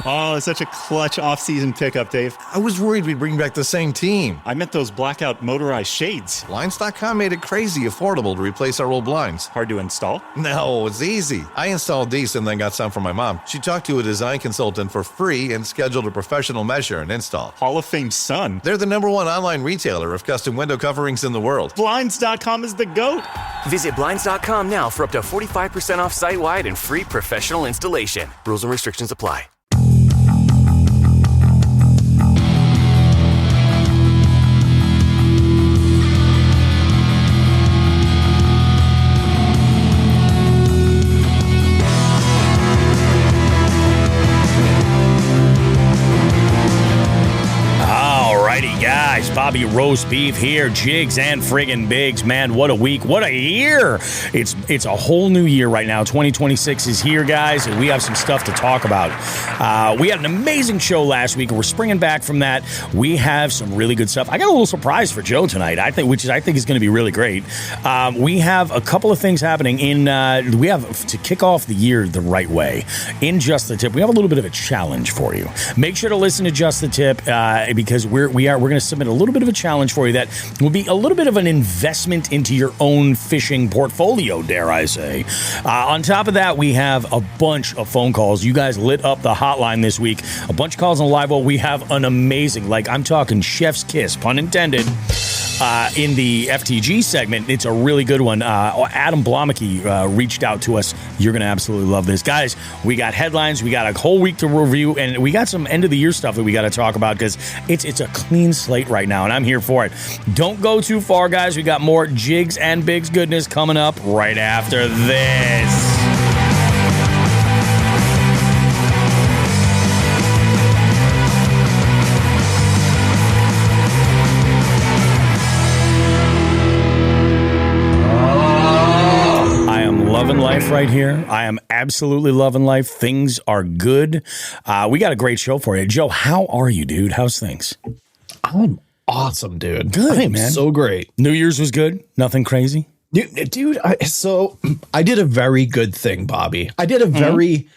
Oh, it's such a clutch off-season pickup, Dave. I was worried we'd bring back the same team. I meant those blackout motorized shades. Blinds.com made it crazy affordable to replace our old blinds. Hard to install? No, it's easy. I installed these and then got some for my mom. She talked to a design consultant for free and scheduled a professional measure and install. Hall of Fame son. They're the #1 online retailer of custom window coverings in the world. Blinds.com is the GOAT. Visit Blinds.com now for up to 45% off site-wide and free professional installation. Rules and restrictions apply. Guys, Bobby Roast Beef here, Jigs and friggin' Bigs. Man, what a week, what a year. It's a whole new year right now. 2026 is here, guys, and we have some stuff to talk about. We had an amazing show last week, and we're springing back from that. We have some really good stuff. I got a little surprise for Joe tonight, I think is going to be really great. We have a couple of things happening we have to kick off the year the right way. In Just the Tip, we have a little bit of a challenge for you. Make sure to listen to Just the Tip because we're going to submit a little bit of a challenge for you that will be a little bit of an investment into your own fishing portfolio, dare I say. On top of that, we have a bunch of phone calls. You guys lit up the hotline this week. A bunch of calls on live. Well, we have an amazing, I'm talking chef's kiss, pun intended, in the FTG segment. It's a really good one. Adam Blomeke reached out to us. You're going to absolutely love this. Guys, we got headlines. We got a whole week to review, and we got some end-of-the-year stuff that we got to talk about because it's a clean slate right now, and I'm here for it. Don't go too far, guys. We got more Jigs and Bigs goodness coming up right after this. Loving life right here. I am absolutely loving life. Things are good. We got a great show for you. Joe, how are you, dude? How's things? I'm awesome, dude. Good, I am man. So great. New Year's was good? Nothing crazy? Dude, I did a very good thing, Bobby. I did a very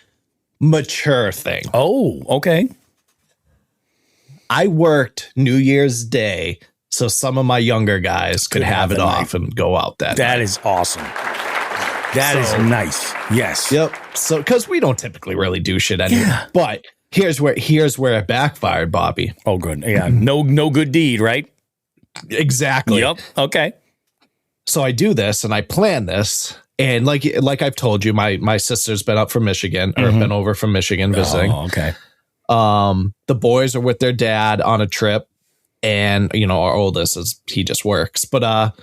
mature thing. Oh, okay. I worked New Year's Day so some of my younger guys could have it off and go out that night. That is awesome. That is nice. Yes. Yep. So, because we don't typically really do shit anyway. Yeah. But here's where it backfired, Bobby. Oh, good. Yeah. No good deed, right? Exactly. Yep. Okay. So I do this and I plan this, and like I've told you, my sister's been up from Michigan or been over from Michigan visiting. Oh, okay. The boys are with their dad on a trip, and our oldest he just works. But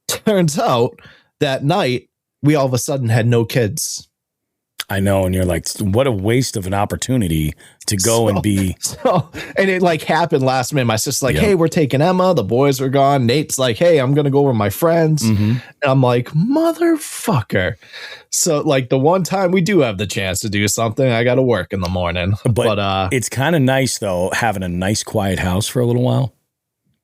turns out that night, we all of a sudden had no kids. I know. And you're like, what a waste of an opportunity to go and be. And it happened last minute. My sister's like, hey, we're taking Emma. The boys are gone. Nate's like, hey, I'm going to go over with my friends. And I'm like, motherfucker. So the one time we do have the chance to do something, I got to work in the morning. But it's kind of nice, though, having a nice quiet house for a little while.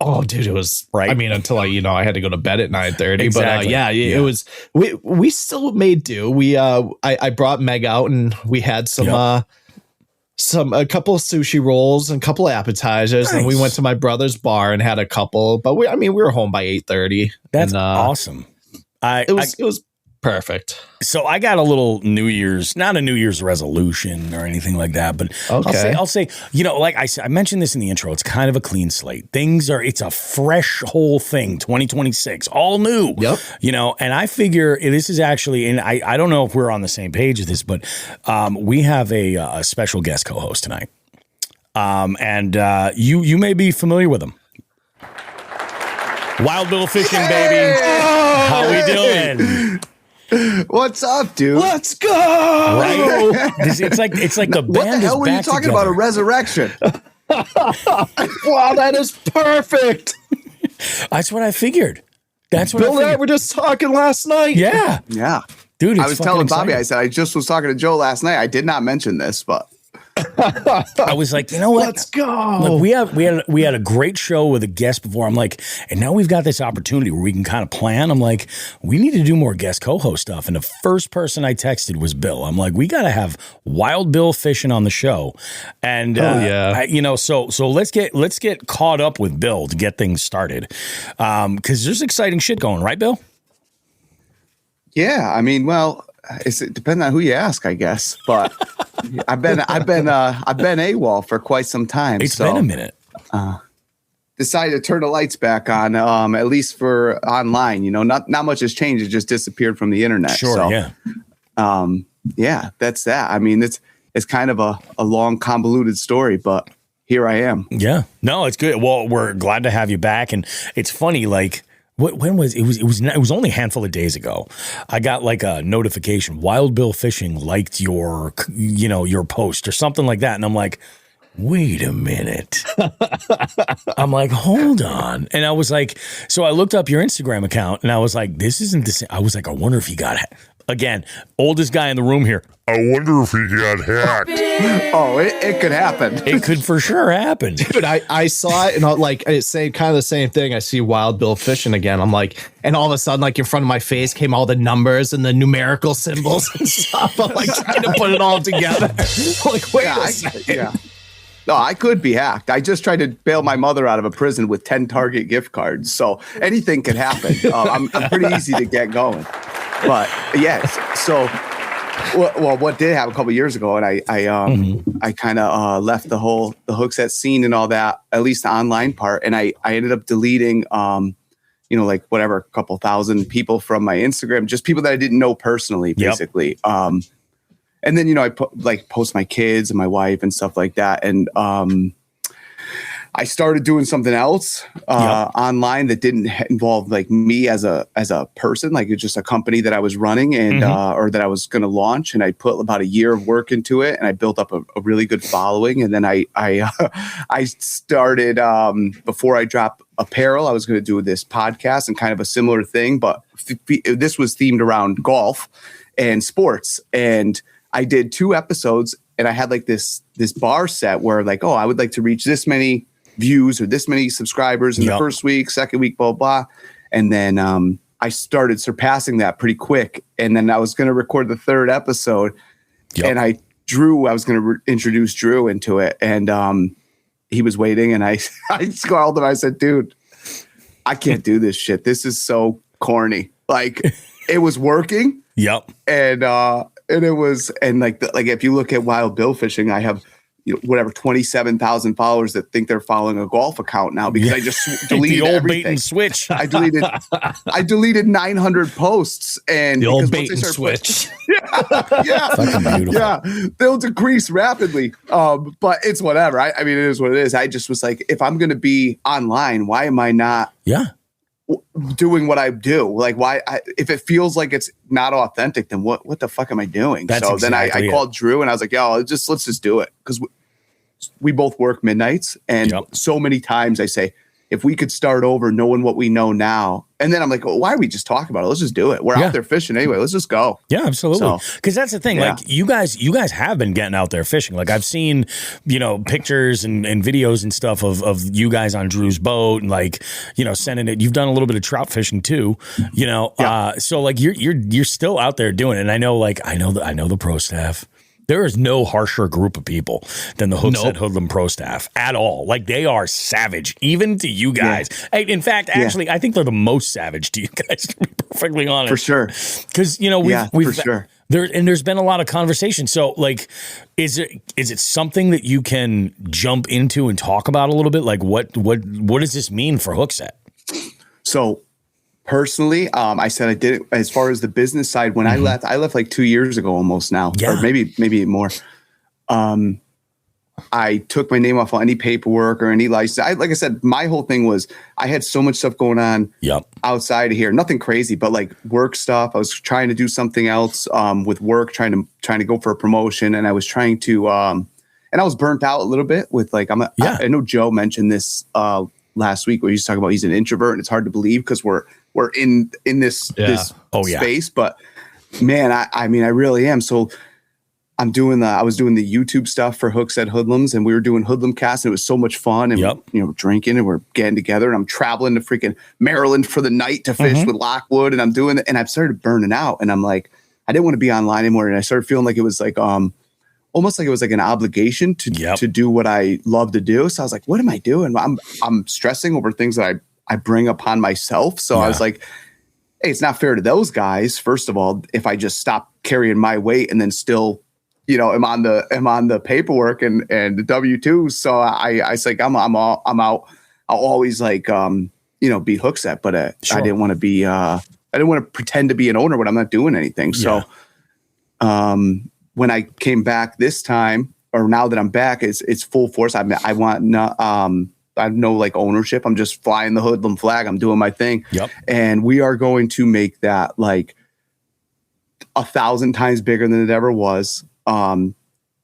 Oh, dude, it was right. I mean, until I had to go to bed at 9:30. Exactly. But it was. We still made do. I brought Meg out and we had a couple of sushi rolls and a couple of appetizers, and we went to my brother's bar and had a couple. But we were home by 8:30. That's awesome. It was perfect. So I got a little not a New Year's resolution or anything like that, but okay. I'll say, like I mentioned this in the intro, it's kind of a clean slate. It's a fresh whole thing, 2026, all new. Yep. And I figure this is actually, and I don't know if we're on the same page with this, but we have a special guest co-host tonight. And you may be familiar with him. Wild Bill Fishing, baby. How we doing? What's up, dude? Let's go! Right? It's like the band. What the hell were you talking about? A resurrection? Wow, that is perfect. That's what I figured. Bill and I were just talking last night. Yeah, yeah, dude. I was telling Bobby. I said I just was talking to Joe last night. I did not mention this, but I was like, you know what? Let's go. Look, we had a great show with a guest before. I'm like, and now we've got this opportunity where we can kind of plan. I'm like, we need to do more guest co-host stuff. And the first person I texted was Bill. I'm like, we got to have Wild Bill fishing on the show. And so let's get caught up with Bill to get things started. Because there's exciting shit going, right, Bill? Yeah, I mean, well, it depends on who you ask, I guess. But I've been AWOL for quite some time. It's been a minute. Decided to turn the lights back on, at least for online. Not much has changed. It just disappeared from the internet. Sure. So, yeah, that's that. I mean, it's kind of a long, convoluted story, but here I am. Yeah. No, it's good. Well, we're glad to have you back, and it's funny, like. When was it? It was only a handful of days ago. I got like a notification. Wild Bill Fishing liked your post or something like that, and I'm like, wait a minute. I'm like, hold on, and I was like, so I looked up your Instagram account, and I was like, this isn't the same. I was like, I wonder if he got again, oldest guy in the room here. I wonder if he got hacked. Oh, it could happen. It could for sure happen. Dude, I saw it and it's saying kind of the same thing. I see Wild Bill Fishing again. I'm like, and all of a sudden, like in front of my face came all the numbers and the numerical symbols and stuff. I'm like trying to put it all together. I'm like, wait a second. Yeah. No, I could be hacked. I just tried to bail my mother out of a prison with 10 Target gift cards. So anything could happen. I'm pretty easy to get going. But yes, so well, what did happen a couple of years ago, and I kind of left the Hookset scene and all that, at least the online part, and I ended up deleting, like whatever, a couple thousand people from my Instagram, just people that I didn't know personally, basically. Yep. And then I post my kids and my wife and stuff like that, and I started doing something else online that didn't involve like me as a person, like it's just a company that I was running and or that I was going to launch, and I put about a year of work into it, and I built up a really good following, and then I started before I dropped apparel, I was going to do this podcast and kind of a similar thing, but this was themed around golf and sports, and I did 2 episodes, and I had like this bar set where like, I would like to reach this many views or this many subscribers in the first week, second week, blah, blah. And then I started surpassing that pretty quick. And then I was going to record the 3rd episode and I was going to introduce Drew into it. And he was waiting, and I called him. I said, dude, I can't do this shit. This is so corny. Like it was working. Yep. And it was, and like if you look at Wild Bill Fishing, I have 27,000 followers that think they're following a golf account now because I just deleted the old everything. Bait and switch. I deleted 900 posts, and the old bait and switch. Yeah, they'll decrease rapidly. But it's whatever. I mean, it is what it is. I just was like, if I'm going to be online, why am I not? Doing what I do, like why if it feels like it's not authentic, then what the fuck am I doing? Then I called Drew, and I was like, let's just do it, because we both work midnights, and so many times I say, if we could start over knowing what we know now, and then I'm like, why are we just talking about it? Let's just do it. We're out there fishing anyway. Let's just go. Yeah, absolutely. Because that's the thing. Like you guys have been getting out there fishing. Like I've seen, pictures and videos and stuff of you guys on Drew's boat, and like, sending it. You've done a little bit of trout fishing too, so like you're still out there doing it. And I know the pro staff. There is no harsher group of people than the Hookset Hoodlum pro staff at all. Like they are savage, even to you guys. Yeah. In fact, actually, I think they're the most savage to you guys, to be perfectly honest. For sure. Because we've for sure. There's been a lot of conversation. So, like, is it something that you can jump into and talk about a little bit? Like, what does this mean for Hookset? So. Personally, I said I did it as far as the business side. When I left like 2 years ago almost now, or maybe more. I took my name off of any paperwork or any license. Like I said, my whole thing was I had so much stuff going on outside of here. Nothing crazy, but like work stuff. I was trying to do something else with work, trying to go for a promotion, and I was trying to and I was burnt out a little bit with like I know Joe mentioned this last week where he's talking about he's an introvert, and it's hard to believe because we're in this space, but man, I mean, I really am. So I was doing the YouTube stuff for Hookset Hoodlums, and we were doing Hoodlum Cast, and it was so much fun. And we're drinking and we're getting together, and I'm traveling to freaking Maryland for the night to fish with Lockwood, and I'm doing it, and I've started burning out, and I'm like, I didn't want to be online anymore, and I started feeling like it was like almost like it was like an obligation to do what I love to do. So I was like, what am I doing? I'm stressing over things that I bring upon myself. So I was like, hey, it's not fair to those guys. First of all, if I just stop carrying my weight and then still, am on the paperwork and the W-2. So I was like, I'm out. I'll always like, be Hookset, but I didn't want to be, I didn't want to pretend to be an owner when I'm not doing anything. So, when I came back this time, or now that I'm back, it's full force. I have no like ownership. I'm just flying the Hoodlum flag. I'm doing my thing. And we are going to make that like 1,000 times bigger than it ever was.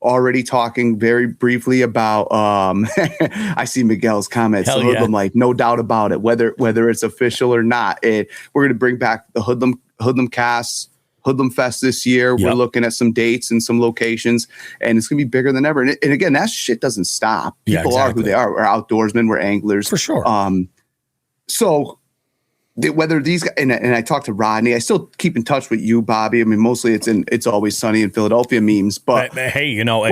Already talking very briefly about I see Miguel's comments. So Hoodlum, like no doubt about it, whether it's official or not. We're going to bring back the Hoodlum Cast, Hoodlum Fest this year. We're looking at some dates and some locations, and it's going to be bigger than ever. And again, that shit doesn't stop. People are who they are. We're outdoorsmen. We're anglers. For sure. So whether these guys, and I talked to Rodney, I still keep in touch with you, Bobby. I mean, mostly it's Always Sunny in Philadelphia memes, but hey, it we all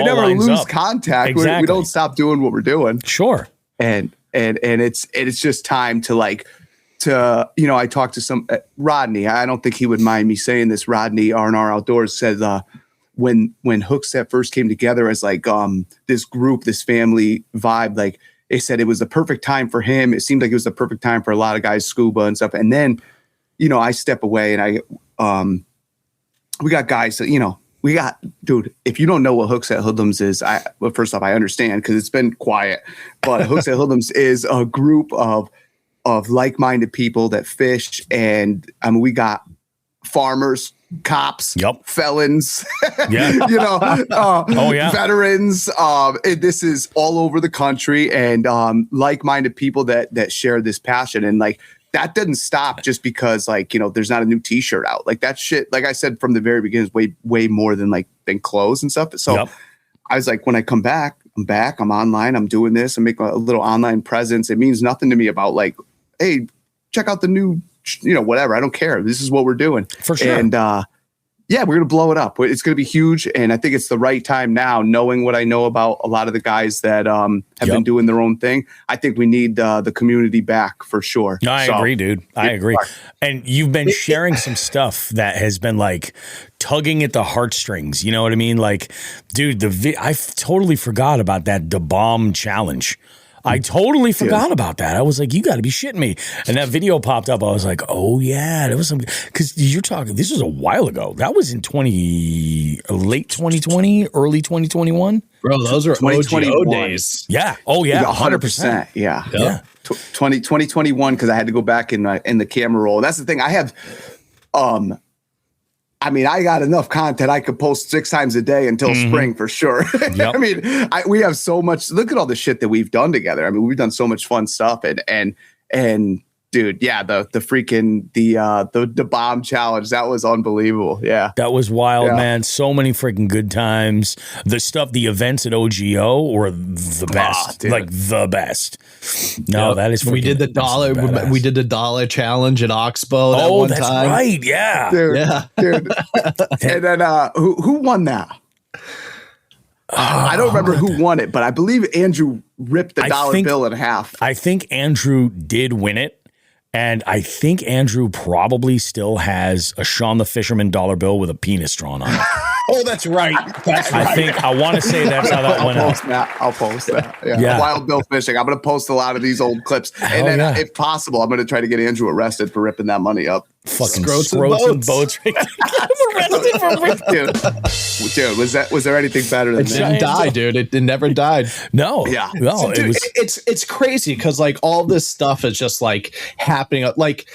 never lines lose up. contact. Exactly. We don't stop doing what we're doing. Sure. And it's just time to I talked to some Rodney. I don't think he would mind me saying this. Rodney R&R Outdoors said when Hookset first came together as like this group, this family vibe, like they said it was the perfect time for him. It seemed like it was the perfect time for a lot of guys scuba and stuff. And then, I step away and we got guys that, dude, if you don't know what Hookset Hoodlums is, first off, I understand because it's been quiet, but Hookset Hoodlums is a group of like-minded people that fish. And we got farmers, cops, felons, veterans. This is all over the country, and like-minded people that share this passion. And like, that doesn't stop just because there's not a new t-shirt out. Like that shit, like I said from the very beginning, is way more than clothes and stuff. So I was like, when I come back, I'm online, I'm doing this, I'm making a little online presence. It means nothing to me about like, hey, check out the new, whatever. I don't care. This is what we're doing. For sure. And we're going to blow it up. It's going to be huge. And I think it's the right time now, knowing what I know about a lot of the guys that have been doing their own thing. I think we need the community back for sure. No, I agree, dude. I agree. And you've been sharing some stuff that has been like tugging at the heartstrings. You know what I mean? Like, dude, I totally forgot about that Da Bomb challenge. I totally forgot about that. I was like, you got to be shitting me. And that video popped up. I was like, oh, yeah, there was some. Because you're talking, this was a while ago. That was in late 2020, early 2021. Bro, those are 2021 days. Yeah. Oh, yeah. 100%. Yeah. 2021, because I had to go back in the camera roll. That's the thing. I have, I got enough content I could post 6 times a day until spring for sure. We have so much. Look at all the shit that we've done together. We've done so much fun stuff, and dude, yeah, the freaking the bomb challenge, that was unbelievable. Yeah, that was wild, man. So many freaking good times. The events at OGO were the best, like the best. No, that is. We did the dollar. We did the dollar challenge at Oxbow. That's time. Right. Yeah, dude. And then who won that? I don't remember who won it, but I believe Andrew ripped the dollar bill in half. I think Andrew did win it. And I think Andrew probably still has a Sean the Fisherman dollar bill with a penis drawn on it. Oh, that's right. I want to say that's how that went out. I'll post that. Yeah. Wild Bill Fishing. I'm going to post a lot of these old clips. And then if possible, I'm going to try to get Andrew arrested for ripping that money up. Fucking scrotes and boats. Dude, was there anything better than that? It didn't die, dude. It never died. No. Yeah. No, dude, it's crazy because like all this stuff is just like happening. Like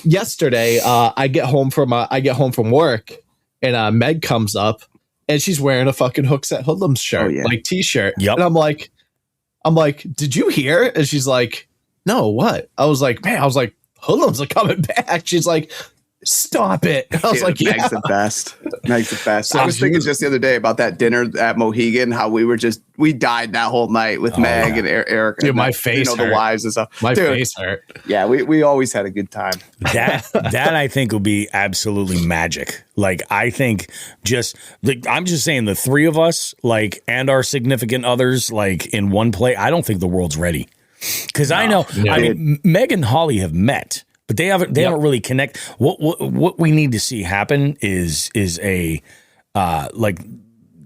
yesterday, I get home from work and Meg comes up and she's wearing a fucking Hookset Hoodlums shirt, like t-shirt. Yep. And I'm like, did you hear? And she's like, no, what? I was like, Hoodlums are coming back. She's like, Stop it. I was Dude, like, Meg's the best. Meg's the best. So I was thinking just the other day about that dinner at Mohegan, how we died that whole night with Meg and Eric. Dude, and my face the hurt. wives and stuff. My Dude, face hurt. Yeah, we always had a good time. That I think will be absolutely magic. Like, I think just like, I'm just saying the three of us, like, and our significant others, like, in one play, I don't think the world's ready. Because I know, I mean, Meg and Holly have met, but they haven't really connect. What we need to see happen is a like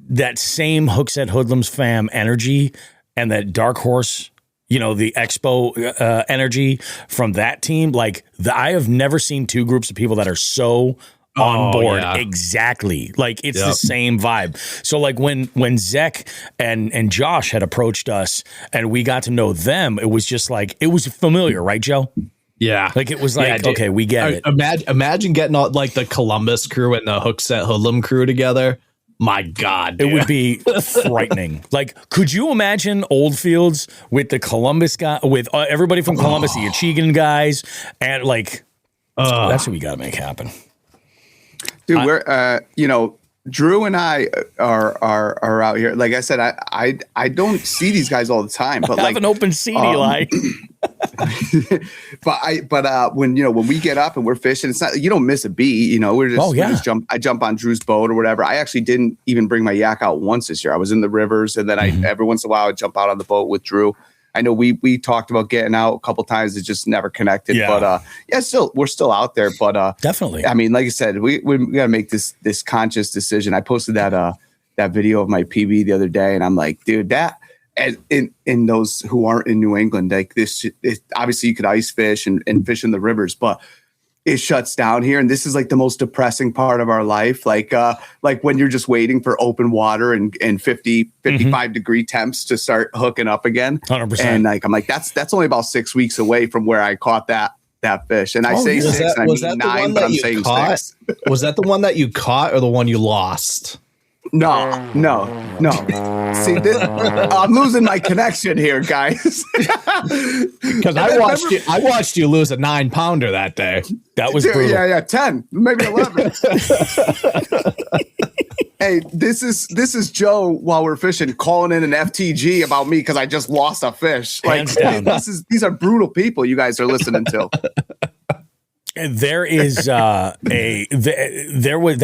that same Hookset Hoodlums fam energy and that Dark Horse, you know, the Expo energy from that team. Like, I have never seen two groups of people that are so on board. Yeah. Exactly. Like, it's the same vibe. So like when Zek and Josh had approached us and we got to know them, it was just like, it was familiar, right, Joe? Yeah. Like, it was like, okay, we get it. Imagine getting all like the Columbus crew and the Hookset Hoodlum crew together. My God, dude. It would be frightening. Like, could you imagine Oldfields with the Columbus guy, with everybody from Columbus, the Achigan guys, and like, that's what we got to make happen. Dude, we're Drew and I are out here. Like I said, I don't see these guys all the time, but Have an open seat, Eli. but when we get up and we're fishing, it's not, you don't miss a beat. You know, I jump on Drew's boat or whatever. I actually didn't even bring my yak out once this year. I was in the rivers, and then every once in a while I jump out on the boat with Drew. I know we talked about getting out a couple times. It just never connected. Yeah. But we're still out there. But definitely. I mean, like I said, we got to make this conscious decision. I posted that video of my PB the other day, and I'm like, dude, that in those who aren't in New England, like this, obviously you could ice fish and fish in the rivers, but it shuts down here. And this is like the most depressing part of our life. Like when you're just waiting for open water and 55 degree temps to start hooking up again. 100%. And like, I'm like, that's only about 6 weeks away from where I caught that fish. And I say six, and I mean 9, but I'm saying caught? 6. Was that the one that you caught or the one you lost? No. See, I'm losing my connection here, guys. Because I watched you lose a 9-pounder that day. That was brutal. Yeah, 10, maybe 11. Hey, this is Joe while we're fishing calling in an FTG about me because I just lost a fish. Like, these are brutal people you guys are listening to. There is that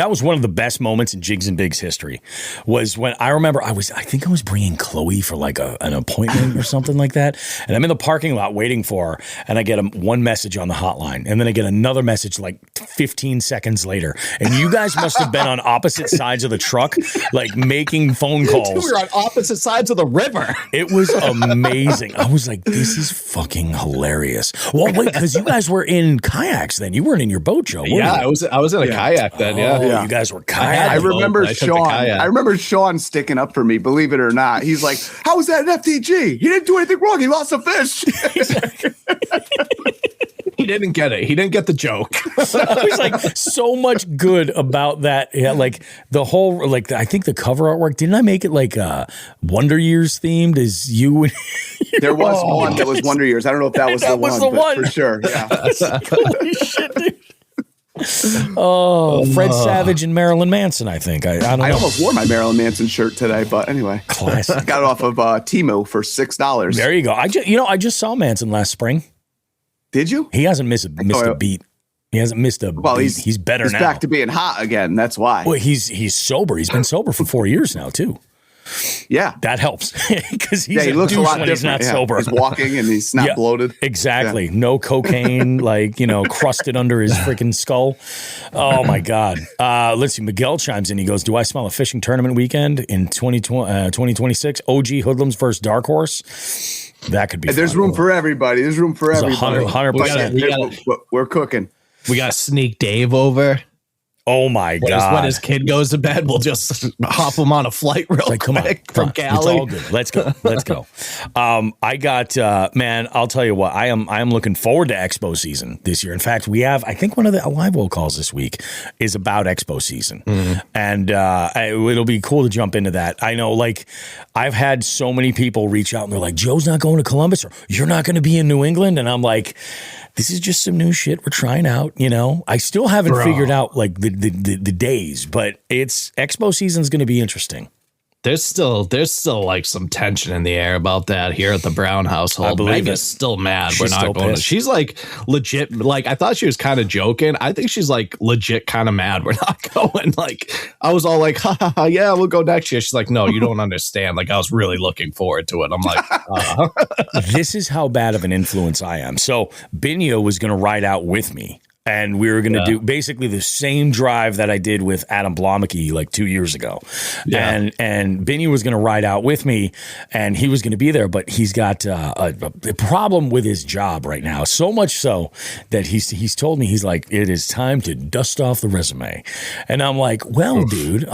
was one of the best moments in Jigs and Bigs history, was when I remember I think I was bringing Chloe for like an appointment or something like that, and I'm in the parking lot waiting for her, and I get one message on the hotline, and then I get another message like 15 seconds later, and you guys must have been on opposite sides of the truck, like making phone calls. Dude, we were on opposite sides of the river. It was amazing. I was like, this is fucking hilarious. Well, wait, because you guys were in kayaks then. You weren't in your boat, Joe, were you? I was in a kayak then, You guys were kayak. I remember Sean sticking up for me, believe it or not. He's like, how was that an FTG? He didn't do anything wrong. He lost a fish. He didn't get it. He didn't get the joke. There's like so much good about that. Yeah, like the whole, like, I think the cover artwork, didn't I make it like Wonder Years themed as you? There was one that was Wonder Years. I don't know if that was the one. The one. For sure. Yeah. Holy shit, dude. Fred Savage and Marilyn Manson, I think. I don't know. I almost wore my Marilyn Manson shirt today, but anyway. Classic. Got it off of Timo for $6. There you go. I just saw Manson last spring. Did you? He hasn't missed a beat. He hasn't missed a beat. He's better now. He's back to being hot again. That's why. Well, he's sober. He's been sober for 4 years now, too. Yeah. That helps. Because he looks a lot when different. He's not sober. He's walking and he's not bloated. Exactly. Yeah. No cocaine, crusted under his freaking skull. Oh, my God. Let's see. Miguel chimes in. He goes, do I smell a fishing tournament weekend in 2026? OG Hoodlums versus Dark Horse? That could be There's fun. room for everybody. 100%. We're cooking. We got to sneak Dave over. Oh my God. When his kid goes to bed, we'll just hop him on a flight real quick from Cali. It's all good. Let's go. I got, man, I'll tell you what, I am looking forward to Expo season this year. In fact, we have, I think one of the live well calls this week is about Expo season. Mm-hmm. And it'll be cool to jump into that. I know, like, I've had so many people reach out and they're like, Joe's not going to Columbus, or you're not going to be in New England. And I'm like, this is just some new shit we're trying out. I still haven't figured out like the days, but it's expo season's going to be interesting. There's still like some tension in the air about that here at the Brown household. Meg is still mad we're not going. She's like legit. Like I thought she was kind of joking. I think she's like legit kind of mad we're not going. Like I was all like, ha, ha, ha, yeah, we'll go next year. She's like, no, you don't understand. Like I was really looking forward to it. I'm like, This is how bad of an influence I am. So Binyo was going to ride out with me. And we were going to do basically the same drive that I did with Adam Blomeke like 2 years ago. Yeah. And Benny was going to ride out with me and he was going to be there, but he's got a problem with his job right now. So much so that he's told me, he's like, it is time to dust off the resume. And I'm like, well, dude,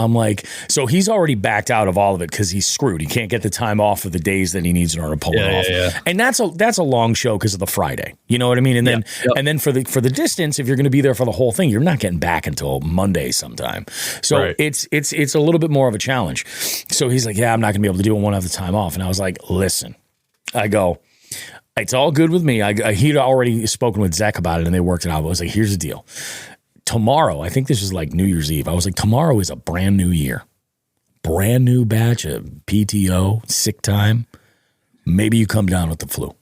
so he's already backed out of all of it because he's screwed. He can't get the time off of the days that he needs in order to pull it off. Yeah. And that's a long show because of the Friday. You know what I mean? And then and then for the distance, if you're going to be there for the whole thing, you're not getting back until Monday sometime. So it's a little bit more of a challenge. So he's like, yeah, I'm not going to be able to do it. Won't have the time off. And I was like, listen, I go, it's all good with me. He'd already spoken with Zach about it and they worked it out. I was like, here's the deal. Tomorrow, I think this is like New Year's Eve. I was like, tomorrow is a brand new year. Brand new batch of PTO, sick time. Maybe you come down with the flu.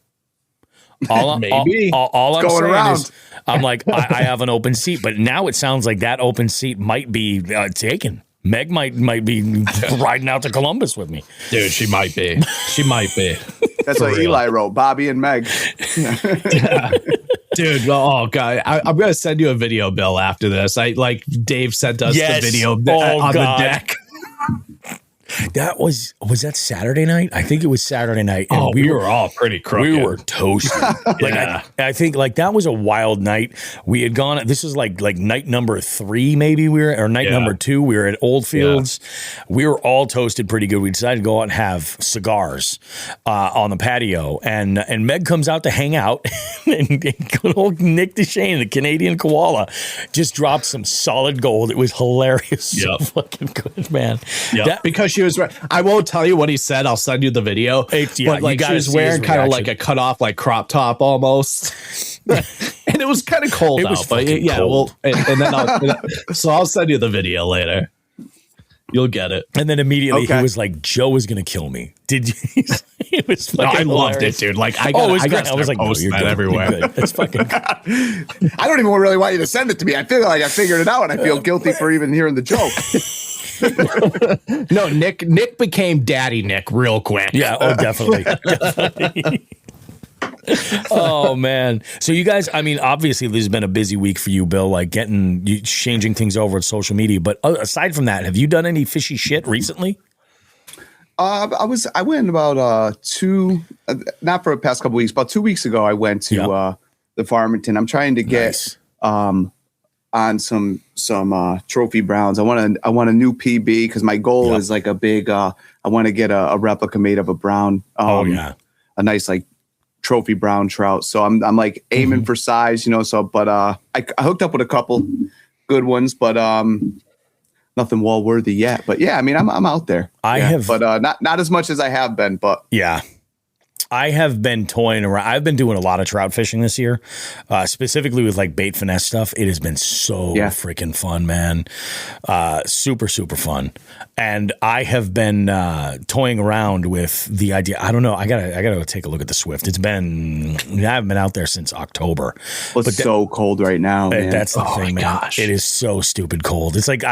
All I'm saying around. Is, I'm like, I have an open seat, but now it sounds like that open seat might be taken. Meg might be riding out to Columbus with me. Dude, she might be. That's what Eli wrote, Bobby and Meg. Dude, oh God, I'm gonna send you a video, Bill, after this. Dave sent us the video on the deck. That was that Saturday night? I think it was Saturday night. And we were all pretty crooked. We were toasted. I think like that was a wild night. We had gone. This is like night number 3, maybe number 2. We were at Oldfields. Yeah. We were all toasted pretty good. We decided to go out and have cigars on the patio, and Meg comes out to hang out, and good old Nick DeShane, the Canadian koala, just dropped some solid gold. It was hilarious. So fucking good, man. Yeah, because she was. I won't tell you what he said. I'll send you the video. But like she was wearing kind of like a cut off like crop top almost, and it was kind of cold out. But cold. Well, and then I'll send you the video later. You'll get it. And then immediately he was like, "Joe is gonna kill me." Did you? It was fucking. I loved it, dude. Like I was like, posting that everywhere. It's fucking. I don't even really want you to send it to me. I feel like I figured it out, and I feel guilty for even hearing the joke. No, Nick became Daddy Nick real quick. Yeah, definitely. Oh man. So you guys, I mean, obviously this has been a busy week for you, Bill, like changing things over at social media. But aside from that, have you done any fishy shit recently? I went about 2, not for the past couple weeks, about 2 weeks ago. I went to the Farmington. I'm trying to get on some trophy browns. I want a new PB because my goal is like a big. I want to get a replica made of a brown. A nice like trophy brown trout. So I'm like aiming for size, So, but I hooked up with a couple good ones, but nothing wall worthy yet. But yeah, I mean I'm out there. But not as much as I have been. But yeah. I have been toying around. I've been doing a lot of trout fishing this year, specifically with like bait finesse stuff. It has been so freaking fun, man. Super, super fun. And I have been toying around with the idea. I don't know. I gotta go take a look at the Swift. I haven't been out there since October. Well, it's so cold right now, man. That's the thing, man. Gosh. It is so stupid cold. It's like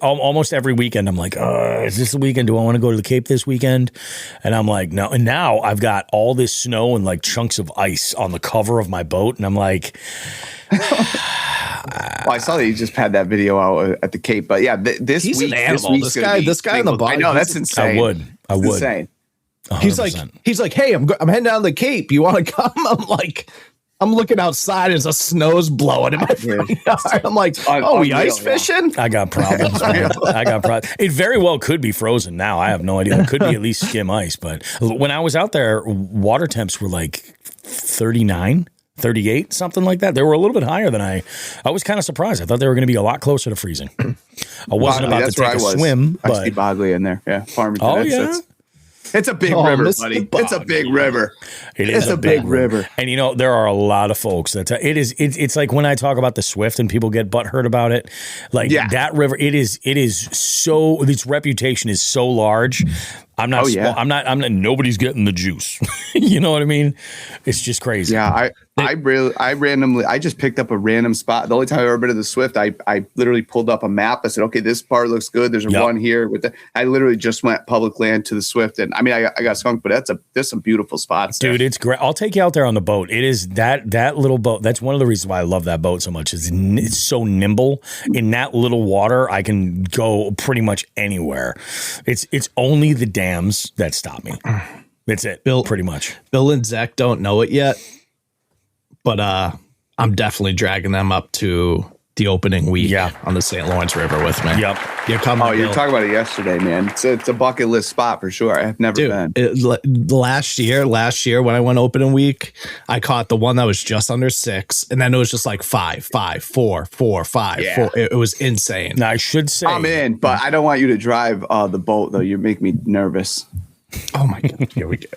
almost every weekend I'm like, is this the weekend? Do I want to go to the Cape this weekend? And I'm like, no. And now I've got all this snow and like chunks of ice on the cover of my boat, and I'm like, well, I saw that you just had that video out at the Cape, but yeah, this he's week, an animal. This guy in the bottom. I know that's insane. I would. Insane. 100%. He's like, hey, I'm heading down the Cape. You want to come? I'm like, I'm looking outside as the snow's blowing in my front yard. I'm like, we ice fishing? I got problems, man. It very well could be frozen now. I have no idea. It could be at least skim ice. But when I was out there, water temps were like 39, 38, something like that. They were a little bit higher than I was kind of surprised. I thought they were going to be a lot closer to freezing. I wasn't about to take a swim. I see Bogley in there. Yeah. Farmington. It's a big river, buddy. It's a big river. It's a big river. And there are a lot of folks it's like when I talk about the Swift and people get butthurt about it, like that river, it is so, its reputation is so large. I'm not, nobody's getting the juice. You know what I mean? It's just crazy. Yeah. I just picked up a random spot. The only time I've ever been to the Swift, I literally pulled up a map. I said, okay, this part looks good. There's a run here I literally just went public land to the Swift. And I mean, I got skunked, but there's some beautiful spots there. Dude, it's great. I'll take you out there on the boat. It is that little boat. That's one of the reasons why I love that boat so much. It's so nimble. In that little water, I can go pretty much anywhere. It's only the dams that stop me. That's it, pretty much. Bill and Zach don't know it yet, but I'm definitely dragging them up to the opening week on the St. Lawrence River with me. Yep. You're coming. Oh, you're talking about it yesterday, man. It's a bucket list spot for sure. I have never been. Last year when I went opening week, I caught the one that was just under 6, and then it was just like 5, 5, 4, 4, 5, 4. It was insane. Now I should say I'm in, but I don't want you to drive the boat though. You make me nervous. Oh my god! Here we go.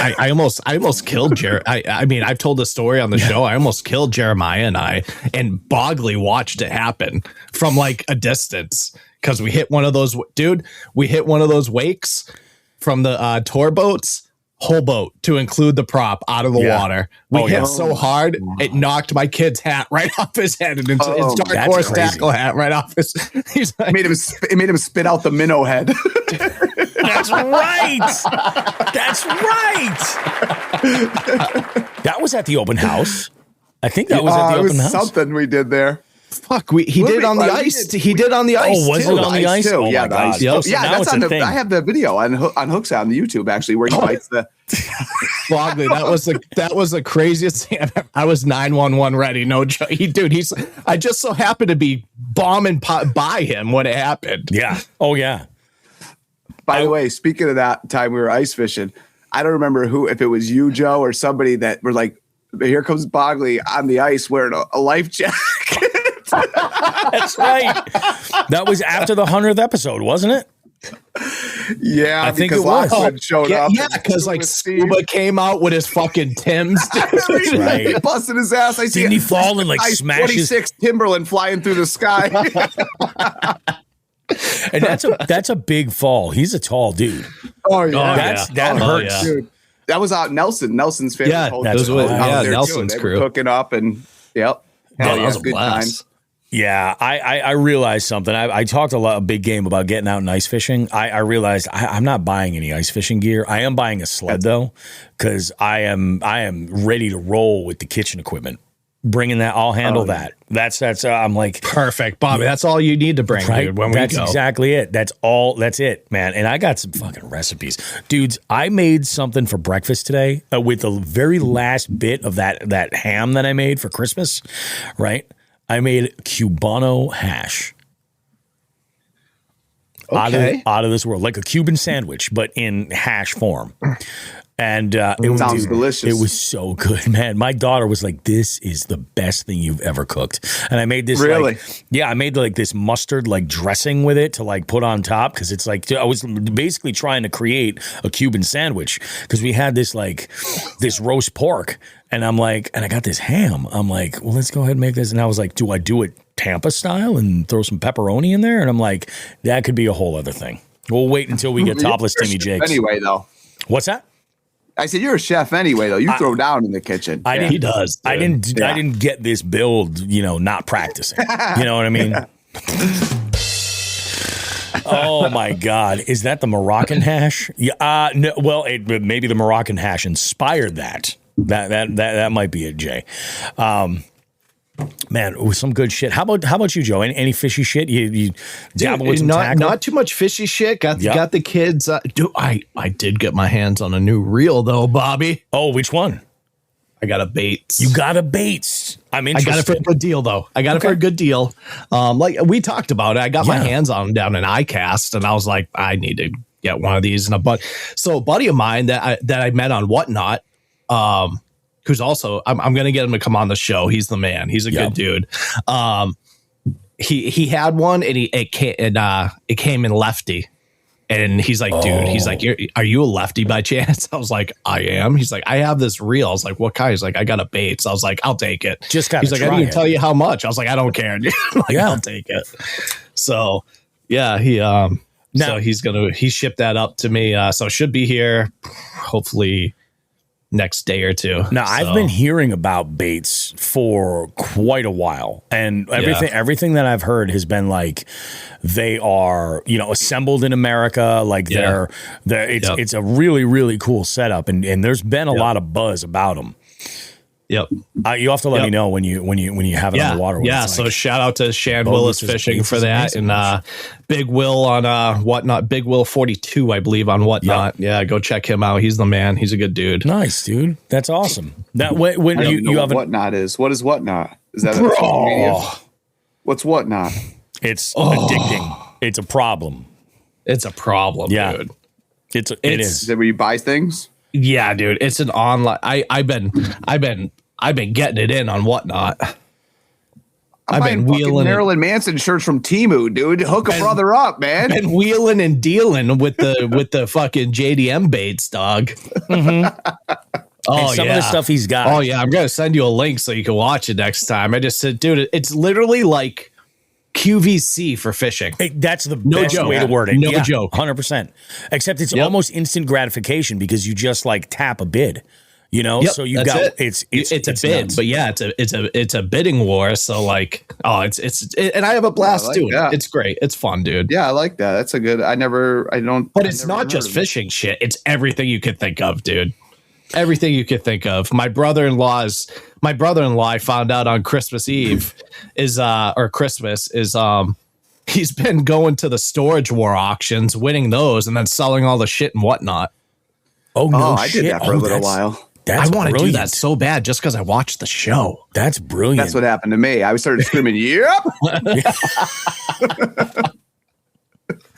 I almost killed Jerry. I mean, I've told the story on the show. I almost killed Jeremiah and Bogley watched it happen from like a distance because we hit one of those. Dude, we hit one of those wakes from the tour boats. Whole boat to include the prop out of the water. We hit so hard it knocked my kid's hat right off his head and his dark horse tackle hat right off his. It made him spit out the minnow head. That's right. That's right. That was at the open house. I think that was at the open house. Something we did there. Fuck, he did on the ice. He did on the ice. Oh, was it on the ice? Too. Oh yeah, my God. Yep. So yeah, that's on the. I have the video on Hookset on the YouTube actually where he bites the. Bogley, that was the craziest thing. I was 911 ready. No joke. I just so happened to be bombing by him when it happened. Yeah. Oh yeah. By the way, speaking of that time we were ice fishing, I don't remember if it was you, Joe, or somebody that were like, here comes Bogley on the ice wearing a life jacket. That's right. That was after the 100th epispisode, wasn't it? Yeah, I think it was. Showed up. Yeah, because like Scuba came out with his fucking Timbs. Right. He busted his ass. I see. Didn't he fall and like smash 26 Timberland flying through the sky? And that's a big fall. He's a tall dude. Oh yeah, that hurts. Yeah. Dude, that was out Nelson's family. Yeah, that's what. Yeah, Nelson's crew cooking up and yep. That was a blast. Yeah, I realized something. I talked a big game about getting out and ice fishing. I realized I'm not buying any ice fishing gear. I am buying a sled though, because I am ready to roll with the kitchen equipment. Bringing that, I'll handle that. That's I'm like perfect, Bobby. That's all you need to bring, dude. When that's exactly it. That's it, man. And I got some fucking recipes, dudes. I made something for breakfast today with the very last bit of that ham that I made for Christmas. Right, I made Cubano hash. Okay. Out of this world, like a Cuban sandwich, but in hash form. And it sounds delicious. It was so good, man. My daughter was like, "This is the best thing you've ever cooked." And I made this. Really? I made like this mustard like dressing with it to like put on top because it's like I was basically trying to create a Cuban sandwich because we had this roast pork, and I'm like, and I got this ham. I'm like, well, let's go ahead and make this. And I was like, do I do it Tampa style and throw some pepperoni in there? And I'm like, that could be a whole other thing. We'll wait until we get topless Timmy Jakes. Anyway, though. What's that? I said, you're a chef anyway, though. You throw down in the kitchen. He does. Dude. I didn't get this build, not practicing. You know what I mean? Oh my God. Is that the Moroccan hash? Yeah. No, well, maybe the Moroccan hash inspired that. That might be it, Jay. Man, it was some good shit. How about you, Joe? Any fishy shit? You dabble with some tackle? Not too much fishy shit. Got the kids. I did get my hands on a new reel though, Bobby. Oh, which one? I got a Bates. You got a Bates. I'm interested. I got it for a good deal though. It for a good deal. Like we talked about it. I got my hands on them down in iCast, and I was like, I need to get one of these. And a buddy of mine that I met on Whatnot. Who's also I'm gonna get him to come on the show. He's the man. He's a good dude. He had one and it came in lefty. And he's like, dude, he's like, are you a lefty by chance? I was like, I am. He's like, I have this reel. I was like, what kind? He's like, I got a Bates. I was like, I'll take it. Just got. He's like, I didn't even tell you how much. I was like, I don't care. Like, Yeah. I'll take it. So yeah, so he shipped that up to me. So it should be here hopefully next day or two. Now, I've been hearing about Bates for quite a while, and everything that I've heard has been like they are, assembled in America. Like it's a really, really cool setup, and there's been a lot of buzz about them. Yep. You have to let me know when you have it on the water. Yeah. So shout out to Shan Willis Fishing for that, and Big Will on Whatnot. Big Will 42, I believe, on Whatnot. Yep. Yeah, go check him out. He's the man. He's a good dude. Nice, dude. That's awesome. That when you have Whatnot is. What is Whatnot? Is that a social media? What's Whatnot? It's addicting. It's a problem. It's a problem, dude. It is. Is it where you buy things? Yeah, dude. It's an online. I've been getting it in on Whatnot. I've been wheeling Marilyn Manson shirts from Temu, dude. Hook a brother up, man. And wheeling and dealing with the fucking JDM baits, dog. Mm-hmm. Oh, some of the stuff he's got. Oh yeah, I'm gonna send you a link so you can watch it next time. I just said, dude, it's literally like QVC for fishing. That's the best way to word it. No joke. 100%. Except it's almost instant gratification because you just like tap a bid. So you got it's a bid, nuts. But yeah, it's a bidding war. So like, and I have a blast doing it. It's great. It's fun, dude. Yeah, I like that. That's a good. But it's not just fishing shit. It's everything you could think of, dude. Everything you could think of. My brother-in-law, I found out on Christmas Eve he's been going to the Storage War auctions, winning those, and then selling all the shit and whatnot. Oh no, I did that for a little while. I want to do that so bad just because I watched the show. That's brilliant. That's what happened to me. I started screaming, "Yep!"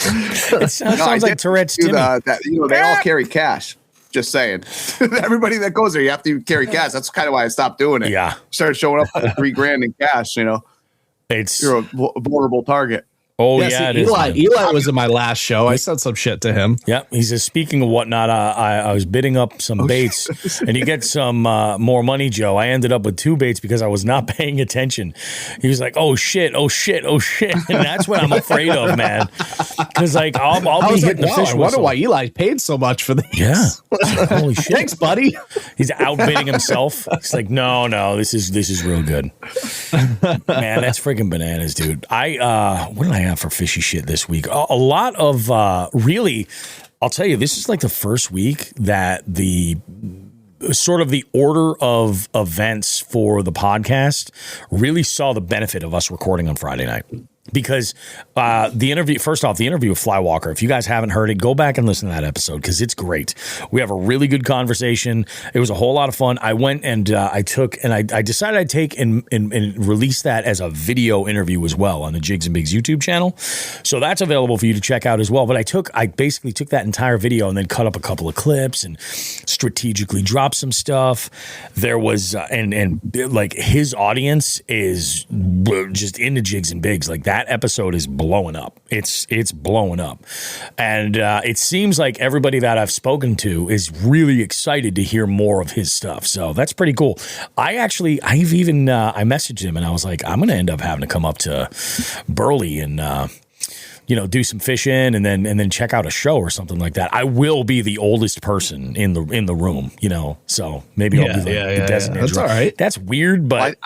It sounds like Tourette's. They all carry cash. Just saying. Everybody that goes there, you have to carry cash. That's kind of why I stopped doing it. Yeah, started showing up with $3,000 in cash. You're a vulnerable target. Oh, yeah, Eli was in my last show. I said some shit to him. Yeah, he says, speaking of Whatnot, I was bidding up some baits, and you get some more money, Joe. I ended up with 2 baits because I was not paying attention. He was like, oh, shit. And that's what I'm afraid of, man. Because, like, I'll be hitting the fish whistle. I wonder why Eli paid so much for these. Yeah. Holy shit. Thanks, buddy. He's outbidding himself. He's like, no, this is real good. Man, that's freaking bananas, dude. What did I have for fishy shit this week? A lot of really, I'll tell you, this is like the first week that the sort of the order of events for the podcast really saw the benefit of us recording on Friday night. Because the interview with Flywalker, if you guys haven't heard it, go back and listen to that episode because it's great. We have a really good conversation. It was a whole lot of fun. I went and I decided I'd take and release that as a video interview as well on the Jigs and Bigs YouTube channel. So that's available for you to check out as well. But I basically took that entire video and then cut up a couple of clips and strategically dropped some stuff. There was and like his audience is just into Jigs and Bigs. Like that episode is blowing up. It's blowing up. And it seems like everybody that I've spoken to is really excited to hear more of his stuff. So that's pretty cool. I messaged him and I was like, I'm going to end up having to come up to Burley and, do some fishing and then check out a show or something like that. I will be the oldest person in the room, so maybe I'll be the designated. That's all right. That's weird, but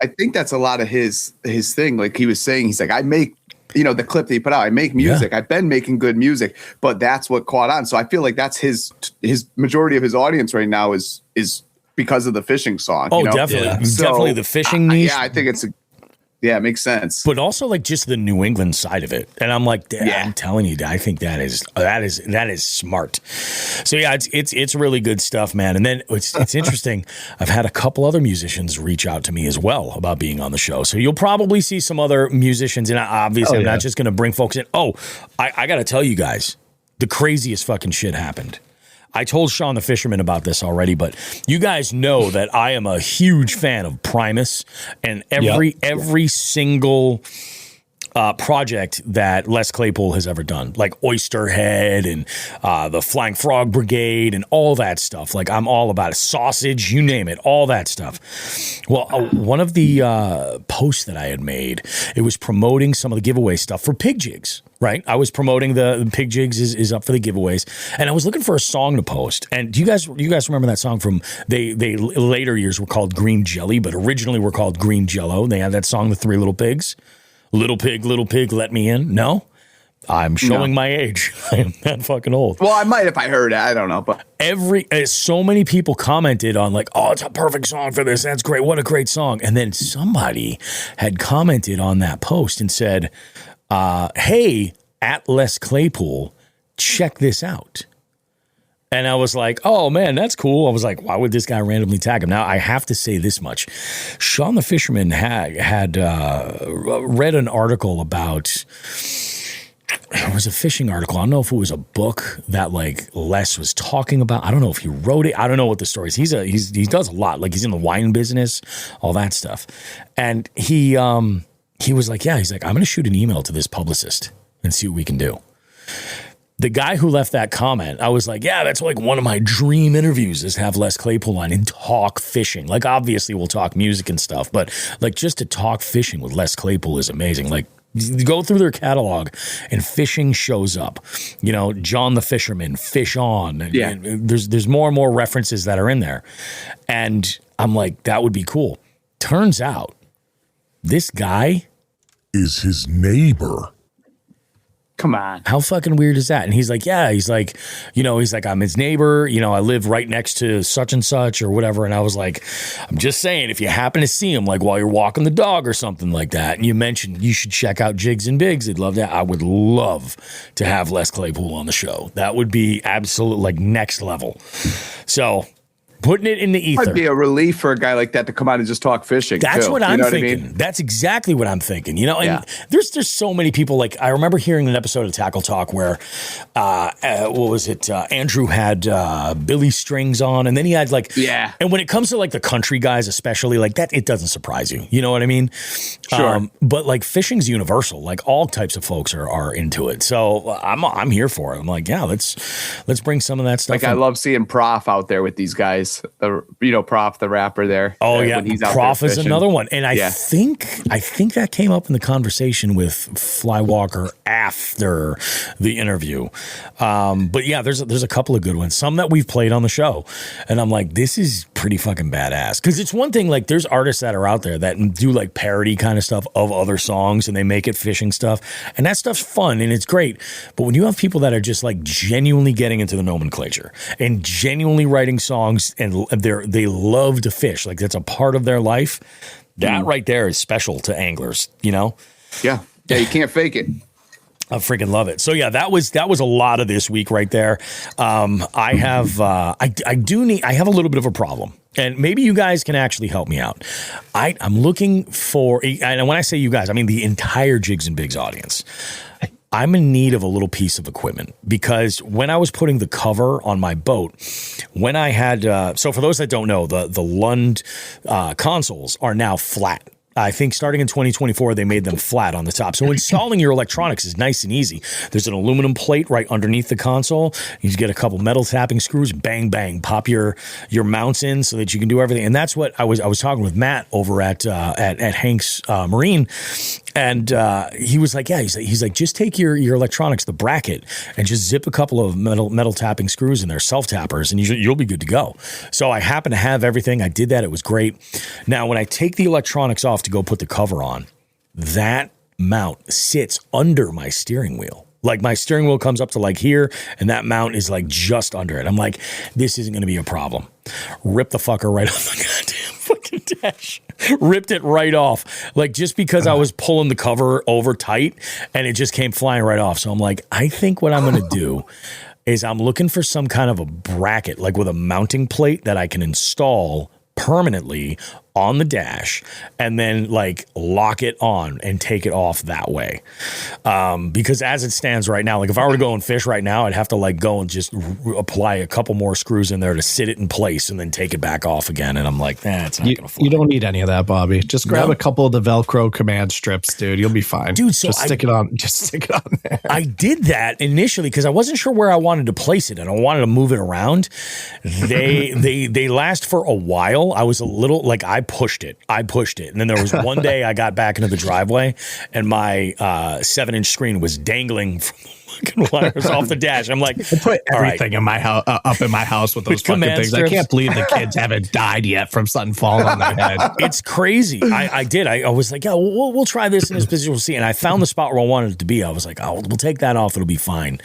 I think that's a lot of his thing. Like he was saying, he's like, I make, the clip that he put out, I make music. I've been making good music, but that's what caught on. So I feel like that's his majority of his audience right now is because of the fishing song. Oh, definitely. Yeah. Definitely the fishing niche. I think it makes sense. But also like just the New England side of it. And I'm like, I'm telling you, I think that is smart. So yeah, it's really good stuff, man. And then it's interesting. I've had a couple other musicians reach out to me as well about being on the show. So you'll probably see some other musicians, and obviously I'm not just going to bring folks in. Oh, I got to tell you guys, the craziest fucking shit happened. I told Sean the Fisherman about this already, but you guys know that I am a huge fan of Primus, and every single project that Les Claypool has ever done, like Oysterhead and the Flying Frog Brigade and all that stuff. Like, I'm all about it. Sausage, you name it, all that stuff. Well, one of the posts that I had made, it was promoting some of the giveaway stuff for Pig Jigs, right? I was promoting the Pig Jigs is up for the giveaways, and I was looking for a song to post. And do you guys remember that song from they later years were called Green Jelly, but originally were called Green Jello. They had that song, The Three Little Pigs. Little pig, let me in. No, I'm showing my age. I am that fucking old. Well, I might if I heard it. I don't know, but so many people commented on like, oh, it's a perfect song for this. That's great. What a great song. And then somebody had commented on that post and said, hey, at Les Claypool, check this out. And I was like, oh, man, that's cool. I was like, why would this guy randomly tag him? Now, I have to say this much. Sean the Fisherman had read an article about, it was a fishing article. I don't know if it was a book that, like, Les was talking about. I don't know if he wrote it. I don't know what the story is. He does a lot. Like, he's in the wine business, all that stuff. And he was like, yeah, he's like, I'm going to shoot an email to this publicist and see what we can do. The guy who left that comment, I was like, yeah, that's like one of my dream interviews is have Les Claypool on and talk fishing. Like, obviously we'll talk music and stuff, but like just to talk fishing with Les Claypool is amazing. Like, you go through their catalog and fishing shows up. You know, John the Fisherman, Fish On. And there's more and more references that are in there. And I'm like, that would be cool. Turns out this guy is his neighbor. Come on. How fucking weird is that? And he's like, yeah, he's like, I'm his neighbor. You know, I live right next to such and such or whatever. And I was like, I'm just saying, if you happen to see him, like while you're walking the dog or something like that, and you mentioned you should check out Jigs and Bigs, I'd love that. I would love to have Les Claypool on the show. That would be absolute, like, next level. So putting it in the ether. Might be a relief for a guy like that to come out and just talk fishing. That's too. what I'm thinking. I mean? That's exactly what I'm thinking. You know, and there's so many people. Like, I remember hearing an episode of Tackle Talk where, what was it? Andrew had Billy Strings on, and then he had like, And when it comes to like the country guys, especially like that, it doesn't surprise you. You know what I mean? Sure. But like fishing's universal. Like all types of folks are into it. So I'm here for it. I'm like, yeah, let's bring some of that stuff. Like I love seeing Prof out there with these guys. Prof, the rapper there. Oh yeah, Prof is another one, and I think that came up in the conversation with Flywalker after the interview. But yeah, there's a couple of good ones, some that we've played on the show, and I'm like, this is pretty fucking badass. Because it's one thing, like there's artists that are out there that do like parody kind of stuff of other songs, and they make it fishing stuff, and that stuff's fun and it's great. But when you have people that are just like genuinely getting into the nomenclature and genuinely writing songs, and they love to fish, like that's a part of their life, that right there is special to anglers, you know? Yeah, you can't fake it. I freaking love it. So yeah, that was a lot of this week right there. I have a little bit of a problem, and maybe you guys can actually help me out. I'm looking for, and when I say you guys, I mean the entire Jigs and Bigs audience. I'm in need of a little piece of equipment, because when I was putting the cover on my boat, when I had, so for those that don't know, the Lund consoles are now flat. I think starting in 2024, they made them flat on the top. So installing your electronics is nice and easy. There's an aluminum plate right underneath the console. You just get a couple metal tapping screws, bang, bang, pop your mounts in so that you can do everything. And that's what I was talking with Matt over at Hank's Marine. And he was like, yeah, he's like, just take your electronics, the bracket, and just zip a couple of metal tapping screws in there, self-tappers, and you'll be good to go. So I happen to have everything. I did that. It was great. Now, when I take the electronics off to go put the cover on, that mount sits under my steering wheel. Like my steering wheel comes up to like here, and that mount is like just under it. I'm like, this isn't going to be a problem. Rip the fucker right off the goddamn fucking dash. Ripped it right off. Like just because I was pulling the cover over tight, and it just came flying right off. So I'm like, I think what I'm going to do is I'm looking for some kind of a bracket, like with a mounting plate that I can install permanently on the dash and then like lock it on and take it off that way. Because as it stands right now, like if I were to go and fish right now, I'd have to like go and just apply a couple more screws in there to sit it in place and then take it back off again. And I'm like, it's not going to fly. You don't need any of that, Bobby. Just grab a couple of the Velcro command strips, dude. You'll be fine. Dude, so just stick it on there. I did that initially because I wasn't sure where I wanted to place it and I wanted to move it around. They last for a while. I was a little like I pushed it. And then there was one day I got back into the driveway and my 7-inch screen was dangling from fucking wires off the dash. I'm like, I put everything in my house up in my house with those fucking things. Strips. I can't believe the kids haven't died yet from something falling on their head. It's crazy. I did. I was like, yeah, we'll try this in this position. We'll see. And I found the spot where I wanted it to be. I was like, we'll take that off. It'll be fine.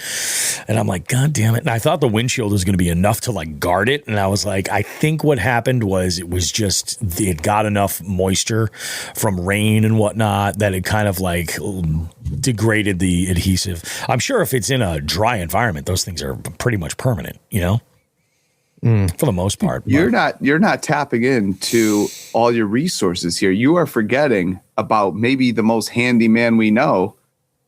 And I'm like, God damn it. And I thought the windshield was going to be enough to like guard it. And I was like, I think what happened was it got enough moisture from rain and whatnot that it kind of like degraded the adhesive. I'm sure if it's in a dry environment, those things are pretty much permanent, for the most part. You're not tapping into all your resources here. You are forgetting about maybe the most handy man we know,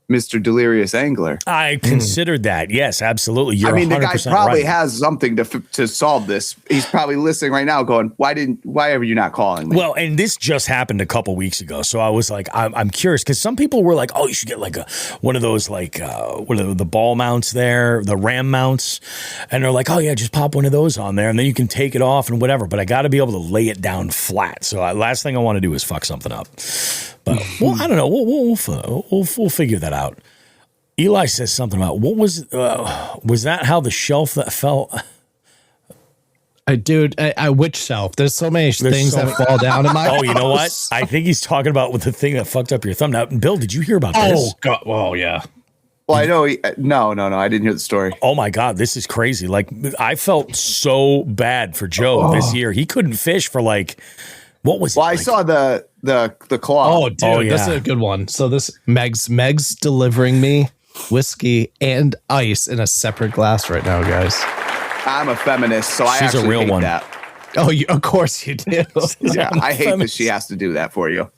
Mr. Delirious Angler. I considered that. Yes, absolutely. You're the guy probably right. has something to solve this. He's probably listening right now going, why are you not calling me? Well, and this just happened a couple weeks ago. So I was like, I'm curious because some people were like, oh, you should get like one of those like what are the ball mounts there, the ram mounts. And they're like, oh yeah, just pop one of those on there and then you can take it off and whatever. But I got to be able to lay it down flat. So last thing I want to do is fuck something up. But I don't know. We'll figure that out. Eli says something about what was that? How the shelf that fell? Dude, which shelf? There's so many things that fall down in my house. You know what? I think he's talking about with the thing that fucked up your thumb. Now, Bill, did you hear about this? Oh God! Oh yeah. Well, I know. No. I didn't hear the story. Oh my God, this is crazy. Like I felt so bad for Joe this year. He couldn't fish for like. What was it? Well, I saw the claw. Oh, dude, this is a good one. So this Meg's delivering me whiskey and ice in a separate glass right now, guys. I'm a feminist, so I She's actually a real hate one. that. Oh, of course you do. Yeah, I hate that she has to do that for you.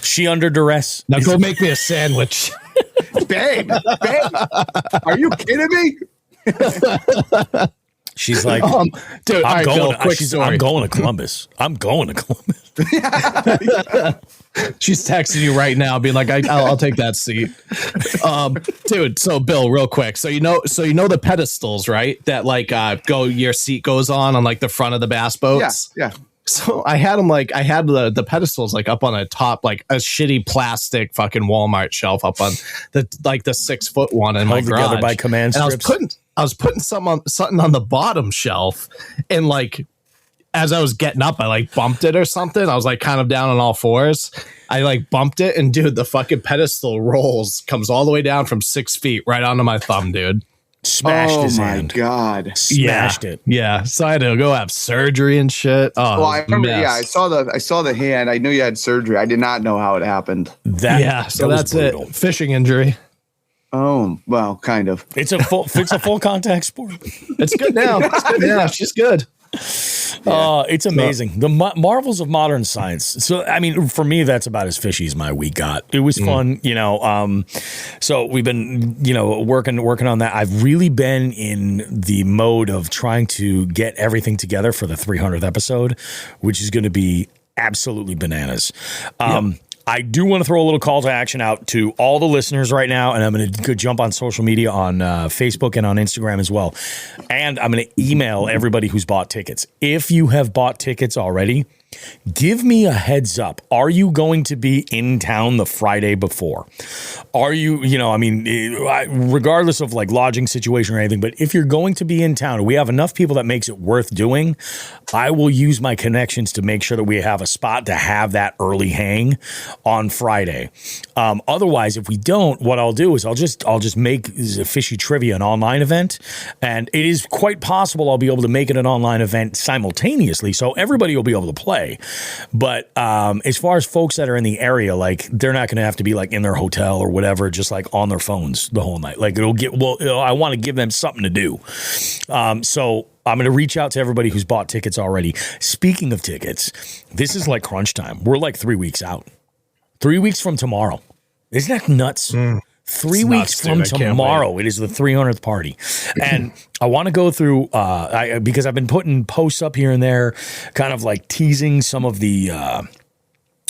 She under duress. Now go make me a sandwich. Babe, are you kidding me? She's like, dude, I'm story. going to Columbus. I'm going to Columbus. She's texting you right now, being like, "I'll take that seat." Dude. So Bill, real quick. So you know the pedestals, right? That like your seat goes on like the front of the bass boats. Yeah. So I had them the pedestals like up on a top, like a shitty plastic fucking Walmart shelf up on the 6-foot one in my garage. Together by command strips. I was putting something on the bottom shelf, and like as I was getting up, I like bumped it or something. I was like kind of down on all fours. I like bumped it, and dude, the fucking pedestal comes all the way down from 6 feet right onto my thumb, dude. Smashed his hand. Oh my God. Smashed it. Yeah. So I had to go have surgery and shit. Oh, well, I remember. Yeah, I saw the hand. I knew you had surgery. I did not know how it happened. So that's it. Fishing injury. Oh, well, kind of. It's a full contact sport. It's good now. She's good. It's amazing. The marvels of modern science. So, I mean, for me, that's about as fishy as my week got. It was fun, so we've been, working on that. I've really been in the mode of trying to get everything together for the 300th episode, which is going to be absolutely bananas. I do want to throw a little call to action out to all the listeners right now, and I'm going to jump on social media on Facebook and on Instagram as well. And I'm going to email everybody who's bought tickets. If you have bought tickets already, give me a heads up. Are you going to be in town the Friday before? Are you, regardless of like lodging situation or anything, but if you're going to be in town, we have enough people that makes it worth doing. I will use my connections to make sure that we have a spot to have that early hang on Friday. Otherwise, if we don't, what I'll do is I'll just make Fishy Trivia an online event, and it is quite possible I'll be able to make it an online event simultaneously, so everybody will be able to play. But as far as folks that are in the area, like they're not going to have to be like in their hotel or whatever, just like on their phones the whole night. Like I want to give them something to do. So I'm going to reach out to everybody who's bought tickets already. Speaking of tickets, this is like crunch time. We're like 3 weeks out. 3 weeks from tomorrow. Isn't that nuts? 3 weeks from tomorrow, it is the 300th party. And I want to go through, because I've been putting posts up here and there, kind of like teasing some of the,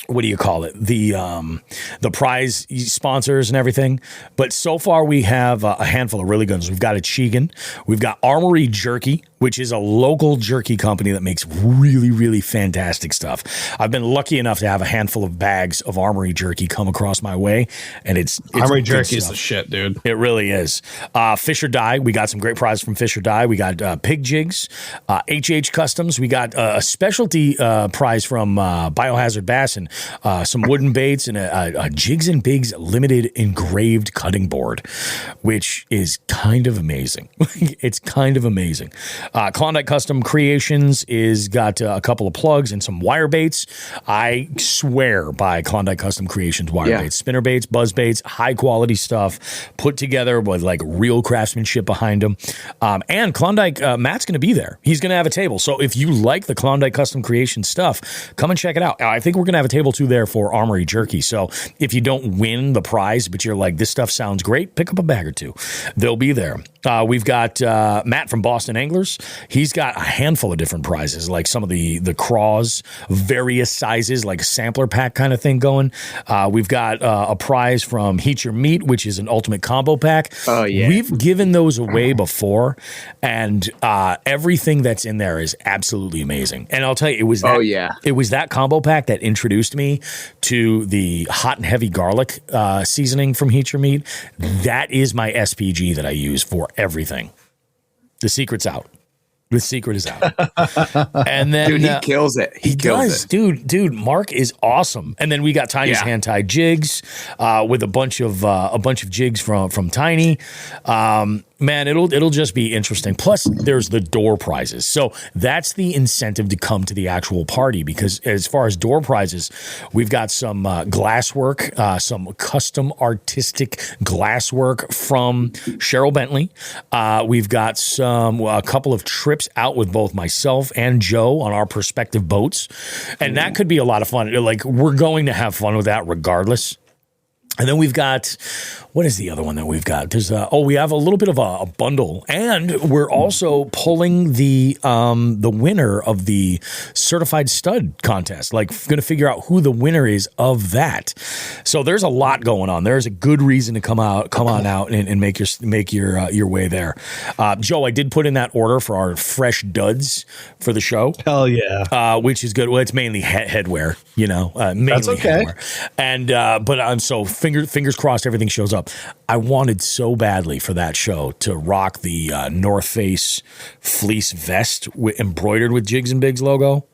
what do you call it? The prize sponsors and everything. But so far we have a handful of really good ones. We've got Achigan. We've got Armory Jerky, which is a local jerky company that makes really, really fantastic stuff. I've been lucky enough to have a handful of bags of Armory Jerky come across my way, and it's Armory Jerky is the shit, dude. It really is. Fish or Die, we got some great prizes from Fish or Die. We got Pig Jigs, HH Customs. We got a specialty prize from Biohazard Bass and some wooden baits and a Jigs and Bigs limited engraved cutting board, which is kind of amazing. It's kind of amazing. Klondike Custom Creations is got a couple of plugs and some wire baits. I swear by Klondike Custom Creations wire baits, spinner baits, buzz baits, high quality stuff put together with like real craftsmanship behind them. And Klondike, Matt's going to be there. He's going to have a table. So if you like the Klondike Custom Creations stuff, come and check it out. I think we're going to have a table too there for Armory Jerky. So if you don't win the prize, but you're like, this stuff sounds great, pick up a bag or two. They'll be there. We've got Matt from Boston Anglers. He's got a handful of different prizes, like some of the craws, various sizes, like a sampler pack kind of thing going. We've got a prize from Heat Your Meat, which is an ultimate combo pack. Oh, yeah. We've given those away before, and everything that's in there is absolutely amazing. And I'll tell you, it was that combo pack that introduced me to the hot and heavy garlic seasoning from Heat Your Meat. That is my SPG that I use for everything. The secret's out. The secret is out. And then dude, he kills it. He kills it. Dude, Mark is awesome. And then we got Tiny's hand-tied jigs with a bunch of jigs from Tiny. Man, it'll just be interesting. Plus, there's the door prizes. So that's the incentive to come to the actual party, because as far as door prizes, we've got some glasswork, some custom artistic glasswork from Cheryl Bentley. We've got a couple of trips out with both myself and Joe on our respective boats. And that could be a lot of fun. Like, we're going to have fun with that regardless. And then we've got, what is the other one that we've got? There's we have a little bit of a bundle, and we're also pulling the winner of the certified stud contest. Like, going to figure out who the winner is of that. So there's a lot going on. There's a good reason to come on out and make your way there. Joe, I did put in that order for our fresh duds for the show. Hell yeah, which is good. Well, it's mainly headwear, mainly that's okay. Headwear. And but I'm so. Fingers crossed everything shows up. I wanted so badly for that show to rock the North Face fleece vest embroidered with Jigs and Bigs logo.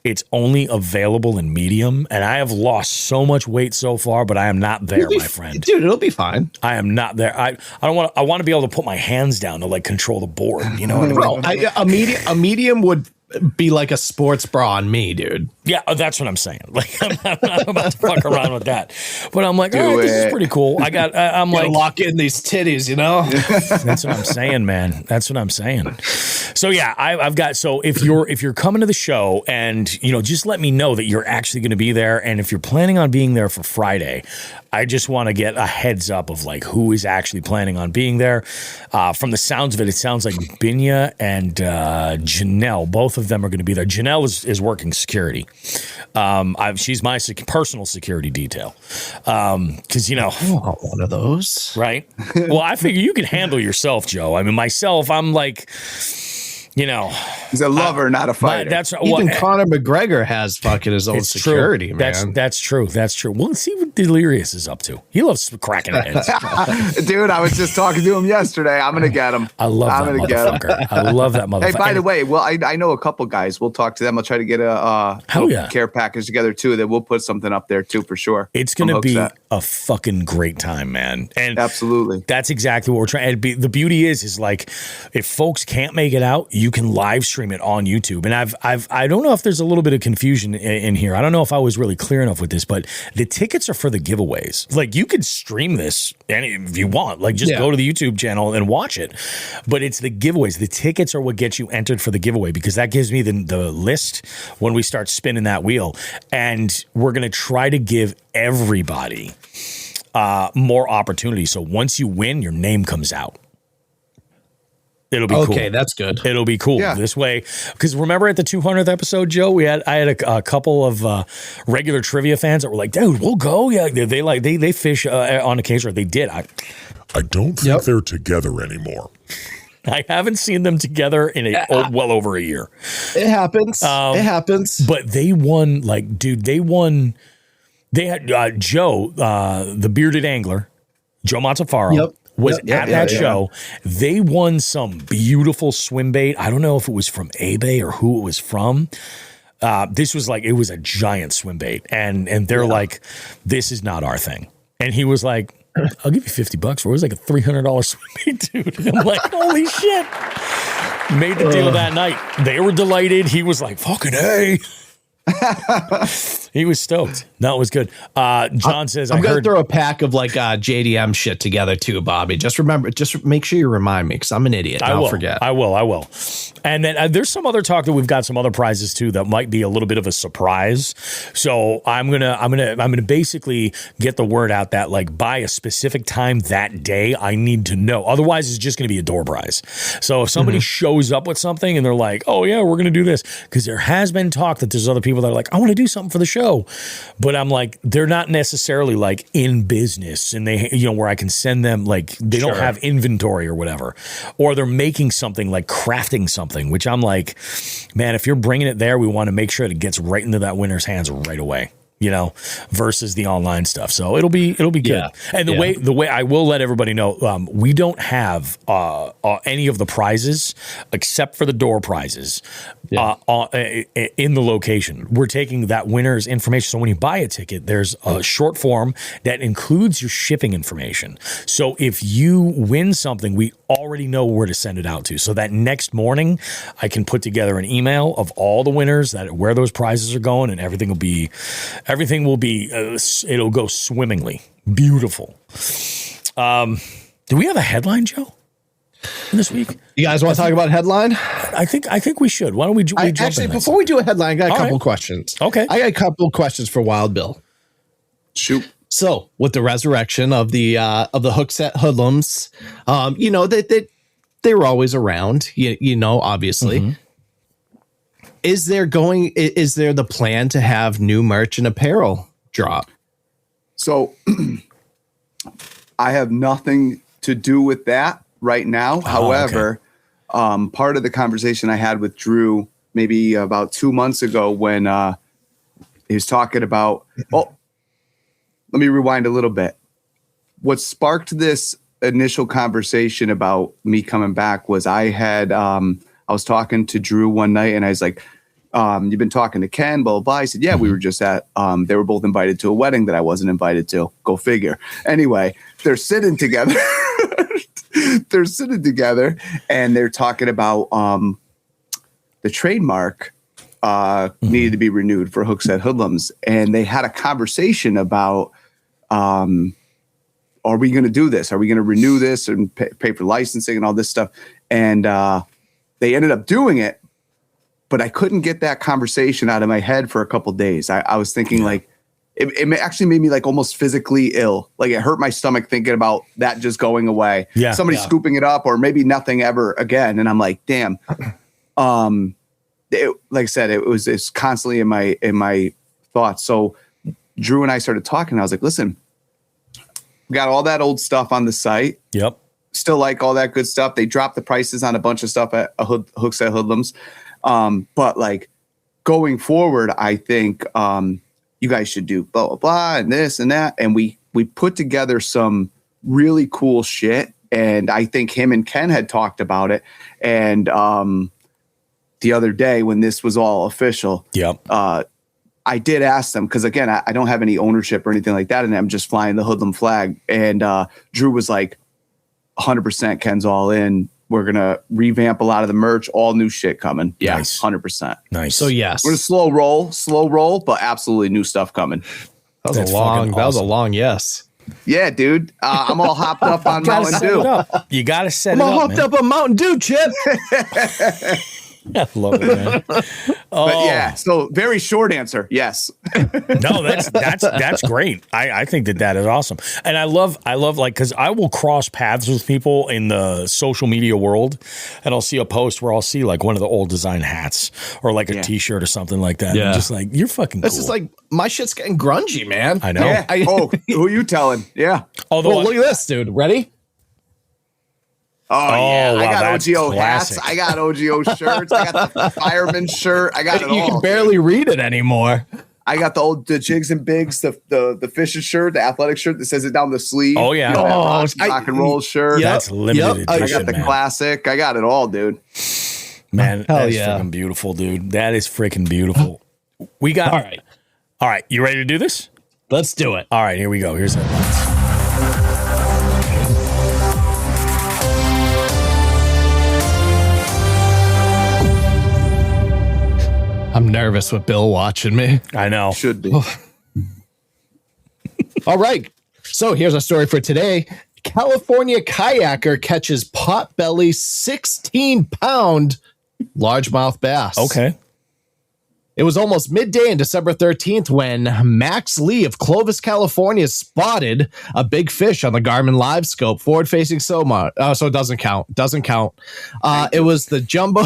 It's only available in medium, and I have lost so much weight so far, but I am not there, my friend. Dude, it'll be fine. I am not there. I want to be able to put my hands down to like control the board. You know what I mean? A medium would be like a sports bra on me, dude. Yeah, that's what I'm saying. Like, I'm not about to fuck around with that. But I'm like, all right, this is pretty cool. I'm like, lock in these titties, That's what I'm saying, man. That's what I'm saying. So yeah, I've got. So if you're coming to the show, and just let me know that you're actually going to be there, and if you're planning on being there for Friday, I just want to get a heads up of like who is actually planning on being there. From the sounds of it, it sounds like Binya and Janelle, both of them are going to be there. Janelle is working security. She's my personal security detail. Because I want one of those, right? Well, I figure you can handle yourself, Joe. I mean, myself, I'm like. He's a lover, not a fighter. Even Conor McGregor has fucking his own security, true. man. That's true. Well, let's see what Delirious is up to. He loves cracking heads. Dude, I was just talking to him yesterday. I'm gonna get him. I love that motherfucker. I love that motherfucker. Hey, by the way, well, I know a couple guys. We'll talk to them. I'll try to get a care package together too. That we'll put something up there too for sure. It's gonna be a fucking great time, man. And absolutely, that's exactly what we're trying. The beauty is like if folks can't make it out, you can live stream stream it on YouTube. And I don't know if there's a little bit of confusion in here. I don't know if I was really clear enough with this, but the tickets are for the giveaways. Like, you could stream this if you want. Like, just go to the YouTube channel and watch it. But it's the giveaways. The tickets are what gets you entered for the giveaway, because that gives me the list when we start spinning that wheel. And we're going to try to give everybody more opportunity. So once you win, your name comes out. It'll be cool. Okay, that's good. It'll be cool this way. Because remember at the 200th episode, Joe, I had a couple of regular trivia fans that were like, "Dude, we'll go." Yeah, they fish on occasion. Or they did. I don't think they're together anymore. I haven't seen them together in well over a year. It happens. It happens. But they won. Like, dude, they won. They had Joe, the bearded angler, Joe Montefaro. Was at that show. They won some beautiful swim bait. I don't know if it was from eBay or who it was from. This was like, it was a giant swim bait. And they're like, this is not our thing. And he was like, I'll give you $50 for it. It was like a $300 swim bait, dude. And I'm like, holy shit. Made the deal that night. They were delighted. He was like, fucking hey. He was stoked. That was good. John says, I'm going to throw a pack of like JDM shit together too, Bobby. Just make sure you remind me, because I'm an idiot. I'll forget. I will. And then there's some other talk that we've got some other prizes too that might be a little bit of a surprise. So I'm gonna basically get the word out that, like, by a specific time that day, I need to know. Otherwise, it's just gonna be a door prize. So if somebody shows up with something and they're like, "Oh yeah, we're gonna do this," because there has been talk that there's other people that are like, "I want to do something for the show." But I'm like, they're not necessarily like in business, and they, where I can send them, like, they don't have inventory or whatever, or they're making something, like crafting something, which I'm like, man, if you're bringing it there, we want to make sure that it gets right into that winner's hands right away. Versus the online stuff. So it'll be good. Yeah. And the way I will let everybody know, we don't have any of the prizes except for the door prizes in the location. We're taking that winner's information. So when you buy a ticket, there's a short form that includes your shipping information. So if you win something, we already know where to send it out to. So that next morning, I can put together an email of all the winners, where those prizes are going, and everything will be it'll go swimmingly. Beautiful. Do we have a headline, Joe, this week? You guys want to talk about headline? I think we should. Why don't we jump actually, in? Before we do a headline, I got a couple questions. Okay. I got a couple questions for Wild Bill. Shoot. So, with the resurrection of the Hookset Hoodlums, they were always around, obviously. Mm-hmm. Is there the plan to have new merch and apparel drop? So I have nothing to do with that right now. However, part of the conversation I had with Drew maybe about 2 months ago when he was talking about, let me rewind a little bit. What sparked this initial conversation about me coming back was I was talking to Drew one night and I was like, you've been talking to Ken, blah, blah, blah. I said, yeah, we were just at, they were both invited to a wedding that I wasn't invited to. Go figure. Anyway, they're sitting together. And they're talking about the trademark needed to be renewed for Hookset Hoodlums. And they had a conversation about, are we going to do this? Are we going to renew this and pay for licensing and all this stuff? And they ended up doing it. But I couldn't get that conversation out of my head for a couple of days. I was thinking like, it actually made me like almost physically ill. Like it hurt my stomach thinking about that just going away. Yeah, somebody scooping it up or maybe nothing ever again. And I'm like, damn. Like I said, it's constantly in my thoughts. So Drew and I started talking. I was like, listen, we got all that old stuff on the site. Yep. Still like all that good stuff. They dropped the prices on a bunch of stuff at Hookset Hoodlums. But like going forward, I think you guys should do blah, blah, blah, and this and that. And we put together some really cool shit. And I think him and Ken had talked about it. And the other day when this was all official, I did ask them, because again, I don't have any ownership or anything like that. And I'm just flying the Hoodlum flag. And Drew was like, 100% Ken's all in. We're going to revamp a lot of the merch, all new shit coming. Yeah, Nice. 100%. Nice. So yes, We're going to slow roll, but absolutely new stuff coming. that was That's a long. fucking That was a awesome. long yes. Yeah, dude. I'm all hopped up on Gotta Mountain set it Dew. up. You got to set I'm it all up, hooked man. up on Mountain Dew, Chip. I love it, man. But yeah, so very short answer. Yes. No, that's great. I think that is awesome, and I love like because I will cross paths with people in the social media world, and I'll see a post where I'll see like one of the old design hats or like a T-shirt or something like that. Yeah. And just like you're fucking. This cool. is like my shit's getting grungy, man. I know. Yeah. Oh, who you telling? Yeah. Although Well, look at this, dude. Ready? Oh, yeah. wow, I got that's OGO hats. classic. I got OGO shirts. I got the fireman shirt. I got it You all. can barely read it anymore. I got the Jigs and Bigs, the Fisher shirt, the athletic shirt that says it down the sleeve. Oh, yeah. You know, that Oh, rock and roll shirt. Yep. that's limited I edition. got the man. classic. I got it all, dude. Man, Hell that is yeah. freaking beautiful, dude. That is freaking beautiful. We got All right. You ready to do this? Let's do it. All right, here we go. Here's headlines. I'm nervous with Bill watching me. I know. Should be. All right. So here's our story for today. California kayaker catches potbelly 16-pound largemouth bass. Okay. It was almost midday on December 13th when Max Lee of Clovis, California spotted a big fish on the Garmin Live Scope forward-facing sonar. So it doesn't count. It was the jumbo...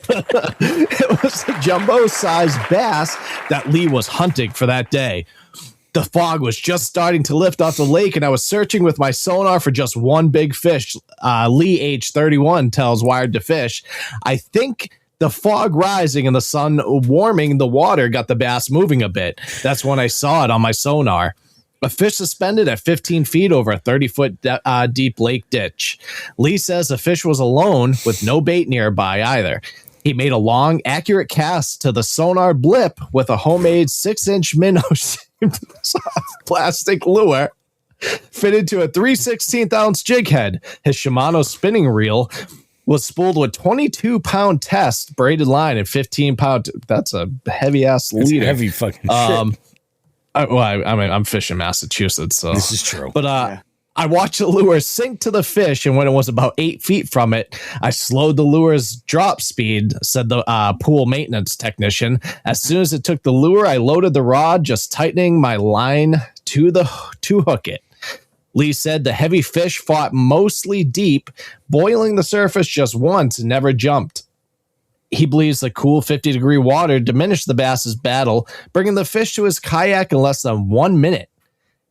It was a jumbo-sized bass that Lee was hunting for that day. The fog was just starting to lift off the lake, and I was searching with my sonar for just one big fish. Lee, age 31, tells Wired to Fish. I think the fog rising and the sun warming the water got the bass moving a bit. That's when I saw it on my sonar. A fish suspended at 15 feet over a 30-foot deep lake ditch. Lee says the fish was alone with no bait nearby either. He made a long, accurate cast to the sonar blip with a homemade 6-inch minnow-shaped plastic lure fitted to a 3/16-ounce jig head. His Shimano spinning reel was spooled with 22-pound test braided line and 15-pound. That's a heavy-ass It's leader. heavy fucking shit. I'm fishing Massachusetts, so This is true. But I watched the lure sink to the fish, and when it was about 8 feet from it, I slowed the lure's drop speed, said the pool maintenance technician. As soon as it took the lure, I loaded the rod, just tightening my line to hook it. Lee said the heavy fish fought mostly deep, boiling the surface just once and never jumped. He believes the cool 50-degree water diminished the bass's battle, bringing the fish to his kayak in less than 1 minute.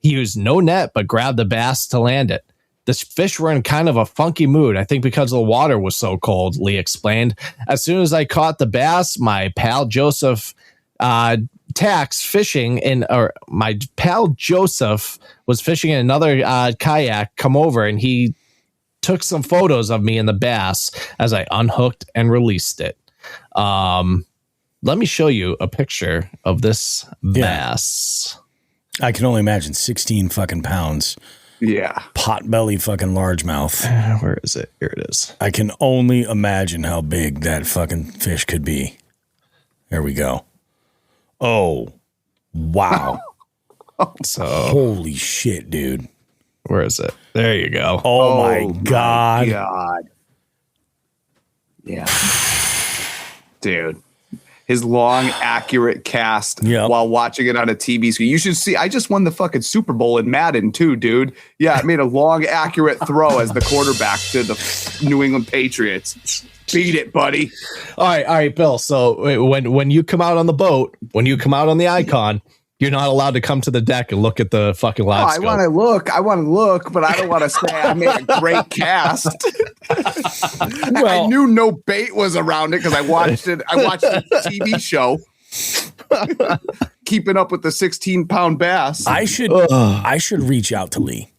He used no net, but grabbed the bass to land it. The fish were in kind of a funky mood, I think because the water was so cold, Lee explained. As soon as I caught the bass, my pal Joseph was fishing in another kayak, come over, and he took some photos of me and the bass as I unhooked and released it. Let me show you a picture of this bass. I can only imagine 16 fucking pounds. Yeah. Potbelly fucking largemouth. Where is it? Here it is. I can only imagine how big that fucking fish could be. There we go. Oh, wow. So Holy shit, dude. where is it? There you go. Oh, my God. God. Yeah. Dude. His long, accurate cast while watching it on a TV screen. You should see. I just won the fucking Super Bowl in Madden too, dude. Yeah, I made a long, accurate throw as the quarterback to the New England Patriots. Beat it, buddy. All right, Bill. So when you come out on the boat, when you come out on the Icon, you're not allowed to come to the deck and look at the fucking live scope. I want to look, but I don't want to say I made a great cast. I knew no bait was around it because I watched it. I watched the TV show. Keeping up with the 16-pound bass. I should reach out to Lee.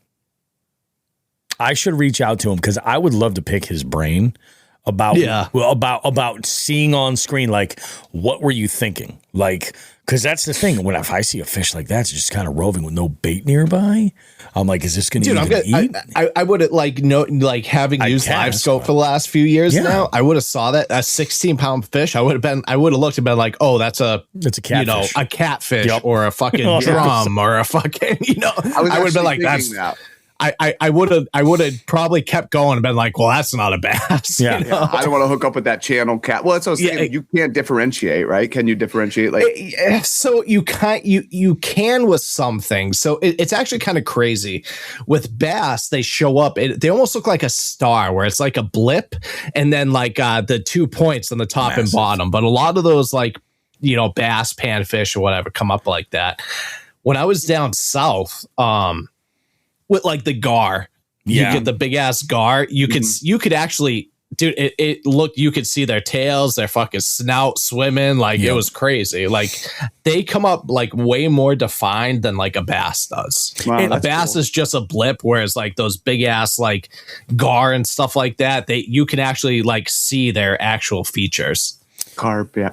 I should reach out to him because I would love to pick his brain about seeing on screen? Like, what were you thinking? Like, because that's the thing. If I see a fish like that, it's just kind of roving with no bait nearby. I'm like, is this going to eat? I would have having used live scope for the last few years now. I would have saw that a 16-pound fish. I would have looked and been like, oh, that's a catfish, a catfish or a fucking drum or a fucking, I would have been like, that's that. I would have probably kept going and been like, well, that's not a bass. Yeah. I don't want to hook up with that channel cat. Well, that's what I was saying. You can't differentiate, right? Can you differentiate? So you can with some things. So it's actually kind of crazy. With bass, they show up. They almost look like a star, where it's like a blip, and then the 2 points on the top and bottom. But a lot of those bass, panfish, or whatever come up like that. When I was down south, with the gar, you get the big ass gar. You could actually, dude. It looked. You could see their tails, their fucking snout swimming. It was crazy. They come up way more defined than a bass does. Wow, a bass is just a blip, whereas those big ass gar and stuff like that, you can actually see their actual features. Carp, yeah.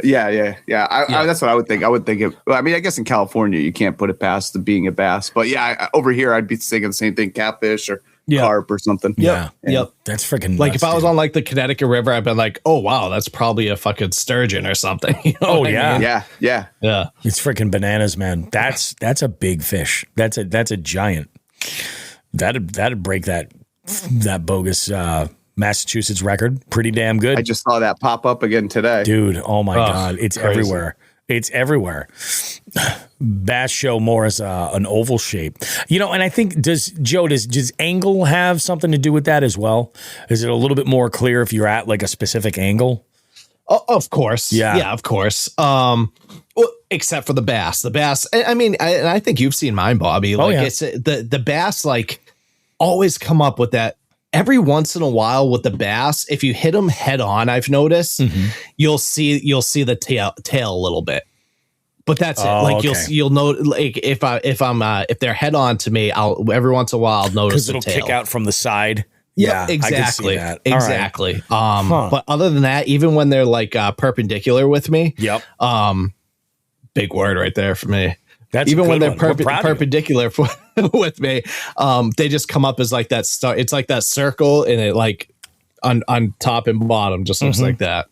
That's what I would think. I would think I guess in California you can't put it past being a bass, but over here I'd be thinking the same thing: catfish or carp or something. Yep. That's freaking nuts, if I was on the Connecticut River, I'd been like, oh wow, that's probably a fucking sturgeon or something. Oh yeah. Yeah. It's freaking bananas, man. That's a big fish. That's a giant. That'd break that bogus Massachusetts record. Pretty damn good. I just saw that pop up again today. Dude, oh my God. It's crazy. Everywhere. It's everywhere. Bass show more as an oval shape. And I think, does angle have something to do with that as well? Is it a little bit more clear if you're at a specific angle? Oh, of course. Yeah, of course. Well, except for the bass. The bass, I think you've seen mine, Bobby. It's the bass always come up with that. Every once in a while with the bass, if you hit them head on, I've noticed you'll see the tail a little bit, but that's it. You'll know if they're head on to me, I'll every once in a while I'll notice the tail. 'Cause it'll kick out from the side. Yeah, exactly. I can see that. Exactly. Right. But other than that, even when they're perpendicular with me, big word right there for me. That's even when they're perpendicular with me, they just come up as that star. It's like that circle, and it on top and bottom just looks like that.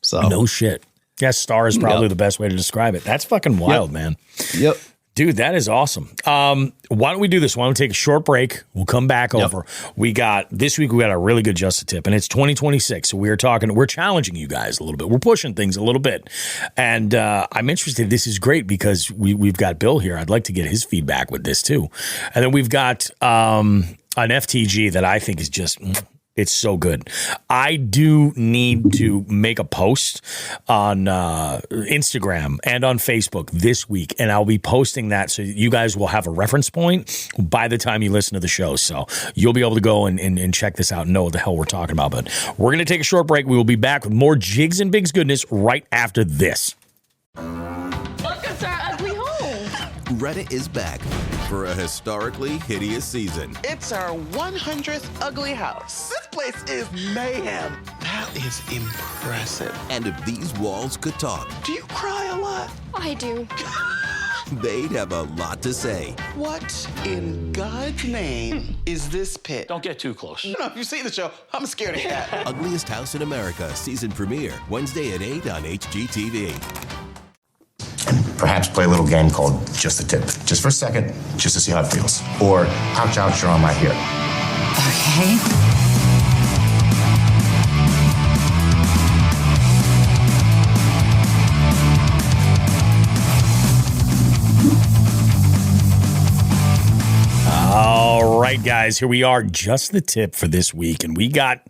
So no shit. Yeah, star is probably the best way to describe it. That's fucking wild, man. Yep. Dude, that is awesome. Why don't we do this? Why don't we take a short break? We'll come back over. This week we got a really good Just a Tip, and it's 2026. So we're challenging you guys a little bit. We're pushing things a little bit. And I'm interested. This is great because we've got Bill here. I'd like to get his feedback with this too. And then we've got an FTG that I think is just... It's so good. I do need to make a post on Instagram and on Facebook this week, and I'll be posting that so you guys will have a reference point by the time you listen to the show. So you'll be able to go and check this out and know what the hell we're talking about. But we're going to take a short break. We will be back with more Jigs and Bigs goodness right after this. Welcome to our ugly home. Reddit is back for a historically hideous season. It's our 100th ugly house. This place is mayhem. That is impressive. And if these walls could talk, do you cry a lot? I do. They'd have a lot to say. What in God's name is this pit? Don't get too close. No, if you see the show, I'm a scaredy cat. Ugliest House in America season premiere Wednesday at 8 on HGTV. And perhaps play a little game called Just a Tip, just for a second, just to see how it feels. Or ouch, ouch, you're on my ear. Okay. All right, guys, here we are. Just the tip for this week, and we got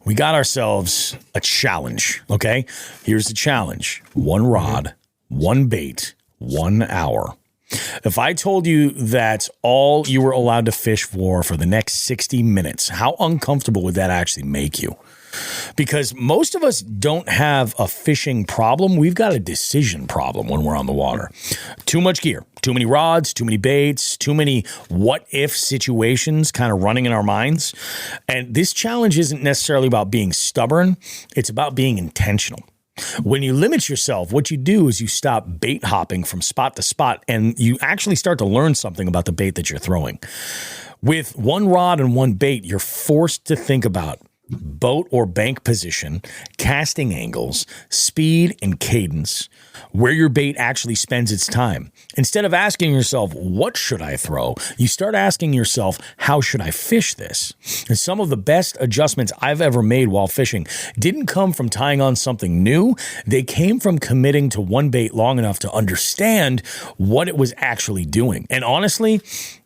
ourselves a challenge. Okay, here's the challenge: 1 rod, 1 bait, 1 hour. If I told you that's all you were allowed to fish for the next 60 minutes, how uncomfortable would that actually make you? because most of us don't have a fishing problem. We've got a decision problem when we're on the water. Too much gear, too many rods, too many baits, too many what if situations kind of running in our minds. And this challenge isn't necessarily about being stubborn. It's about being intentional. When you limit yourself, what you do is you stop bait hopping from spot to spot, and you actually start to learn something about the bait that you're throwing. With one rod and one bait, you're forced to think about boat or bank position, casting angles, speed and cadence, where your bait actually spends its time. Instead of asking yourself, what should I throw? You start asking yourself, how should I fish this? And some of the best adjustments I've ever made while fishing didn't come from tying on something new. They came from committing to one bait long enough to understand what it was actually doing. And honestly,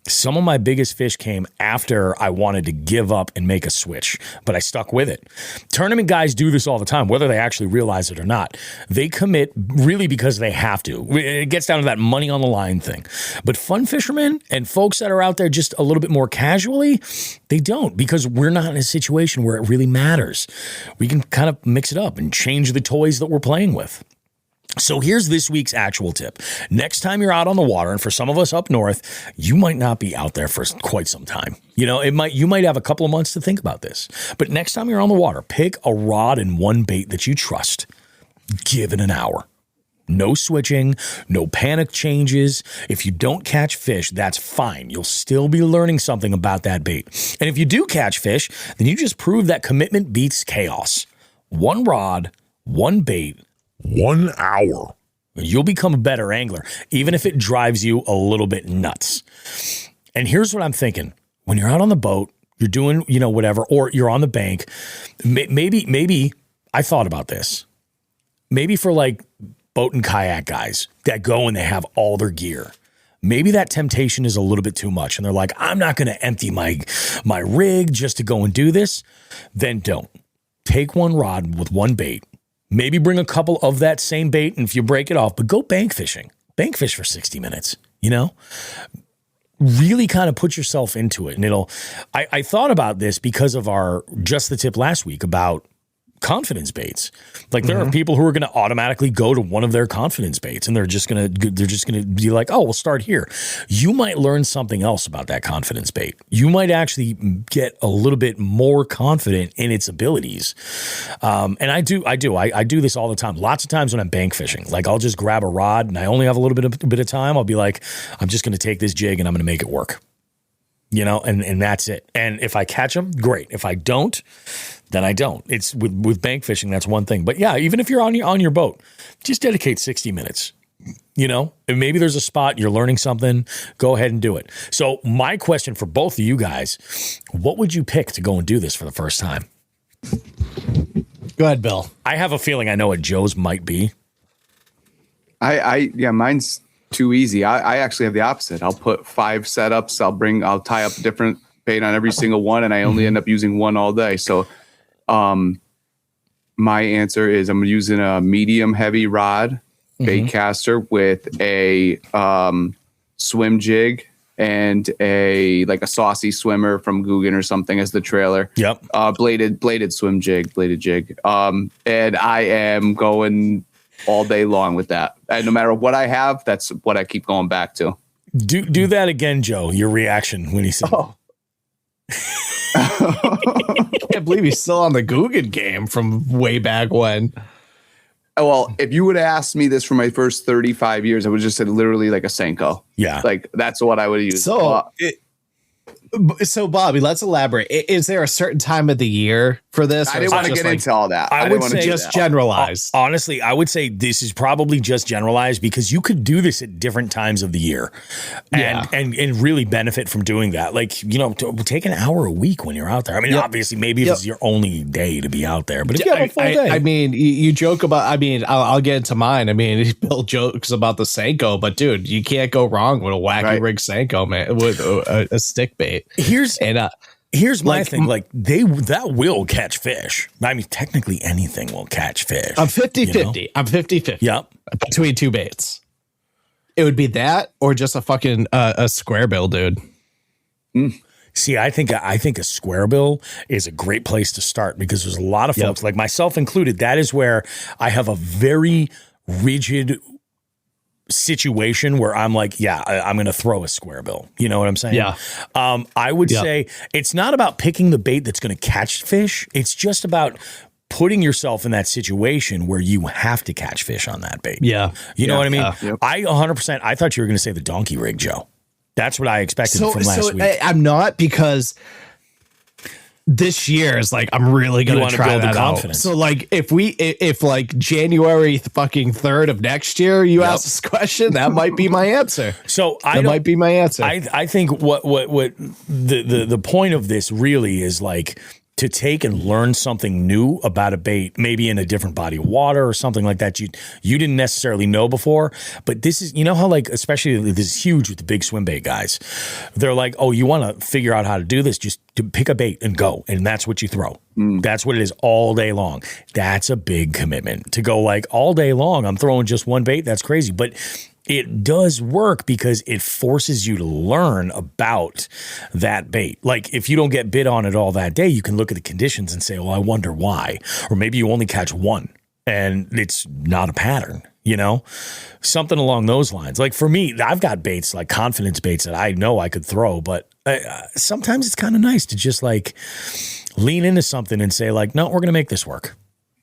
some of my biggest fish came after I wanted to give up and make a switch, but I stuck with it. Tournament guys do this all the time, whether they actually realize it or not. They commit really because they have to. It gets down to that money on the line thing. But fun fishermen and folks that are out there just a little bit more casually, they don't, because we're not in a situation where it really matters. We can kind of mix it up and change the toys that we're playing with. So here's this week's actual tip. Next time you're out on the water, and for some of us up north, you might not be out there for quite some time. You know, you might have a couple of months to think about this. But next time you're on the water, pick a rod and one bait that you trust. Give it an hour. No switching, no panic changes. If you don't catch fish, that's fine. You'll still be learning something about that bait. And if you do catch fish, then you just prove that commitment beats chaos. One rod, one bait, 1 hour. You'll become a better angler, even if it drives you a little bit nuts. And here's what I'm thinking. When you're out on the boat, you're doing, whatever, or you're on the bank, maybe I thought about this. Maybe for like boat and kayak guys that go and they have all their gear. Maybe that temptation is a little bit too much. And they're like, I'm not going to empty my rig just to go and do this. Then don't. Take one rod with one bait. Maybe bring a couple of that same bait, and if you break it off, but go bank fishing. Bank fish for 60 minutes, Really kind of put yourself into it. And I thought about this because of our Just the Tip last week about confidence baits. Like there are people who are going to automatically go to one of their confidence baits, and they're just going to be like, oh, we'll start here. You might learn something else about that confidence bait. You might actually get a little bit more confident in its abilities. And I do this all the time. Lots of times when I'm bank fishing, like I'll just grab a rod and I only have a little bit of time. I'll be like, I'm just going to take this jig and I'm going to make it work. And that's it. And if I catch them, great. If I don't, then I don't. It's with bank fishing, that's one thing. But yeah, even if you're on your boat, just dedicate 60 minutes. And maybe there's a spot you're learning something, go ahead and do it. So my question for both of you guys, what would you pick to go and do this for the first time? Go ahead, Bill. I have a feeling I know what Joe's might be. Mine's too easy. I actually have the opposite. I'll put 5 setups. I'll tie up a different bait on every single one, and I only end up using one all day. So my answer is I'm using a medium heavy rod bait caster with a swim jig and a saucy swimmer from Guggen or something as the trailer. Yep. Bladed swim jig, bladed jig. And I am going all day long with that. And no matter what I have, that's what I keep going back to. Do that again, Joe. Your reaction when he said, "Oh." I can't believe he's still on the Guggen game from way back when. Well, if you would have asked me this for my first 35 years, I would have just said literally like a Senko. Yeah. Like that's what I would have used. So Bobby, let's elaborate. Is there a certain time of the year for this? I didn't want to get into all that. I would say just generalized. Honestly, I would say this is probably just generalized because you could do this at different times of the year and really benefit from doing that. Like, take an hour a week when you're out there. I mean, obviously, maybe if it's your only day to be out there, but if you have a full day. I mean, you joke about, I'll get into mine. I mean, Bill jokes about the Senko, but dude, you can't go wrong with a wacky rig Senko, man, with a stick bait. Here's my thing. Like that will catch fish. I mean, technically anything will catch fish. I'm 50-50. I'm 50-50. Yep. Between two baits. It would be that or just a fucking a square bill, dude. See, I think a square bill is a great place to start because there's a lot of folks, like myself included, that is where I have a very rigid situation where I'm like, I'm going to throw a square bill. You know what I'm saying? Yeah. I would say it's not about picking the bait that's going to catch fish. It's just about putting yourself in that situation where you have to catch fish on that bait. Yeah. You know what I mean? Yep. I 100%, I thought you were going to say the donkey rig, Joe. That's what I expected from last week. I'm not, because this year is like, I'm really going to try build that the confidence. out. So like, if like January fucking 3rd of next year, you ask this question, that might be my answer. So that might be my answer. I think what the point of this really is like, to take and learn something new about a bait, maybe in a different body of water or something like that you didn't necessarily know before. But this is, you know how like, especially this is huge with the big swim bait guys. They're like, oh, you want to figure out how to do this? Just to pick a bait and go. And that's what you throw. That's what it is all day long. That's a big commitment to go like all day long. I'm throwing just one bait. That's crazy. But it does work because it forces you to learn about that bait. Like if you don't get bit on it all that day, you can look at the conditions and say, well, I wonder why. Or maybe you only catch one and it's not a pattern, you know, something along those lines. Like for me, I've got baits, like confidence baits that I know I could throw, but sometimes it's kind of nice to just like lean into something and say like, no, we're going to make this work.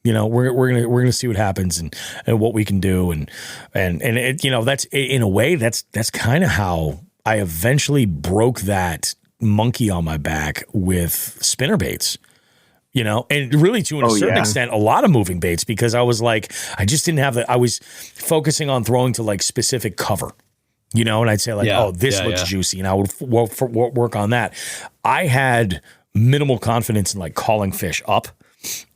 You know, we're gonna see what happens and what we can do and it, you know, that's in a way that's kind of how I eventually broke that monkey on my back with spinner baits. You know, and really to a certain extent, a lot of moving baits, because I was like, I just didn't have I was focusing on throwing to like specific cover. You know, and I'd say like, this looks juicy, and I would work on that. I had minimal confidence in like calling fish up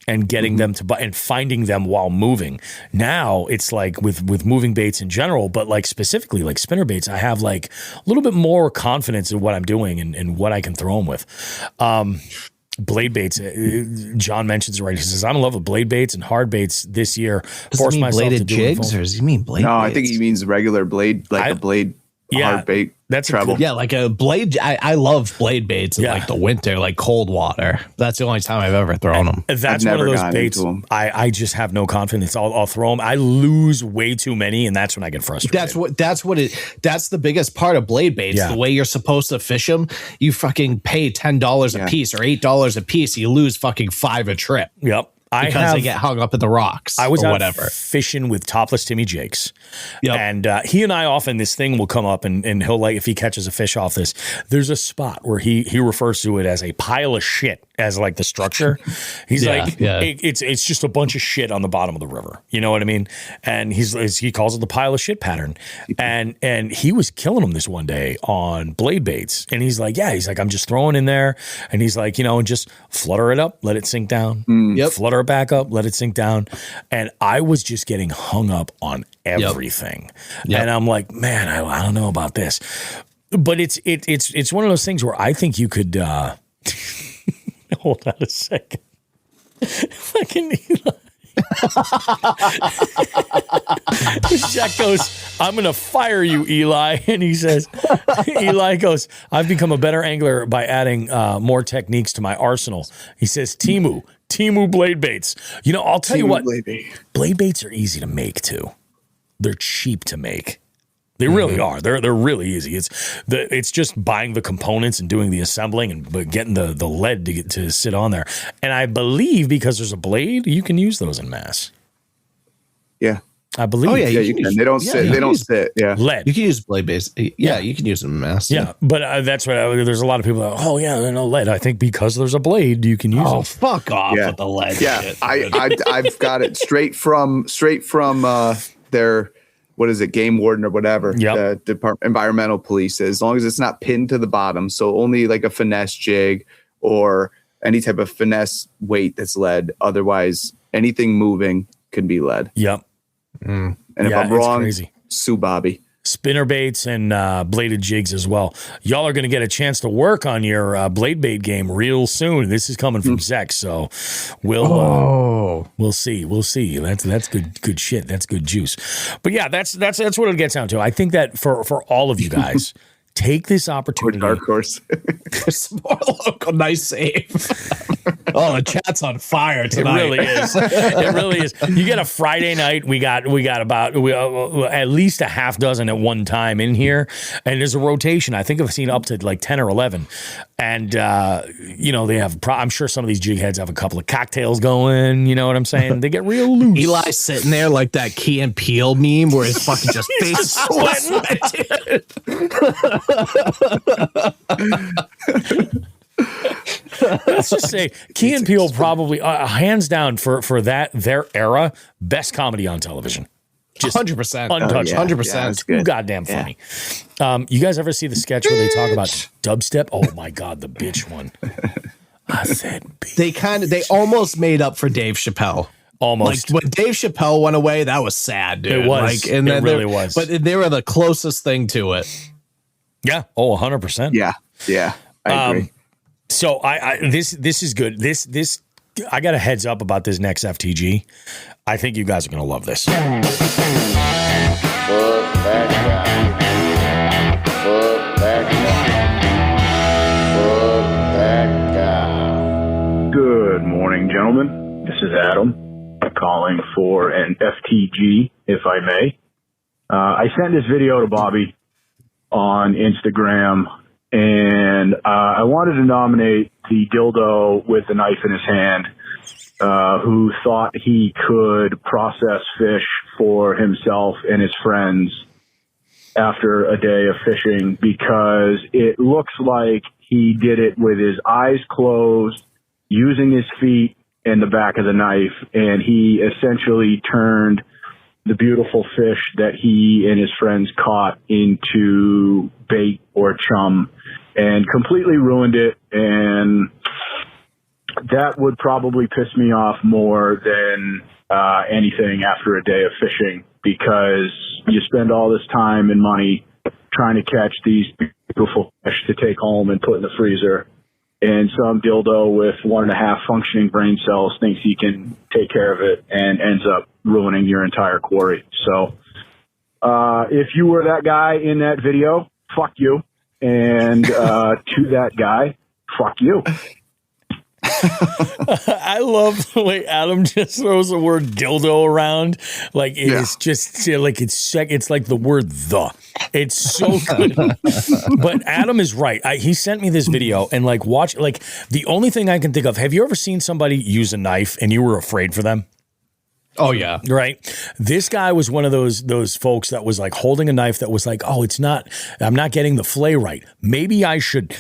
and getting them to bite and finding them while moving. Now it's like with moving baits in general, but like specifically like spinner baits, I have like a little bit more confidence in what I'm doing and what I can throw them with. Blade baits, John mentions it right. He says, I'm in love with blade baits and hard baits this year. Force myself bladed to do jigs, or does he mean blade? No, baits? I think he means regular blade, like a blade. Hard bait. That's treble. Yeah, like a blade. I love blade baits in like the winter, like cold water. That's the only time I've ever thrown them. That's one of those baits. I just have no confidence. I'll throw them. I lose way too many, and that's when I get frustrated. That's the biggest part of blade baits. The way you're supposed to fish them, you fucking pay $10 a piece or $8 a piece. You lose fucking $5 a trip. Yep. Because they get hung up in the rocks. I was or out whatever. fishing with Topless Timmy Jakes. Yep. And he and I often, this thing will come up and he'll like, if he catches a fish off this, there's a spot where he refers to it as a pile of shit as like the structure. He's it's just a bunch of shit on the bottom of the river. You know what I mean? And he calls it the pile of shit pattern. And he was killing them this one day on blade baits. And he's like, I'm just throwing in there. And he's like, you know, just flutter it up, let it sink down. Flutter it back up, let it sink down. And I was just getting hung up on everything. And I'm like, man, I don't know about this. But it's one of those things where I think you could hold on a second. Fucking Eli. Jack goes, I'm gonna fire you, Eli. And he says, Eli goes, I've become a better angler by adding more techniques to my arsenal. He says, Timu blade baits. You know, I'll tell you what, blade baits are easy to make too. They're cheap to make. They really are. They're really easy. It's just buying the components and doing the assembling and getting the lead to sit on there. And I believe because there's a blade, you can use those in mass. Yeah. I believe. Oh yeah, you can. They don't sit. They don't sit. Yeah. Lead. You can use blade base. Yeah, you can use them in mass. Yeah, but that's what there's a lot of people that, oh yeah, no lead. I think because there's a blade, you can use it. Oh, fuck off with the lead. Yeah, shit. I've got it straight from their, what is it, game warden or whatever, the Department Environmental Police, as long as it's not pinned to the bottom. So only like a finesse jig or any type of finesse weight that's lead. Otherwise, anything moving can be lead. Yep. And if I'm wrong, sue Bobby. Spinner baits and bladed jigs as well. Y'all are going to get a chance to work on your blade bait game real soon. This is coming from Zek, so we'll see. We'll see. That's good shit. That's good juice. But yeah, that's what it gets down to. I think that for all of you guys, take this opportunity. Dark horse. More local, nice save. Oh, the chat's on fire tonight. It really is. It really is. You get a Friday night. We got about at least a half dozen at one time in here, and there's a rotation. I think I've seen up to like 10 or 11, and they have. I'm sure some of these jig heads have a couple of cocktails going. You know what I'm saying? They get real loose. Eli's sitting there like that Key and Peele meme where his fucking just face sweating. Let's just say Key and Peele probably hands down for their era, best comedy on television. Just 100%. Untouched. 100%. Too goddamn funny. You guys ever see the sketch where they talk about dubstep? Oh my God, the bitch one. I said bitch. They almost made up for Dave Chappelle. Almost. Like when Dave Chappelle went away, that was sad, dude. It was. And it really was. But they were the closest thing to it. Yeah. Oh, 100%. Yeah. I agree. So this is good. This I got a heads up about this next FTG. I think you guys are gonna love this. Fuck that guy. Fuck that guy. Good morning, gentlemen. This is Adam calling for an FTG, if I may. I sent this video to Bobby on Instagram, and I wanted to nominate the dildo with the knife in his hand, who thought he could process fish for himself and his friends after a day of fishing, because it looks like he did it with his eyes closed, using his feet and the back of the knife, and he essentially turned the beautiful fish that he and his friends caught into bait or chum and completely ruined it. And that would probably piss me off more than anything after a day of fishing, because you spend all this time and money trying to catch these beautiful fish to take home and put in the freezer, and some dildo with 1.5 functioning brain cells thinks he can take care of it and ends up ruining your entire quarry. So if you were that guy in that video, fuck you. And to that guy, fuck you. I love the way Adam just throws the word dildo around. Like it is just like it's like the word the. It's so good. But Adam is right. He sent me this video, and like watch, like the only thing I can think of, have you ever seen somebody use a knife and you were afraid for them? Oh yeah. Right. This guy was one of those folks that was like holding a knife that was like, oh, I'm not getting the fillet right. Maybe I should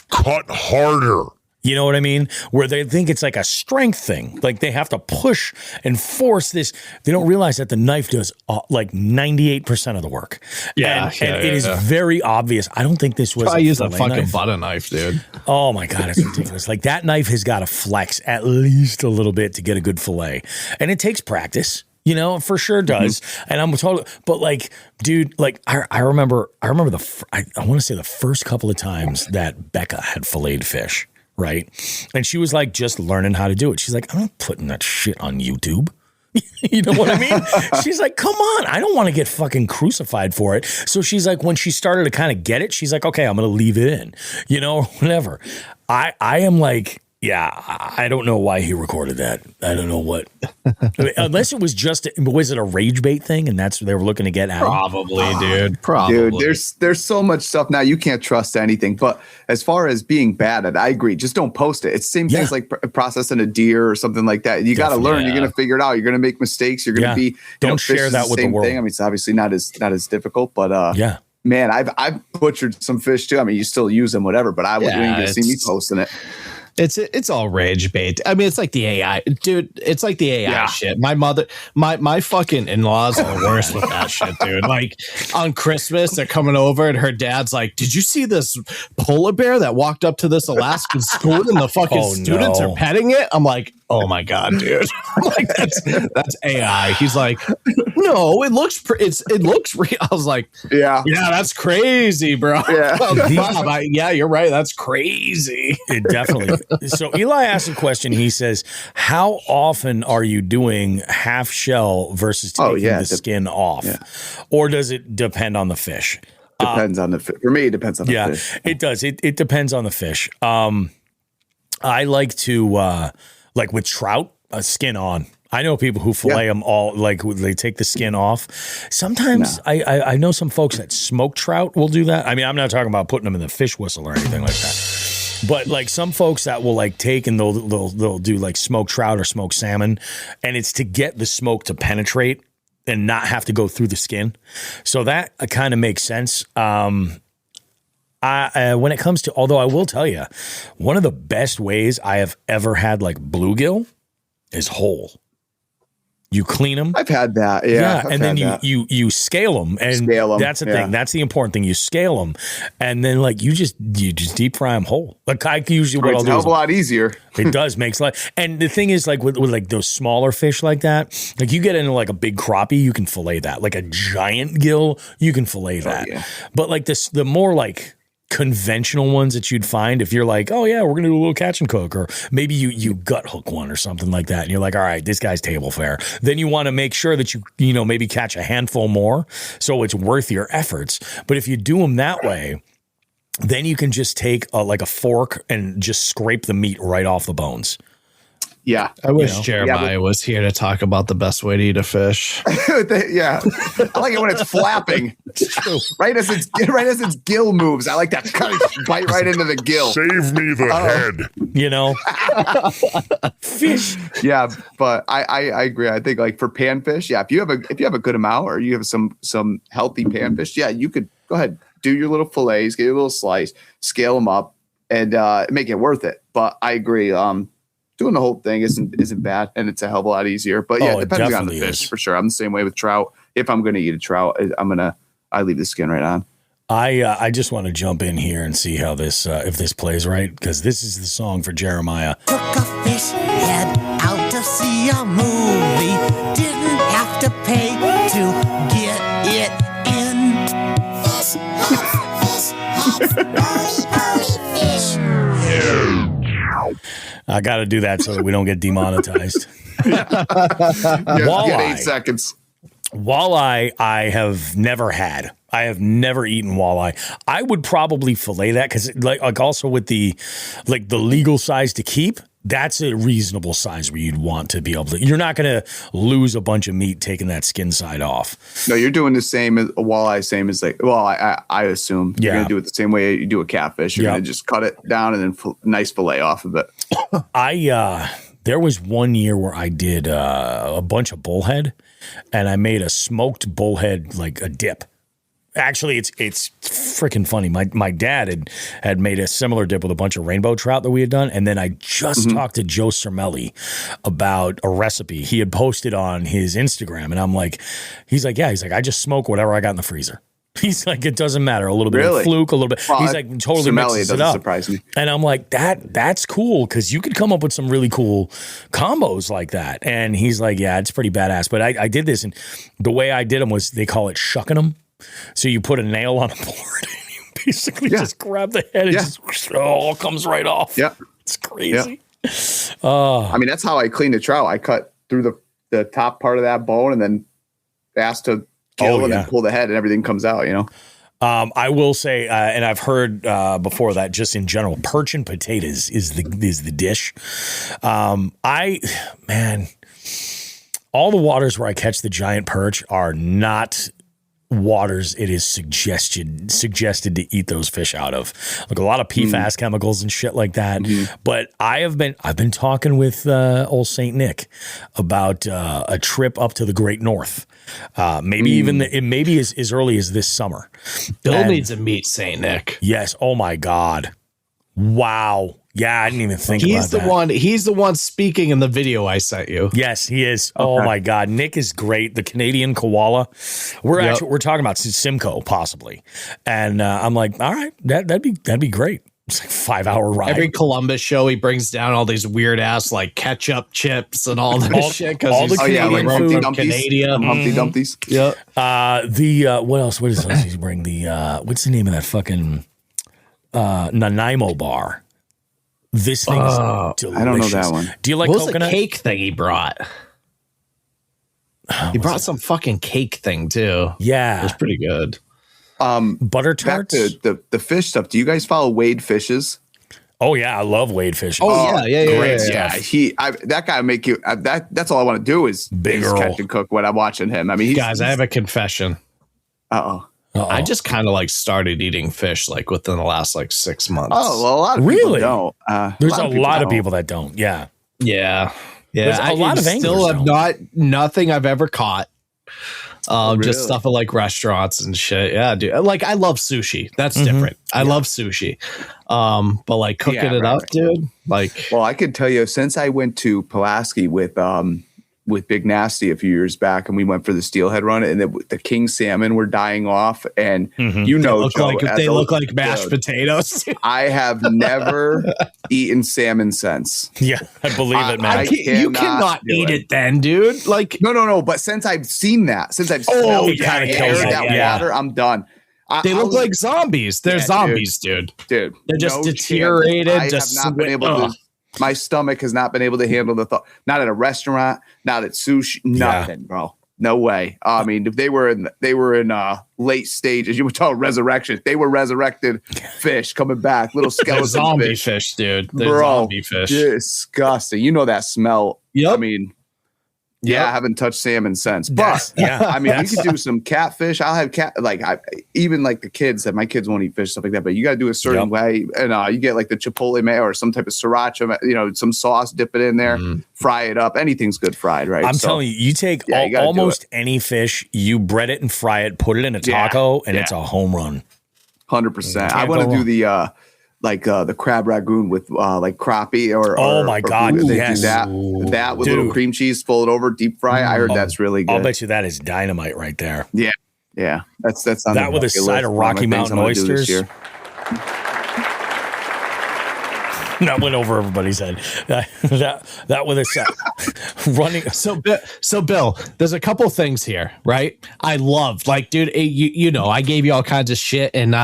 cut harder. You know what I mean? Where they think it's like a strength thing. Like they have to push and force this. They don't realize that the knife does like 98% of the work. Yeah. And it is very obvious. I don't think this was I use a fucking knife. butter knife, dude. Oh my God, it's ridiculous. Like that knife has got to flex at least a little bit to get a good fillet. And it takes practice. You know, for sure does. And I'm totally, but like, dude, like I remember I want to say the first couple of times that Becca had filleted fish. Right. And she was like just learning how to do it. She's like, I'm not putting that shit on YouTube. You know what I mean? She's like, come on. I don't want to get fucking crucified for it. So she's like, when she started to kind of get it, she's like, okay, I'm going to leave it in, you know, whatever. I am like, yeah, I don't know why he recorded that. I don't know what. Unless it was was it a rage bait thing and that's what they were looking to get at? Probably, dude. Probably. Dude, there's so much stuff now. You can't trust anything. But as far as being bad at it, I agree. Just don't post it. It's the same things like processing a deer or something like that. You got to learn. You're going to figure it out. You're going to make mistakes. You're going to be. Don't share that with the world. Thing. I mean, it's obviously not as difficult, but yeah. Man, I've butchered some fish too. I mean, you still use them, whatever. But you ain't gonna see me posting it. It's all rage bait. I mean, it's like the AI, dude. It's like the AI shit. My mother, my fucking in-laws are the worst with that shit, dude. Like on Christmas, they're coming over and her dad's like, "Did you see this polar bear that walked up to this Alaskan school and the fucking students are petting it?" I'm like, "Oh my God, dude!" I'm like, that's AI. He's like, "No, it looks it looks real." I was like, "Yeah, that's crazy, bro." Yeah, Bob, you're right. That's crazy. It definitely. So Eli asked a question. He says, how often are you doing half shell versus taking the skin off? Yeah. Or does it depend on the fish? Depends on the fish. For me, it depends on the fish. Yeah, it does. It depends on the fish. I like to like with trout, skin on. I know people who fillet them all, like they take the skin off. Sometimes I know some folks that smoke trout will do that. I mean, I'm not talking about putting them in the fish whistle or anything like that. But like some folks that will like take and they'll do like smoked trout or smoked salmon, and it's to get the smoke to penetrate and not have to go through the skin. So that kind of makes sense. When it comes to, although I will tell you, one of the best ways I have ever had like bluegill is whole. You clean them. I've had that. Yeah. And then you scale them. And that's the thing. That's the important thing. You scale them. And then like you just deep fry them whole. Like I usually what I'll do is a lot easier. It does makes life. And the thing is like with like those smaller fish like that, like you get into like a big crappie, you can fillet that. Like a giant gill, you can fillet that. Yeah. But like the more like conventional ones that you'd find if you're like, oh yeah, we're gonna do a little catch and cook, or maybe you gut hook one or something like that, and you're like, all right, this guy's table fare. Then you want to make sure that you know maybe catch a handful more, so it's worth your efforts. But if you do them that way, then you can just take like a fork and just scrape the meat right off the bones. Yeah. I wish Jeremiah was here to talk about the best way to eat a fish. Yeah. I like it when it's flapping. It's true. Right as its gill moves. I like that kind of bite right into the gill. Save me the head. You know? Fish. Yeah, but I agree. I think like for panfish, yeah, if you have a good amount or you have some healthy panfish, yeah, you could go ahead, do your little fillets, get your little slice, scale them up, and make it worth it. But I agree. Doing the whole thing isn't bad, and it's a hell of a lot easier. But yeah, depending on the fish, for sure. I'm the same way with trout. If I'm going to eat a trout, I leave the skin right on. I just want to jump in here and see how this if this plays right, because this is the song for Jeremiah. Took a fish head out to see a movie. Didn't have to pay to get it in. Fish, fish. I got to do that so that we don't get demonetized. Walleye. Get 8 seconds. Walleye, I have never had. I have never eaten walleye. I would probably fillet that because, like also with the legal size to keep, that's a reasonable size where you'd want to be able to. You're not going to lose a bunch of meat taking that skin side off. No, you're doing the same as a walleye, same as like. Well, I assume you're going to do it the same way you do a catfish. You're going to just cut it down and then nice fillet off of it. There was one year where I did a bunch of bullhead, and I made a smoked bullhead like a dip. Actually, it's freaking funny. My dad had made a similar dip with a bunch of rainbow trout that we had done, and then I just talked to Joe Cermelli about a recipe he had posted on his Instagram, and I'm like, he's like, I just smoke whatever I got in the freezer. He's like, it doesn't matter. A little bit of fluke, a little bit. Well, he's like, totally mixes it up. Surprise me. And I'm like, that's cool because you could come up with some really cool combos like that. And he's like, yeah, it's pretty badass. But I did this, and the way I did them was they call it shucking them. So you put a nail on a board and you basically just grab the head and just all comes right off. Yeah, it's crazy. I mean, that's how I clean the trout. I cut through the top part of that bone and then fast to kill and then pull the head and everything comes out, you know? I will say, and I've heard before that, just in general, perch and potatoes is the dish. All the waters where I catch the giant perch are not waters it is suggested to eat those fish out of, like a lot of PFAS chemicals and shit like that. But I've been talking with old Saint Nick about a trip up to the Great North. Maybe even it maybe as early as this summer. Bill needs to meet Saint Nick. Yes. Oh my God. Wow. Yeah, I didn't even think about that. He's the one speaking in the video I sent you. Yes, he is. Okay. Oh my God, Nick is great. The Canadian koala. We're talking about Simcoe possibly, and I'm like, all right, that'd be great. It's like 5-hour ride. Every Columbus show, he brings down all these weird ass like ketchup chips and all that shit. All the Canadian food from Canada, Humpty Dumpties. Yep. What else? What does he bring? What's the name of that fucking Nanaimo bar? This thing is delicious. I don't know that one. Do you like coconut? What was the cake thing he brought? He brought some fucking cake thing too. Yeah. It was pretty good. Butter back tarts. to the fish stuff. Do you guys follow Wade Fishes? Oh yeah, I love Wade Fishing. Great stuff. That guy make you. That's all I want to do is catch and cook when I'm watching him. I mean, guys, I have a confession. Uh-oh. I just kind of like started eating fish like within the last like 6 months. Oh, well, a lot of people don't. There's a lot of people that don't. Yeah. Yeah. There's a lot of still anglers have nothing I've ever caught. Really? Just stuff at like restaurants and shit. Yeah, dude. Like I love sushi. That's different. I love sushi. But like cooking it up, dude. Like, well, I could tell you since I went to Pulaski with Big Nasty a few years back, and we went for the steelhead run, and the king salmon were dying off, and they look like mashed potatoes. I have never eaten salmon since. Yeah, I believe it, man. You cannot eat it then, dude. Like no. But since I've seen that, since I've smelled that water, I'm done. They look like zombies. They're zombies, dude. Dude, they're just deteriorated. I have not been able to. My stomach has not been able to handle the thought. Not at a restaurant, not at sushi, nothing, bro. No way. I mean, if they were in late stages, you would tell resurrection. They were resurrected fish coming back, little skeleton zombie fish, dude. They're zombie fish. Disgusting. You know that smell. Yep. I mean, I haven't touched salmon since. But I mean, we could do some catfish. I'll have even like the kids that my kids won't eat fish, stuff like that. But you got to do a certain way, and you get like the chipotle mayo or some type of sriracha, some sauce, dip it in there, fry it up. Anything's good fried, right? I'm telling you, you take almost any fish, you bread it and fry it, put it in a taco, and it's a home run. 100%. I want to do the the crab ragoon with like crappie or my god, yes. That with little cream cheese, fold it over, deep fry. I heard that's really good. I'll bet you that is dynamite right there. Yeah. That's on that with a side of Rocky Mountain oysters. That went over everybody's head. That with a set running. So Bill, there's a couple things here, right? I love, like, dude, you know, I gave you all kinds of shit, and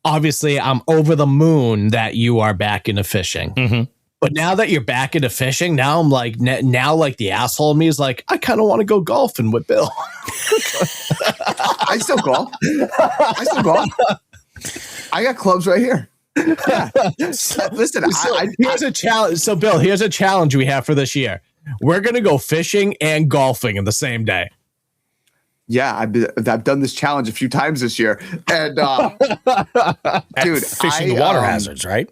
obviously I'm over the moon that you are back into fishing. But now that you're back into fishing, now I'm like, now like the asshole of me is like, I kind of want to go golfing with Bill. I still golf. I got clubs right here. Yeah. Listen, here's a challenge. So Bill, here's a challenge we have for this year. We're going to go fishing and golfing in the same day. Yeah, I've done this challenge a few times this year, and dude, fishing the water hazards, right?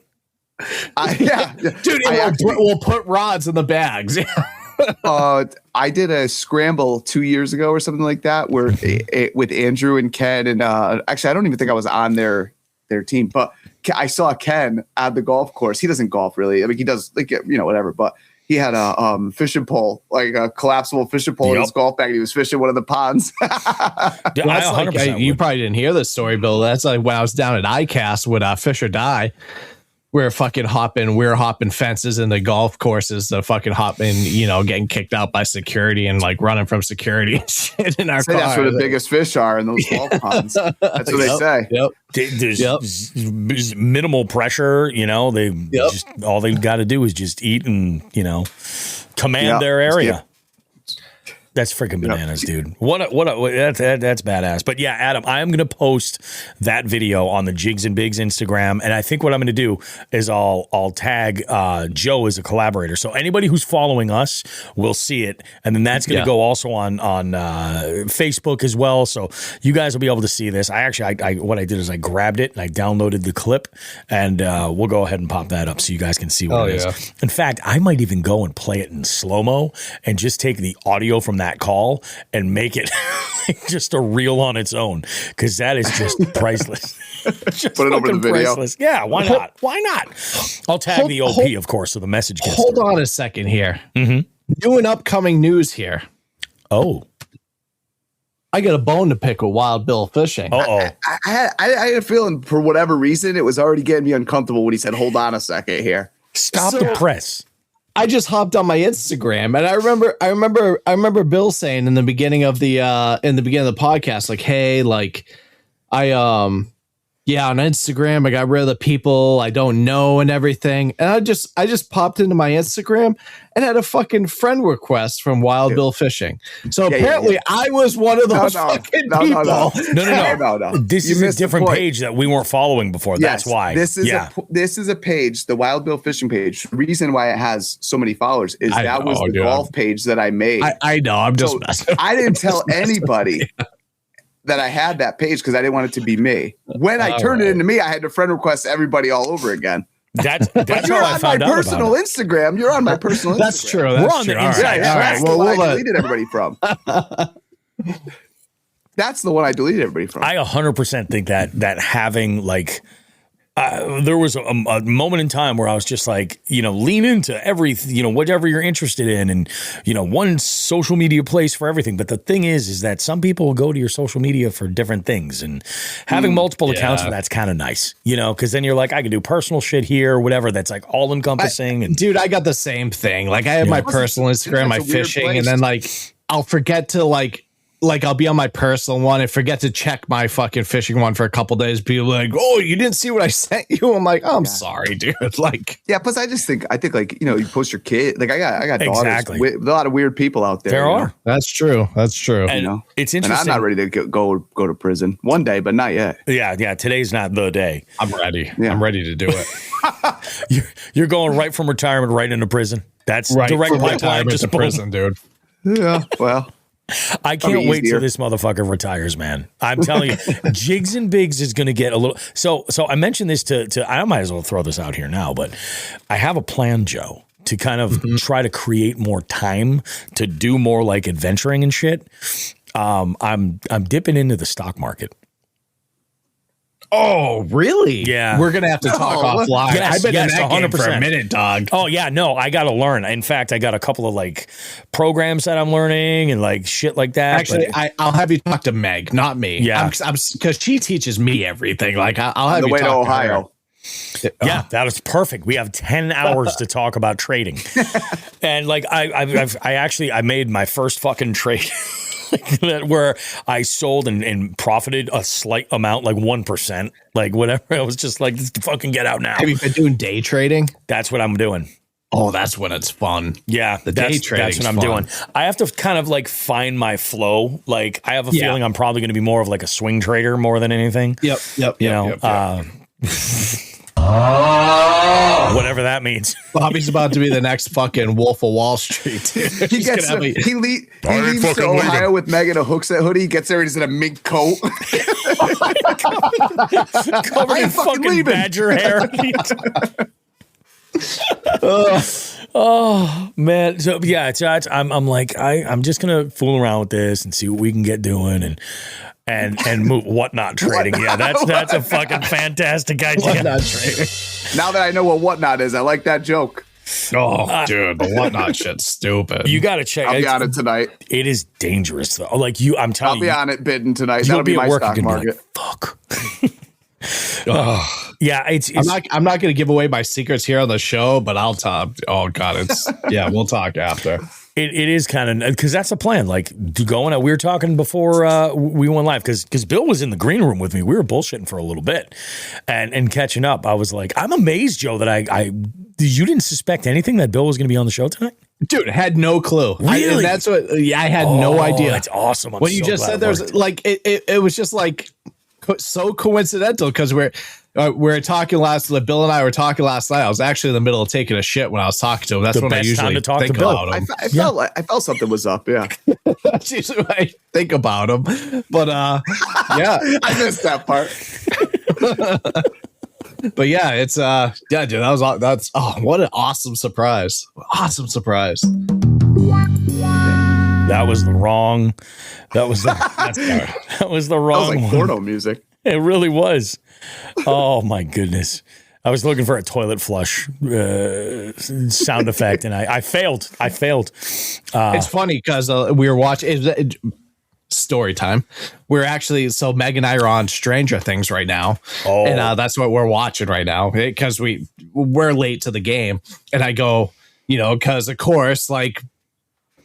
Dude, we'll put rods in the bags. I did a scramble 2 years ago or something like that, where with Andrew and Ken, and actually, I don't even think I was on their team, but I saw Ken at the golf course. He doesn't golf really. I mean, he does, like, whatever, but he had a fishing pole, like a collapsible fishing pole in his golf bag. And he was fishing one of the ponds. You probably didn't hear this story, Bill. That's like when I was down at ICAST with Fish or Die. We're hopping fences in the golf courses, fucking hopping, getting kicked out by security and like running from security and shit in our car. That's where the biggest fish are in those golf ponds. That's what they say. There's minimal pressure, they just, all they've got to do is just eat and, command their area. That's freaking bananas, dude. That's badass. But yeah, Adam, I am going to post that video on the Jigs and Bigs Instagram, and I think what I'm going to do is I'll tag Joe as a collaborator. So anybody who's following us will see it, and then that's going to go also on Facebook as well. So you guys will be able to see this. What I did is I grabbed it and I downloaded the clip, and we'll go ahead and pop that up so you guys can see what it is. In fact, I might even go and play it in slow-mo and just take the audio from that call and make it just a reel on its own, because that is just priceless. Just put it over the video. Priceless. Yeah, why not? Why not? I'll tag the OP, of course, so the message gets Hold on a second here. New and upcoming news here. Oh. I got a bone to pick with Wild Bill Fishing. I had a feeling, for whatever reason, it was already getting me uncomfortable when he said, hold on a second here. Stop the press. I just hopped on my Instagram, and I remember Bill saying in the beginning of the podcast, like, hey, like, Yeah, on Instagram, I got rid of the people I don't know and everything. And I just popped into my Instagram and had a fucking friend request from Wild Bill Fishing. So apparently I was one of those fucking people. No. This is a different page that we weren't following before. That's why. This is a page, the Wild Bill Fishing page. The reason why it has so many followers is that was the golf page that I made. I know. I'm just messing. I didn't tell anybody that I had that page because I didn't want it to be me. When I turned it into me, I had to friend request everybody all over again. That's you're on my personal Instagram. You're on my personal Instagram. That's true. We're on the inside. All right. Well, I deleted everybody from. That's the one I deleted everybody from. I 100% think that having like there was a moment in time where I was just like, lean into everything, whatever you're interested in, and one social media place for everything. But the thing is that some people will go to your social media for different things, and having multiple accounts for that's kind of nice, because then you're like, I can do personal shit here, whatever. That's like all encompassing. Dude, I got the same thing. Like I have my personal Instagram, my fishing, and then like I'll forget to like I'll be on my personal one and forget to check my fucking fishing one for a couple days. People are like, oh, you didn't see what I sent you? I'm like, oh, I'm sorry, dude. Like, yeah. Plus, I think like you post your kid. Like I got daughters. With a lot of weird people out there. There are. That's true. That's true. And it's interesting. And I'm not ready to go to prison one day, but not yet. Yeah. Today's not the day. I'm ready. Yeah. I'm ready to do it. You're going right from retirement right into prison. That's right, direct pipeline to prison, dude. Yeah. Well. I can't wait till this motherfucker retires, man. I'm telling you, Jigs and Bigs is going to get a little. So I mentioned this to I might as well throw this out here now, but I have a plan, Joe, to kind of try to create more time to do more like adventuring and shit. I'm dipping into the stock market. Oh, really? Yeah. We're going to have to talk offline. Yes, I've been in that 100%. Game for a minute, dog. Oh, yeah. No, I got to learn. In fact, I got a couple of like programs that I'm learning and like shit like that. Actually, I'll have you talk to Meg, not me. Yeah. Because she teaches me everything. Like, I'll have you talk to Ohio. Yeah, that is perfect. We have 10 hours to talk about trading. And like, I made my first fucking trade. Where I sold and profited a slight amount, like 1%, like whatever. I was just like, let's fucking get out now. Have you been doing day trading? That's what I'm doing. Oh, that's when it's fun. Yeah, the day trading. That's what I'm doing. I have to kind of like find my flow. Like I have a feeling I'm probably going to be more of like a swing trader more than anything. Yep. Whatever that means. Bobby's about to be the next fucking Wolf of Wall Street. He leaves to Ohio with Meg in a Hookset hoodie. He gets there and he's in a mink coat. Covered in fucking badger hair. Oh man. So yeah, I'm like, I'm just gonna fool around with this and see what we can get doing and move whatnot trading. Yeah, that's a fucking fantastic idea. Whatnot trading. Now that I know what whatnot is, I like that joke. Oh, dude, the whatnot shit's stupid. You got to check. I'll be on it tonight. It is dangerous though. Like I'm telling you, I'll be on it bidding tonight. That'll be my stock market. Fuck. Yeah, I'm not going to give away my secrets here on the show, but I'll talk. Oh God, we'll talk after. It is kind of because that's the plan. Like going out, we were talking before we went live because Bill was in the green room with me. We were bullshitting for a little bit and catching up. I was like, I'm amazed, Joe, that you didn't suspect anything that Bill was going to be on the show tonight. Dude, I had no clue. Really? I had no idea. That's awesome. When you just said there's like it was just like so coincidental because we're talking Bill and I were talking last night. I was actually in the middle of taking a shit when I was talking to him. That's when I usually think about him. I felt something was up. Yeah, that's usually when I think about him. But yeah, I missed that part. But yeah, it's dude, what an awesome surprise! Awesome surprise. That was the wrong. That was the wrong. That was like porno music. It really was. Oh my goodness! I was looking for a toilet flush sound effect, and I failed. It's funny because we were watching. Story time. We're actually Meg and I are on Stranger Things right now, and that's what we're watching right now because we're late to the game, and I go, because of course, like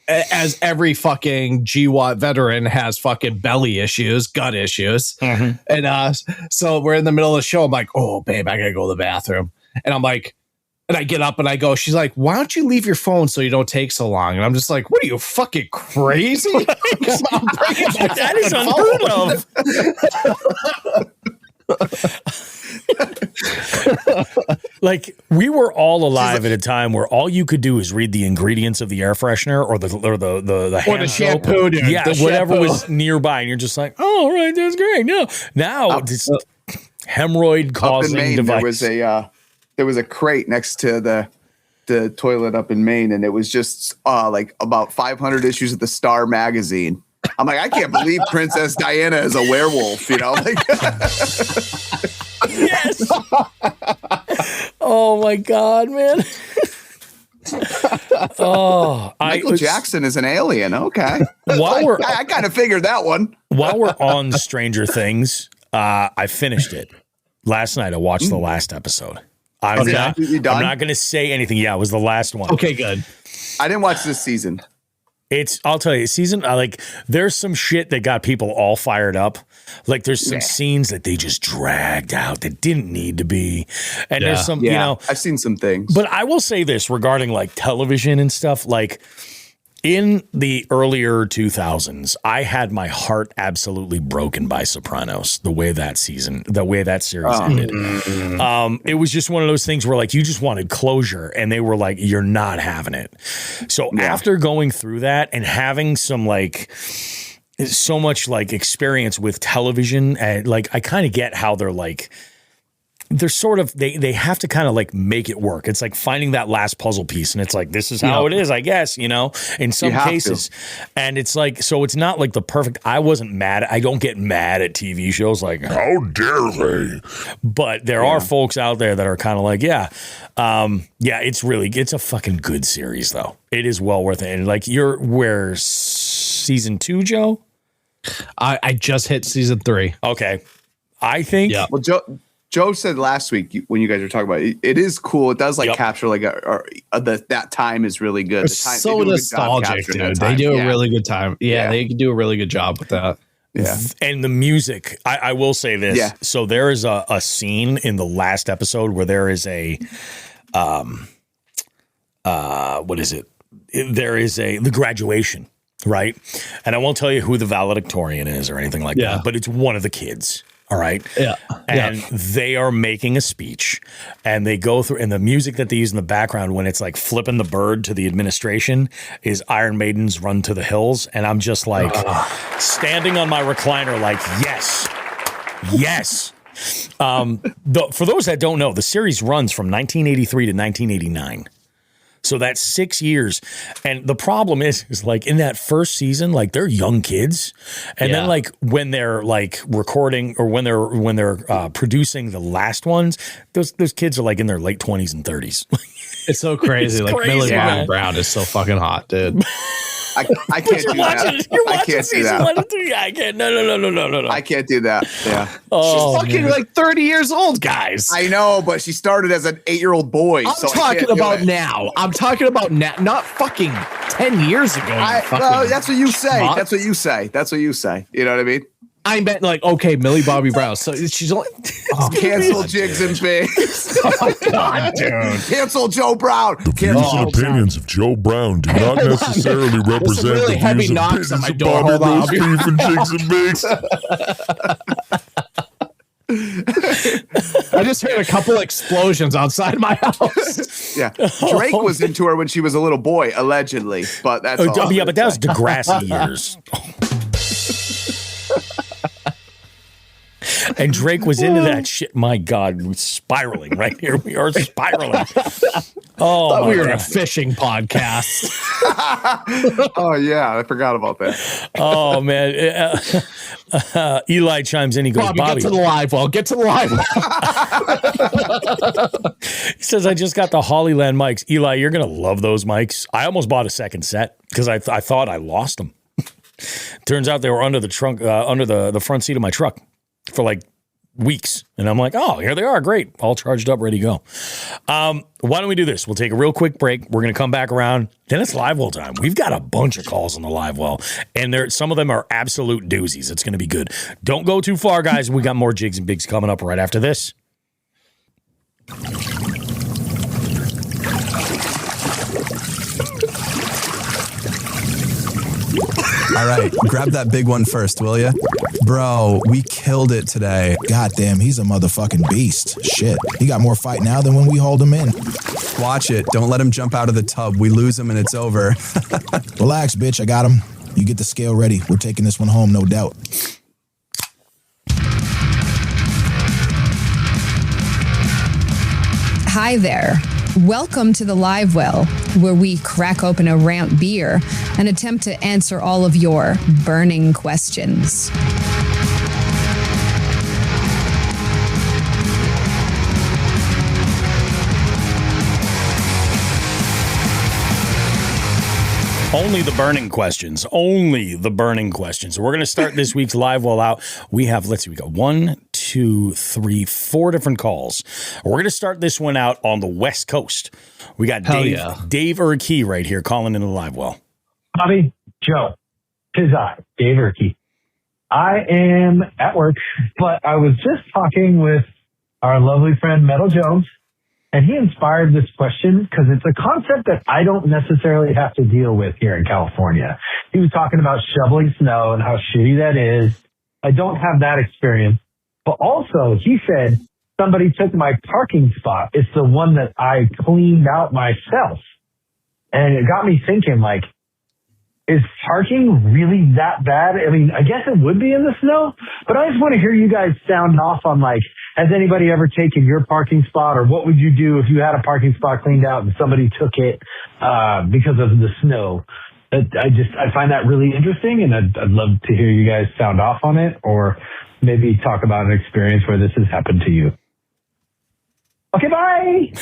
as every fucking GWAT veteran has fucking belly issues, gut issues. And so we're in the middle of the show. I'm like, oh, babe, I gotta go to the bathroom. And I'm like, and I get up and I go, she's like, why don't you leave your phone so you don't take so long? And I'm just like, what are you, fucking crazy? That is unheard of. Like, we were all alive at a time where all you could do is read the ingredients of the air freshener or the hand the soap. shampoo, dude. Yeah, the whatever shampoo. was nearby, and you're just like, oh, all right, that's great. No, now it's hemorrhoid causing device. There was a crate next to the toilet up in Maine, and it was just like about 500 issues of the Star magazine. I'm like, I can't believe Princess Diana is a werewolf, you know? Like, yes. Oh my God, man. Michael Jackson is an alien. Okay. While I kind of figured that one. While we're on Stranger Things, I finished it last night. I watched the last episode. I'm not going to say anything. Yeah, it was the last one. Okay, good. I didn't watch this season. I'll tell you, there's some shit that got people all fired up. Like, there's some scenes that they just dragged out that didn't need to be. And there's some, you know, I've seen some things. But I will say this regarding like television and stuff, like, in the earlier 2000s, I had my heart absolutely broken by Sopranos, the way that series ended. It was just one of those things where, like, you just wanted closure, and they were like, you're not having it. So after going through that and having some, like, so much, like, experience with television, and, like, I kind of get how they're, like, they're sort of, they have to kind of like make it work. It's like finding that last puzzle piece, and it's like, this is how it is, I guess, you know, in some cases. And it's like, so it's not like the perfect, I don't get mad at TV shows like, how dare they? But there are folks out there that are kind of like, it's a fucking good series though. It is well worth it. And like, where season 2, Joe? I just hit season 3. Okay. I think. Yeah. Well, Joe said last week when you guys were talking about it, it is cool. It does like capture like that time is really good. It's so nostalgic, dude. They do a really good time. Yeah, they do a really good job with that. Yeah. And the music, I will say this. Yeah. So there is a scene in the last episode where there is a what is it? There is the graduation, right? And I won't tell you who the valedictorian is or anything like that, but it's one of the kids. All right. Yeah. And they are making a speech, and they go through, and the music that they use in the background when it's like flipping the bird to the administration is Iron Maiden's Run to the Hills. And I'm just like standing on my recliner, like, yes. For those that don't know, the series runs from 1983 to 1989. So that's 6 years. And the problem is like in that first season, like they're young kids. And then like when they're like recording or when they're producing the last ones, those kids are like in their late 20s and 30s. It's so crazy. Like Millie Bobby Brown is so fucking hot, dude. I can't do that. I can't do that. I can't. No. I can't do that. Yeah. She's fucking like 30 years old, guys. I know, but she started as an 8-year-old boy. I'm talking about now. I'm talking about now, not fucking 10 years ago. That's what you say. Schmuck. That's what you say. You know what I mean? I meant like, okay, Millie Bobby Brown. So she's only cancel Jigs and Bigs. Oh God, dude! Cancel Joe Brown. The views and opinions of Joe Brown do not necessarily represent really the views and opinions of Bobby Roast Beef and Jigs and Bigs. I just heard a couple explosions outside my house. Yeah, Drake was into her when she was a little boy, allegedly, but that's all. Yeah, but that was Degrassi years. And Drake was into that shit. My God, we're spiraling right here. We are spiraling. Oh, thought we were a fishing podcast. Oh yeah, I forgot about that. Oh man, Eli chimes in. He goes, "Bobby, get to the live well. Get to the live well." He says, "I just got the Hollyland mics. Eli, you're gonna love those mics. I almost bought a second set because I thought I lost them. Turns out they were under the trunk, under the front seat of my truck." For like weeks. And I'm like, oh, here they are. Great. All charged up, ready to go. Why don't we do this? We'll take a real quick break. We're going to come back around. Then it's live well time. We've got a bunch of calls on the live well, and some of them are absolute doozies. It's going to be good. Don't go too far, guys. We got more Jigs and Bigs coming up right after this. All right, grab that big one first, will ya? Bro, we killed it today. Goddamn, he's a motherfucking beast. Shit, he got more fight now than when we hauled him in. Watch it. Don't let him jump out of the tub. We lose him and it's over. Relax, bitch. I got him. You get the scale ready. We're taking this one home, no doubt. Hi there. Welcome to the Live Well, where we crack open a ramp beer and attempt to answer all of your burning questions. Only the burning questions. Only the burning questions. So we're going to start this week's Live Well out. We have, let's see, we got 1, 2, 3, 4 different calls. We're going to start this one out on the West Coast. We got Dave Urkey right here calling in the Live Well. Bobby, Joe, tis I, Dave Urkey. I am at work, but I was just talking with our lovely friend Metal Jones, and he inspired this question because it's a concept that I don't necessarily have to deal with here in California. He was talking about shoveling snow and how shitty that is. I don't have that experience. But also, he said somebody took my parking spot. It's the one that I cleaned out myself. And it got me thinking, like, is parking really that bad? I mean, I guess it would be in the snow, but I just want to hear you guys sound off on, like, has anybody ever taken your parking spot, or what would you do if you had a parking spot cleaned out and somebody took it because of the snow? I find that really interesting, and I'd love to hear you guys sound off on it, or maybe talk about an experience where this has happened to you. Okay, bye.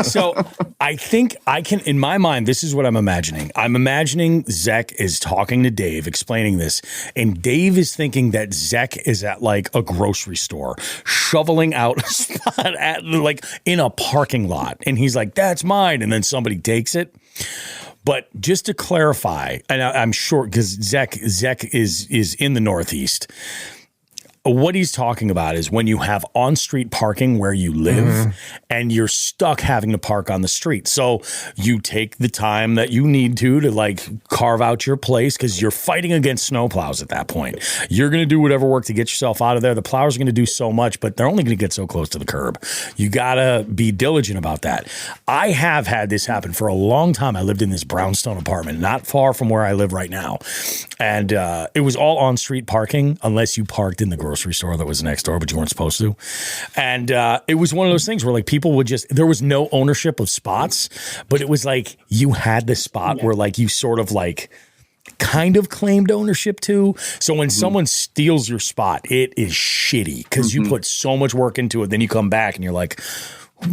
So I think I can, in my mind, this is what I'm imagining. I'm imagining Zach is talking to Dave, explaining this, and Dave is thinking that Zach is at like a grocery store, shoveling out a spot at like in a parking lot, and he's like, "That's mine," and then somebody takes it. But just to clarify, and I'm sure because Zach is in the Northeast. What he's talking about is when you have on-street parking where you live and you're stuck having to park on the street. So you take the time that you need to like carve out your place because you're fighting against snowplows at that point. You're going to do whatever work to get yourself out of there. The plows are going to do so much, but they're only going to get so close to the curb. You got to be diligent about that. I have had this happen for a long time. I lived in this brownstone apartment not far from where I live right now. And it was all on-street parking unless you parked in the grocery store that was next door, but you weren't supposed to. And it was one of those things where like people would just, there was no ownership of spots, but it was like you had the spot where like you sort of like kind of claimed ownership to. So when someone steals your spot, it is shitty because you put so much work into it. Then you come back and you're like,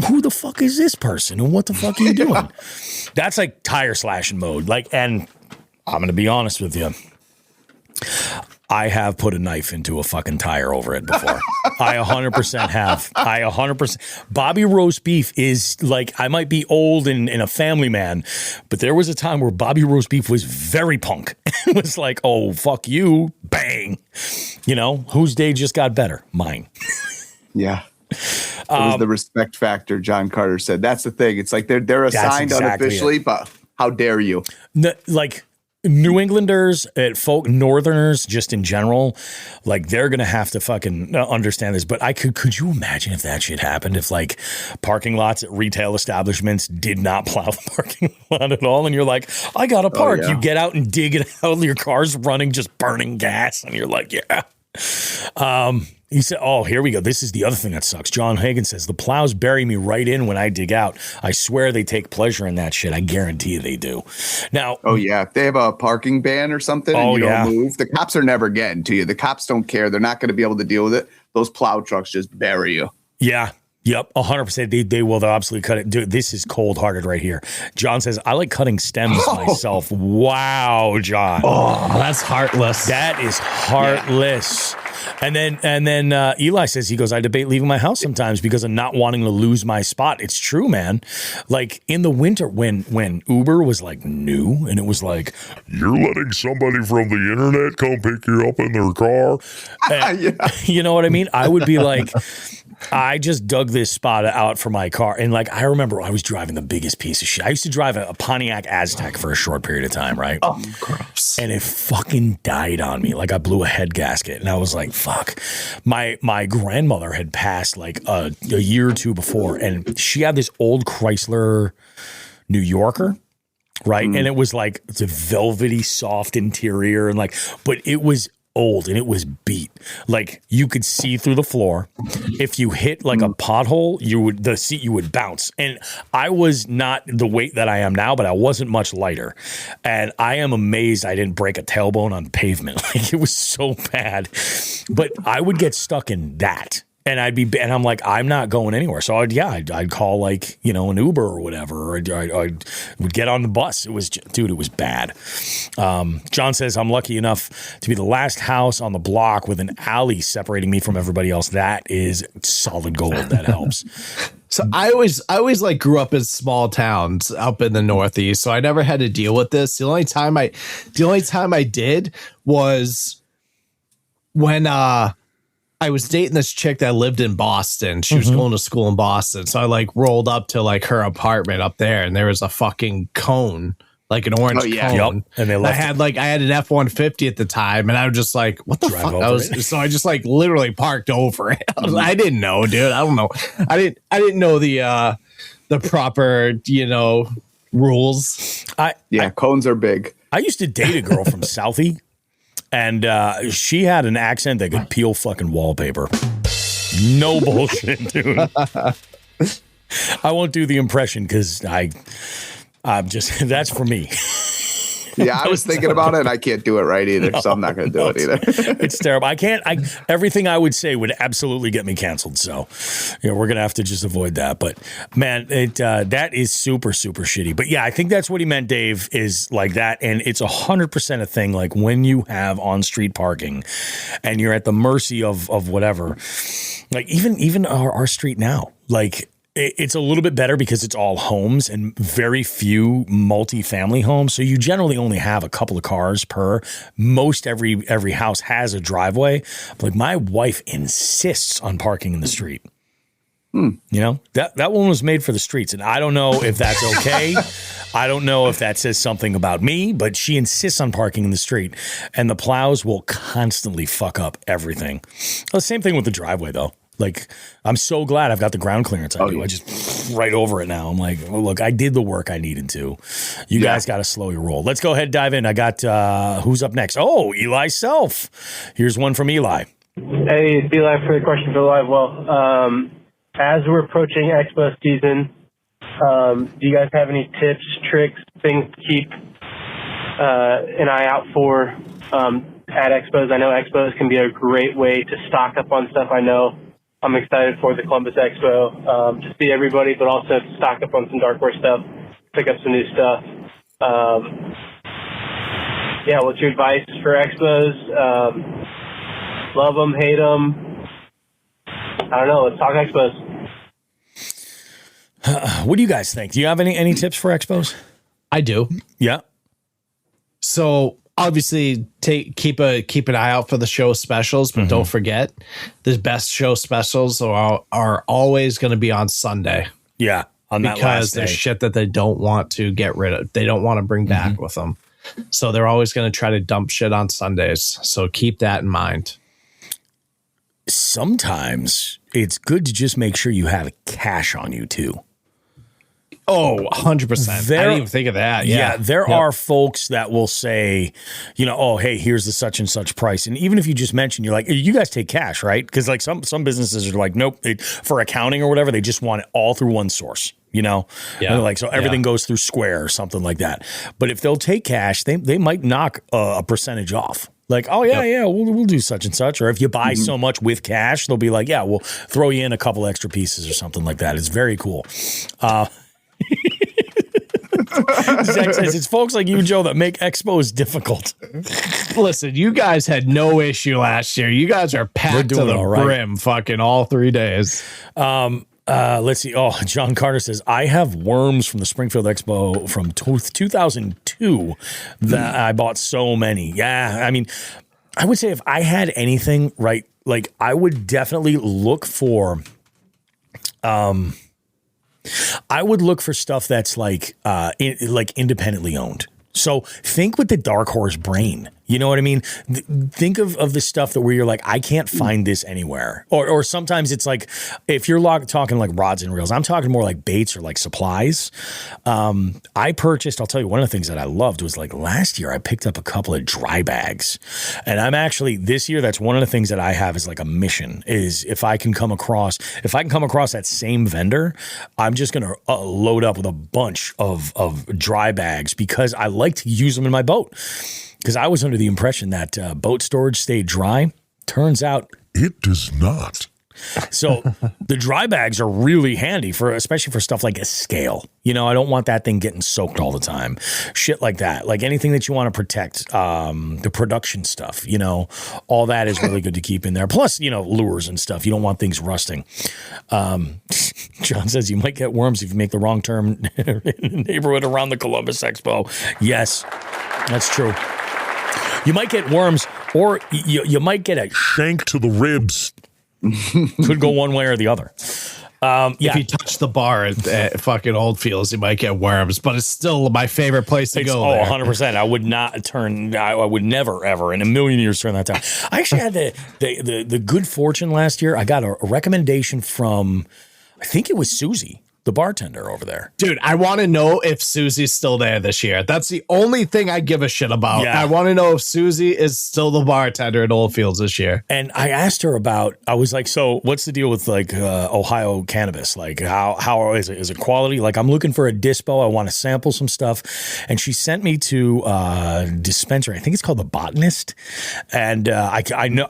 who the fuck is this person? And what the fuck are you doing? That's like tire slashing mode. Like, and I'm going to be honest with you. I have put a knife into a fucking tire over it before. I 100% have. 100%. Bobby Roast Beef is like, I might be old and a family man, but there was a time where Bobby Roast Beef was very punk. It was like, oh, fuck you. Bang. You know, whose day just got better? Mine. Yeah. It was the respect factor, John Carter said. That's the thing. It's like they're assigned unofficially, but how dare you? Like, New Englanders, Northerners, just in general, like they're gonna have to fucking understand this. But could you imagine if that shit happened? If like parking lots at retail establishments did not plow the parking lot at all, and you're like, I gotta park. You get out and dig it out. Your car's running, just burning gas, and you're like, yeah. He said, oh, here we go. This is the other thing that sucks. John Hagan says, the plows bury me right in when I dig out. I swear they take pleasure in that shit. I guarantee you they do. Now, oh, yeah. If they have a parking ban or something and you don't move, the cops are never getting to you. The cops don't care. They're not going to be able to deal with it. Those plow trucks just bury you. Yeah. Yep, 100%. They will. They'll absolutely cut it. Dude, this is cold-hearted right here. John says, I like cutting stems myself. Wow, John. Oh, that's heartless. That is heartless. Yeah. And then Eli says, he goes, I debate leaving my house sometimes because of not wanting to lose my spot. It's true, man. Like in the winter when Uber was like new and it was like, you're letting somebody from the internet come pick you up in their car. You know what I mean? I would be like, I just dug this spot out for my car. And like, I remember I was driving the biggest piece of shit. I used to drive a Pontiac Aztec for a short period of time, right? Oh, gross. And it fucking died on me. Like I blew a head gasket and I was like, fuck. My grandmother had passed like a year or two before and she had this old Chrysler New Yorker. Right. And it was like it's a velvety, soft interior and like, but it was old and it was beat. Like you could see through the floor. If you hit like a pothole, the seat would bounce. And I was not the weight that I am now, but I wasn't much lighter. And I am amazed I didn't break a tailbone on pavement. Like it was so bad. But I would get stuck in that. And and I'm like, I'm not going anywhere. So I'd call like, you know, an Uber or whatever, or I would get on the bus. It was bad. John says, I'm lucky enough to be the last house on the block with an alley separating me from everybody else. That is solid gold. That helps. So I always like grew up in small towns up in the Northeast. So I never had to deal with this. The only time I did was when, I was dating this chick that lived in Boston. She was going to school in Boston. So I like rolled up to like her apartment up there and there was a fucking cone, like an orange cone. Yep. And I had an F-150 at the time and I was just like, what the fuck? So I just like literally parked over it. I didn't know, dude. I don't know. I didn't know the proper, you know, rules. Cones are big. I used to date a girl from Southie. And she had an accent that could peel fucking wallpaper. No bullshit, dude. I won't do the impression because I'm just, that's for me. Yeah, I was thinking about it and I can't do it right either. So I'm not going to do it either. It's terrible. Everything I would say would absolutely get me canceled. So we're going to have to just avoid that. But man, that is super, super shitty. But yeah, I think that's what he meant, Dave, is like that. And it's 100% a thing. Like when you have on-street parking and you're at the mercy of whatever, like even our street now, like, it's a little bit better because it's all homes and very few multi-family homes. So you generally only have a couple of cars per. Most every house has a driveway. But like my wife insists on parking in the street. You know, that one was made for the streets. And I don't know if that's okay. I don't know if that says something about me, but she insists on parking in the street. And the plows will constantly fuck up everything. Well, the same thing with the driveway, though. Like, I'm so glad I've got the ground clearance I do. I just right over it now. I'm like, well, look, I did the work I needed to. You guys got to slow your roll. Let's go ahead and dive in. I got, who's up next? Oh, Eli Self. Here's one from Eli. Hey, it's Eli for the question for the live well. As we're approaching Expo season, do you guys have any tips, tricks, things to keep an eye out for at Expos? I know Expos can be a great way to stock up on stuff. I know I'm excited for the Columbus Expo to see everybody, but also to stock up on some darkware stuff, pick up some new stuff. What's your advice for Expos? Love them, hate them? I don't know. Let's talk Expos. What do you guys think? Do you have any tips for Expos? I do. Yeah. So obviously keep an eye out for the show specials, but don't forget the best show specials are always going to be on Sunday. Yeah. On that because there's shit that they don't want to get rid of. They don't want to bring back with them. So they're always going to try to dump shit on Sundays. So keep that in mind. Sometimes it's good to just make sure you have cash on you too. Oh, 100%. I didn't even think of that. Yeah. There are folks that will say, you know, oh, hey, here's the such and such price. And even if you just mention, you're like, you guys take cash, right? Because like some businesses are like, nope, for accounting or whatever, they just want it all through one source, you know? Yeah. And like, so everything goes through Square or something like that. But if they'll take cash, they might knock a percentage off. Like, oh, we'll do such and such. Or if you buy so much with cash, they'll be like, yeah, we'll throw you in a couple extra pieces or something like that. It's very cool. Zach says it's folks like you, Joe, that make expos difficult. Listen, you guys had no issue last year. You guys are packed to the brim fucking all 3 days. Let's see. Oh, John Carter says, I have worms from the Springfield Expo from 2002 that I bought so many. Yeah, I mean, I would say if I had anything, right, like I would definitely look for stuff that's like independently owned. So think with the dark horse brain. You know what I mean? Think of the stuff that where you're like, I can't find this anywhere. Or sometimes it's like, if you're talking like rods and reels, I'm talking more like baits or like supplies. I purchased, I'll tell you, one of the things that I loved was like last year I picked up a couple of dry bags. And I'm actually, this year, that's one of the things that I have is like a mission is if I can come across that same vendor, I'm just going to load up with a bunch of dry bags because I like to use them in my boat. Because I was under the impression that boat storage stayed dry. Turns out it does not. So the dry bags are really handy especially for stuff like a scale. You know, I don't want that thing getting soaked all the time. Shit like that. Like anything that you want to protect, the production stuff, you know, all that is really good to keep in there. Plus, you know, lures and stuff. You don't want things rusting. John says you might get worms if you make the wrong turn in the neighborhood around the Columbus Expo. Yes, that's true. You might get worms, or you might get a shank to the ribs. Could go one way or the other. Yeah. If you touch the bar at fucking Oldfields, you might get worms, but it's still my favorite place to go. 100%. I would I would never, ever in a million years turn that down. I actually had the good fortune last year. I got a recommendation from, I think it was Susie, the bartender over there. Dude, I want to know if Susie's still there this year. That's the only thing I give a shit about. Yeah. I want to know if Susie is still the bartender at Oldfields this year. And I asked her I was like, so what's the deal with like Ohio cannabis? Like how is it? Is it quality? Like I'm looking for a dispo. I want to sample some stuff. And she sent me to a dispensary. I think it's called The Botanist. And I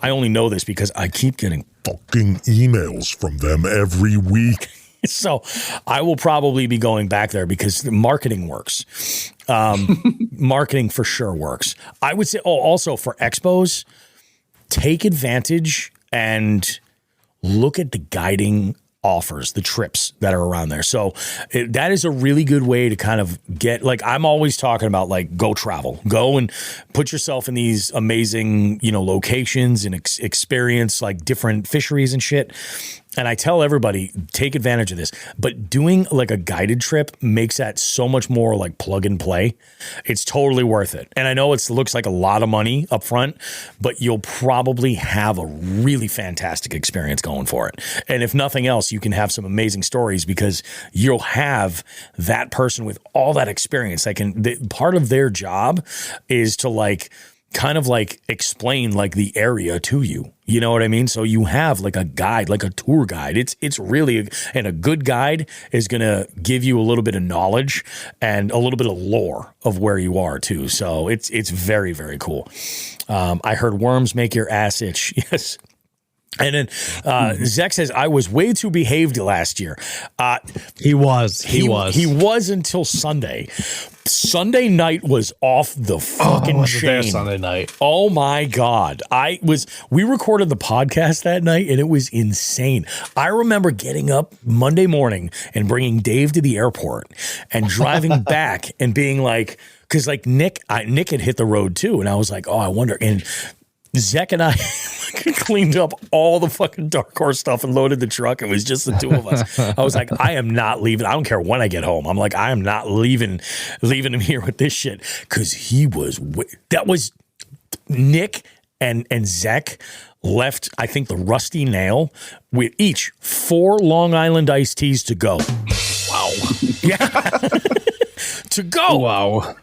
only know this because I keep getting fucking emails from them every week. So I will probably be going back there because the marketing works. Marketing for sure works. I would say, also for expos, take advantage and look at the guiding offers, the trips that are around there. So that is a really good way to kind of get, like, I'm always talking about like, go travel, go and put yourself in these amazing, you know, locations and experience like different fisheries and shit. And I tell everybody, take advantage of this. But doing like a guided trip makes that so much more like plug and play. It's totally worth it. And I know it looks like a lot of money up front, but you'll probably have a really fantastic experience going for it. And if nothing else, you can have some amazing stories because you'll have that person with all that experience. Part of their job is to like kind of like explain like the area to you. You know what I mean? So you have like a guide, like a tour guide. It's really, and a good guide is going to give you a little bit of knowledge and a little bit of lore of where you are too. So it's very, very cool. I heard worms make your ass itch. Yes. And then Zach says, I was way too behaved last year. He was until Sunday. Sunday night was off the fucking chain. Sunday night. Oh my God. We recorded the podcast that night and it was insane. I remember getting up Monday morning and bringing Dave to the airport and driving back and being like, cause like Nick had hit the road too. And I was like, oh, I wonder. And Zach and I cleaned up all the fucking Dark Horse stuff and loaded the truck. It was just the two of us. I was like, I am not leaving. I don't care when I get home. I'm like, I am not leaving him here with this shit. Cause that was Nick and Zach left, I think, the Rusty Nail with each 4 Long Island iced teas to go. Wow. Yeah. To go. Wow.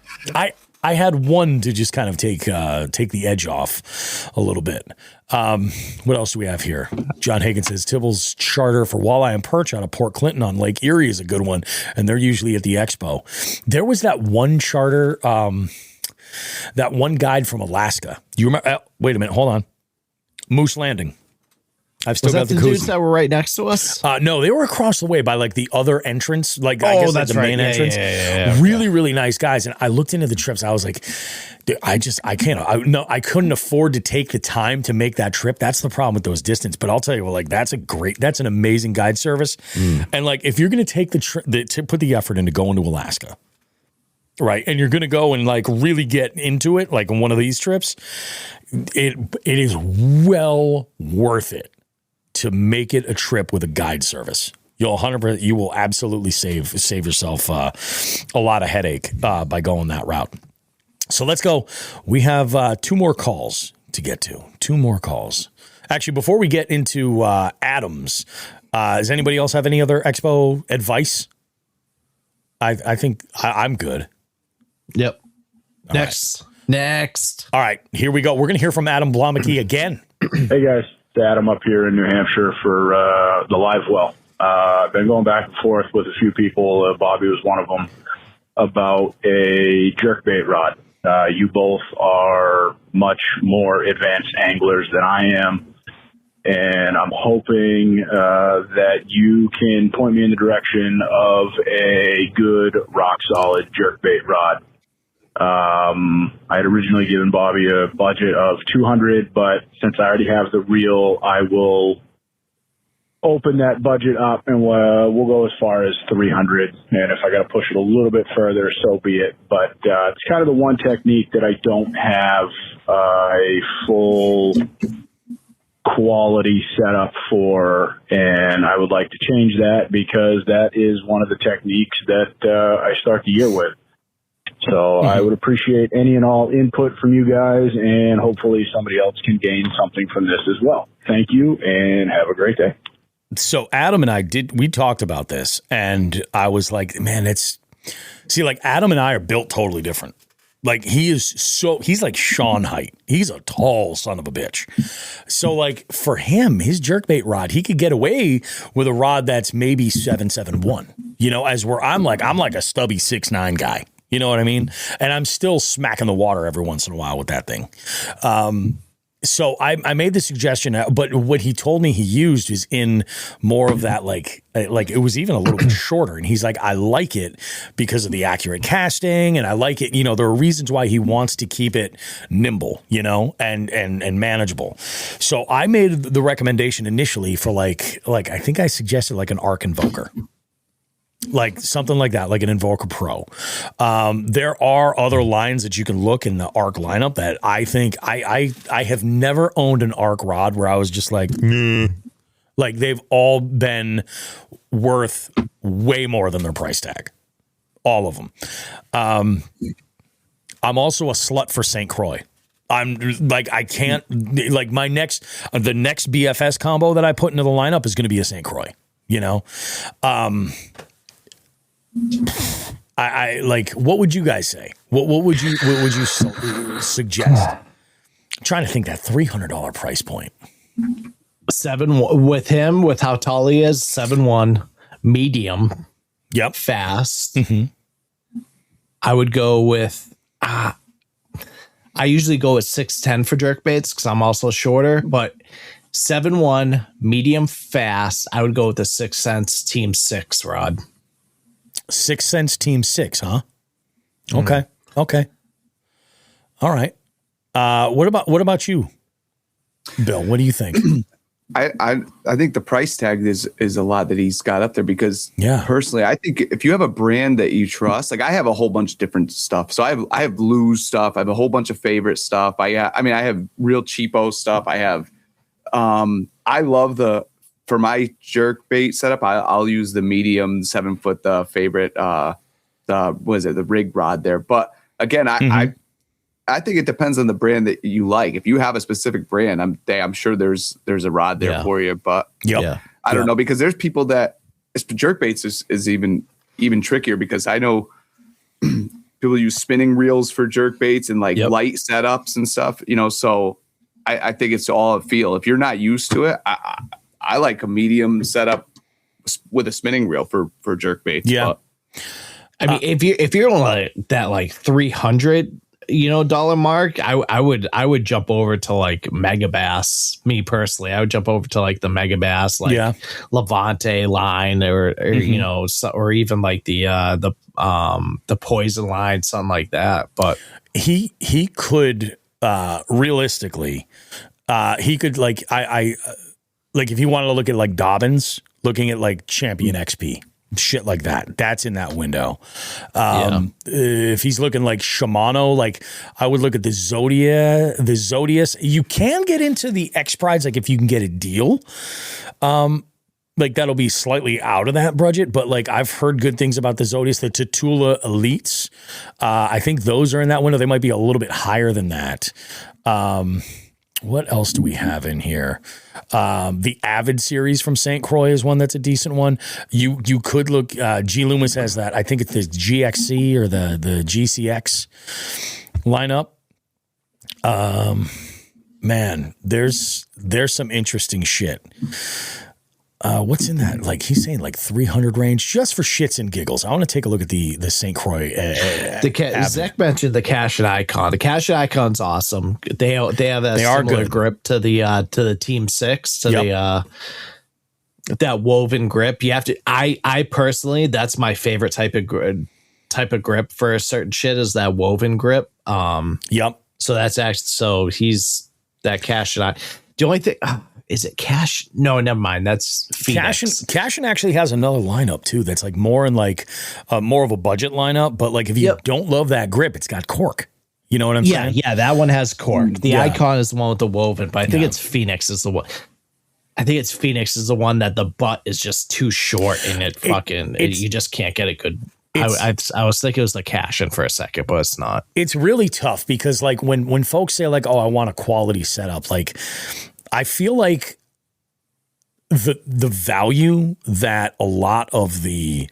I had one to just kind of take the edge off a little bit. What else do we have here? John Hagan says Tibble's charter for walleye and perch out of Port Clinton on Lake Erie is a good one, and they're usually at the expo. There was that one charter, that one guide from Alaska. Do you remember? Wait a minute, hold on. Moose Landing. I've still got the dudes koozie. that were right next to us? No, they were across the way by like the other entrance, like I guess like the main entrance. Yeah, really, really nice guys. And I looked into the trips. I was like, dude, I can't. I couldn't afford to take the time to make that trip. That's the problem with those distance. But I'll tell you what, like that's an amazing guide service. And like if you're going to take the trip to put the effort into going to Alaska, right, and you're going to go and like really get into it, like on one of these trips, it is well worth it to make it a trip with a guide service. You will absolutely save yourself a lot of headache by going that route. So let's go. We have 2 more calls to get to. 2 more calls. Actually, before we get into Adams, does anybody else have any other expo advice? I think I'm good. Yep. Next. All right, here we go. We're going to hear from Adam Blomeke again. Hey, guys. It's Adam up here in New Hampshire for the live well. I've been going back and forth with a few people. Bobby was one of them about a jerkbait rod. You both are much more advanced anglers than I am, and I'm hoping that you can point me in the direction of a good, rock-solid jerkbait rod. I had originally given Bobby a budget of $200, but since I already have the reel, I will open that budget up and we'll go as far as $300. And if I got to push it a little bit further, so be it. But it's kind of the one technique that I don't have a full quality setup for, and I would like to change that because that is one of the techniques that I start the year with. So I would appreciate any and all input from you guys, and hopefully somebody else can gain something from this as well. Thank you, and have a great day. So Adam and I we talked about this, and I was like, man, like Adam and I are built totally different. Like he's like Sean height. He's a tall son of a bitch. So like for him, his jerkbait rod, he could get away with a rod that's maybe 7.71, as where I'm like a stubby 6'9" guy. You know what I mean? And I'm still smacking the water every once in a while with that thing. So I made the suggestion, but what he told me he used is in more of that, like it was even a little bit shorter. And he's like, I like it because of the accurate casting. And I like it. There are reasons why he wants to keep it nimble, and manageable. So I made the recommendation initially for like I think I suggested like an Arc Invoker. Like something like that, like an Invoker Pro. There are other lines that you can look in the Arc lineup that I think I have never owned an Arc rod where I was just like, like they've all been worth way more than their price tag. All of them. I'm also a slut for St. Croix. I'm like, I can't like the next BFS combo that I put into the lineup is going to be a St. Croix, I like. What would you guys say? What would you suggest? I'm trying to think that $300 price point. 7 with him, with how tall he is, 7'1", medium. Yep, fast. I would go with. I usually go with 6'10" for jerkbaits because I'm also shorter, but 7'1", medium, fast. I would go with the 6 Sense Team 6 rod. 6 Sense Team 6, huh? Okay. Okay. All right. What about you, Bill? What do you think? I think the price tag is a lot that he's got up there because personally, I think if you have a brand that you trust, like I have a whole bunch of different stuff. So I have Lou's stuff. I have a whole bunch of favorite stuff. I have real cheapo stuff. I have, I love for my jerk bait setup, I'll use the medium 7 foot, the favorite, the rig rod there. But again, I think it depends on the brand that you like. If you have a specific brand, I'm sure there's a rod there for you. But I don't know, because there's people that jerk baits is even trickier because I know people use spinning reels for jerk baits and like light setups and stuff. So I think it's all a feel. If you're not used to it, I like a medium setup with a spinning reel for jerk baits. Yeah. But, I mean, if you're on like that, like 300, dollar mark, I would jump over to like Mega Bass. Me personally, I would jump over to like the Mega Bass, like Levante line, or or even like the Poison line, something like that. But he could realistically, he could like like if you wanted to look at like Dobbins, looking at like Champion XP. Shit like that. That's in that window. If he's looking like Shimano, like I would look at the Zodius. You can get into the X Prides, like if you can get a deal. Like that'll be slightly out of that budget, but like I've heard good things about the Zodius, the Tatula Elites. I think those are in that window. They might be a little bit higher than that. What else do we have in here? The Avid series from St. Croix is one that's a decent one. You could look. G Loomis has that. I think it's the GXC or the GCX lineup. Man, there's some interesting shit. What's in that? Like he's saying like 300 range just for shits and giggles. I want to take a look at the St. Croix. Zach mentioned the Cash and Icon. The Cash and Icon's awesome. They have a similar grip to the Team 6 to that woven grip. You have to. I personally, that's my favorite type of grip for a certain shit is that woven grip. Yep. So that's actually he's that Cash and I. The only thing. Is it Cash? No, never mind. That's Phoenix. Cash actually has another lineup too. That's like more in like more of a budget lineup. But like if you don't love that grip, it's got cork. You know what I'm saying? Yeah, that one has cork. The Icon is the one with the woven, but I think it's Phoenix is the one. I think it's Phoenix is the one that the butt is just too short and you just can't get a good. I was thinking it was the Cash in for a second, but it's not. It's really tough because like when folks say like, oh, I want a quality setup, like. I feel like the value that a lot of the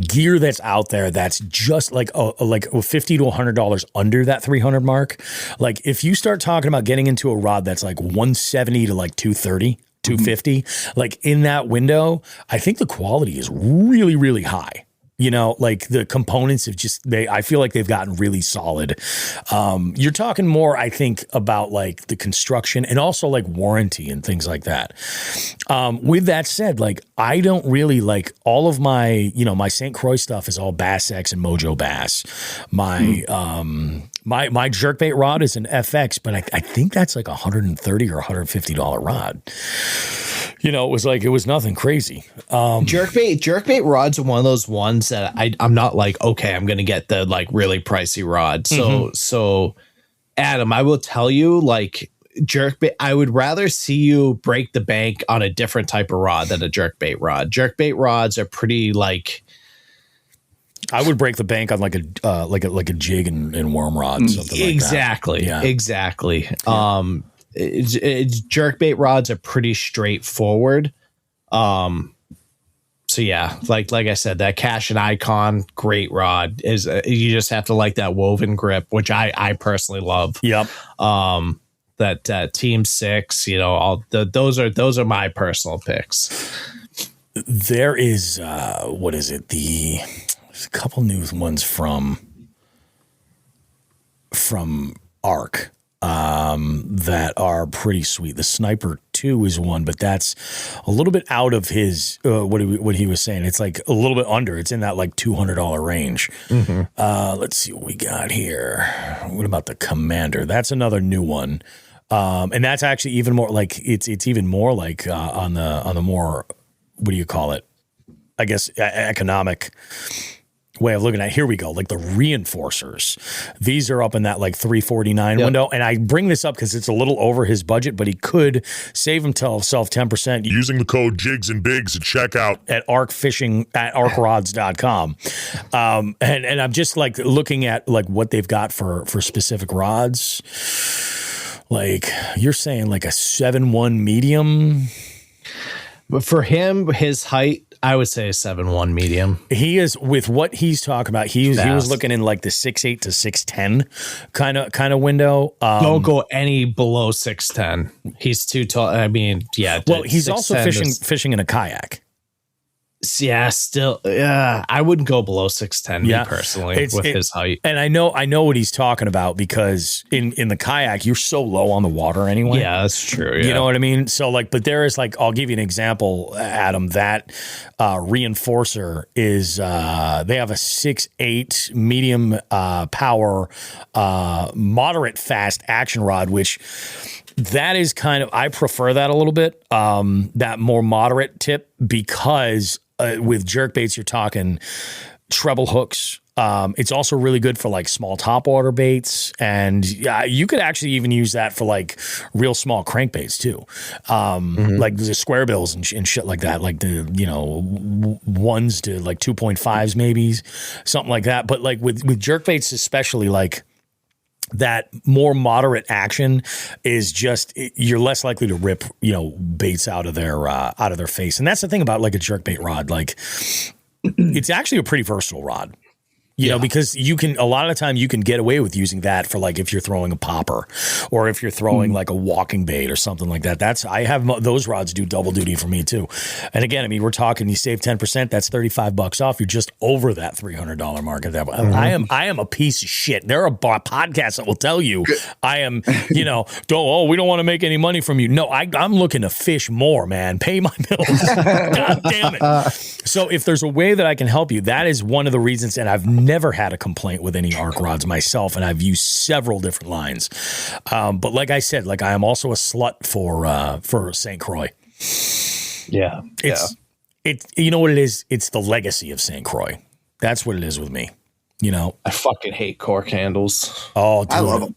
gear that's out there that's just like $50 to $100 under that 300 mark. Like if you start talking about getting into a rod that's like 170 to like 230, 250, like in that window, I think the quality is really, really high. You know, like the components have I feel like they've gotten really solid. You're talking more, I think, about like the construction and also like warranty and things like that. With that said, like I don't really like all of my, my St. Croix stuff is all Bass X and Mojo Bass. My jerkbait rod is an FX, but I think that's like $130 or $150 rod. It was nothing crazy. Jerkbait rods are one of those ones that I'm not like, okay, I'm going to get the like really pricey rod. So Adam, I will tell you like jerkbait, I would rather see you break the bank on a different type of rod than a jerkbait rod. Jerkbait rods are pretty like, I would break the bank on like a jig and worm rod. Something like exactly. That. Yeah. Exactly. Yeah. Jerkbait rods are pretty straightforward. So yeah, like I said, that Cash and Icon, great rod is you just have to like that woven grip, which I personally love. Yep. That Team 6, those are my personal picks. There is what is it? There's a couple new ones from ARC. That are pretty sweet. The Sniper 2 is one, but that's a little bit out of his what he was saying. It's like a little bit under. It's in that like $200 range. Mm-hmm. Let's see what we got here. What about the Commander? That's another new one, and that's actually even more like it's even more like on the more what do you call it? I guess economic way of looking at it. Here we go, like the reinforcers. These are up in that like $349 window, and I bring this up because it's a little over his budget, but he could save himself 10% using the code Jigs and Bigs at checkout at arcrods.com. And I'm just like looking at like what they've got for specific rods. Like you're saying like a 7.1 medium, but for him, his height, I would say a 7.1 medium. He is with what he's talking about. He was looking in like the 6'8" to 6'10" kind of window. Don't go any below 6'10". He's too tall. I mean, yeah. Well, he's also fishing in a kayak. Yeah, still, I wouldn't go below 6'10", me personally, with his height. And I know what he's talking about, because in the kayak, you're so low on the water anyway. Yeah, that's true. Yeah. You know what I mean? So like, but there is like, I'll give you an example, Adam, that reinforcer is, they have a 6'8" medium power, moderate fast action rod, which that is kind of, I prefer that a little bit, that more moderate tip, because with jerkbaits, you're talking treble hooks. It's also really good for like small topwater baits, and you could actually even use that for like real small crankbaits too, like the square bills and shit like that, like the 1s to like 2.5s maybe, something like that. But like with jerkbaits especially, like that more moderate action is just, you're less likely to rip, baits out of their face. And that's the thing about like a jerkbait rod. Like it's actually a pretty versatile rod. You know, because you can, a lot of the time you can get away with using that for like, if you're throwing a popper or if you're throwing like a walking bait or something like that. I have those rods do double duty for me too. And again, I mean, we're talking, you save 10%, that's $35 off. You're just over that $300 mark at that point. I am a piece of shit. There are podcasts that will tell you I am, we don't want to make any money from you. No, I'm looking to fish more, man. Pay my bills. God damn it. So if there's a way that I can help you, that is one of the reasons. And I've never had a complaint with any arc rods myself, and I've used several different lines. But like I said, like I am also a slut for St. Croix. Yeah. It's you know what it is? It's the legacy of St. Croix. That's what it is with me. I fucking hate cork handles. Oh, dude. I love them.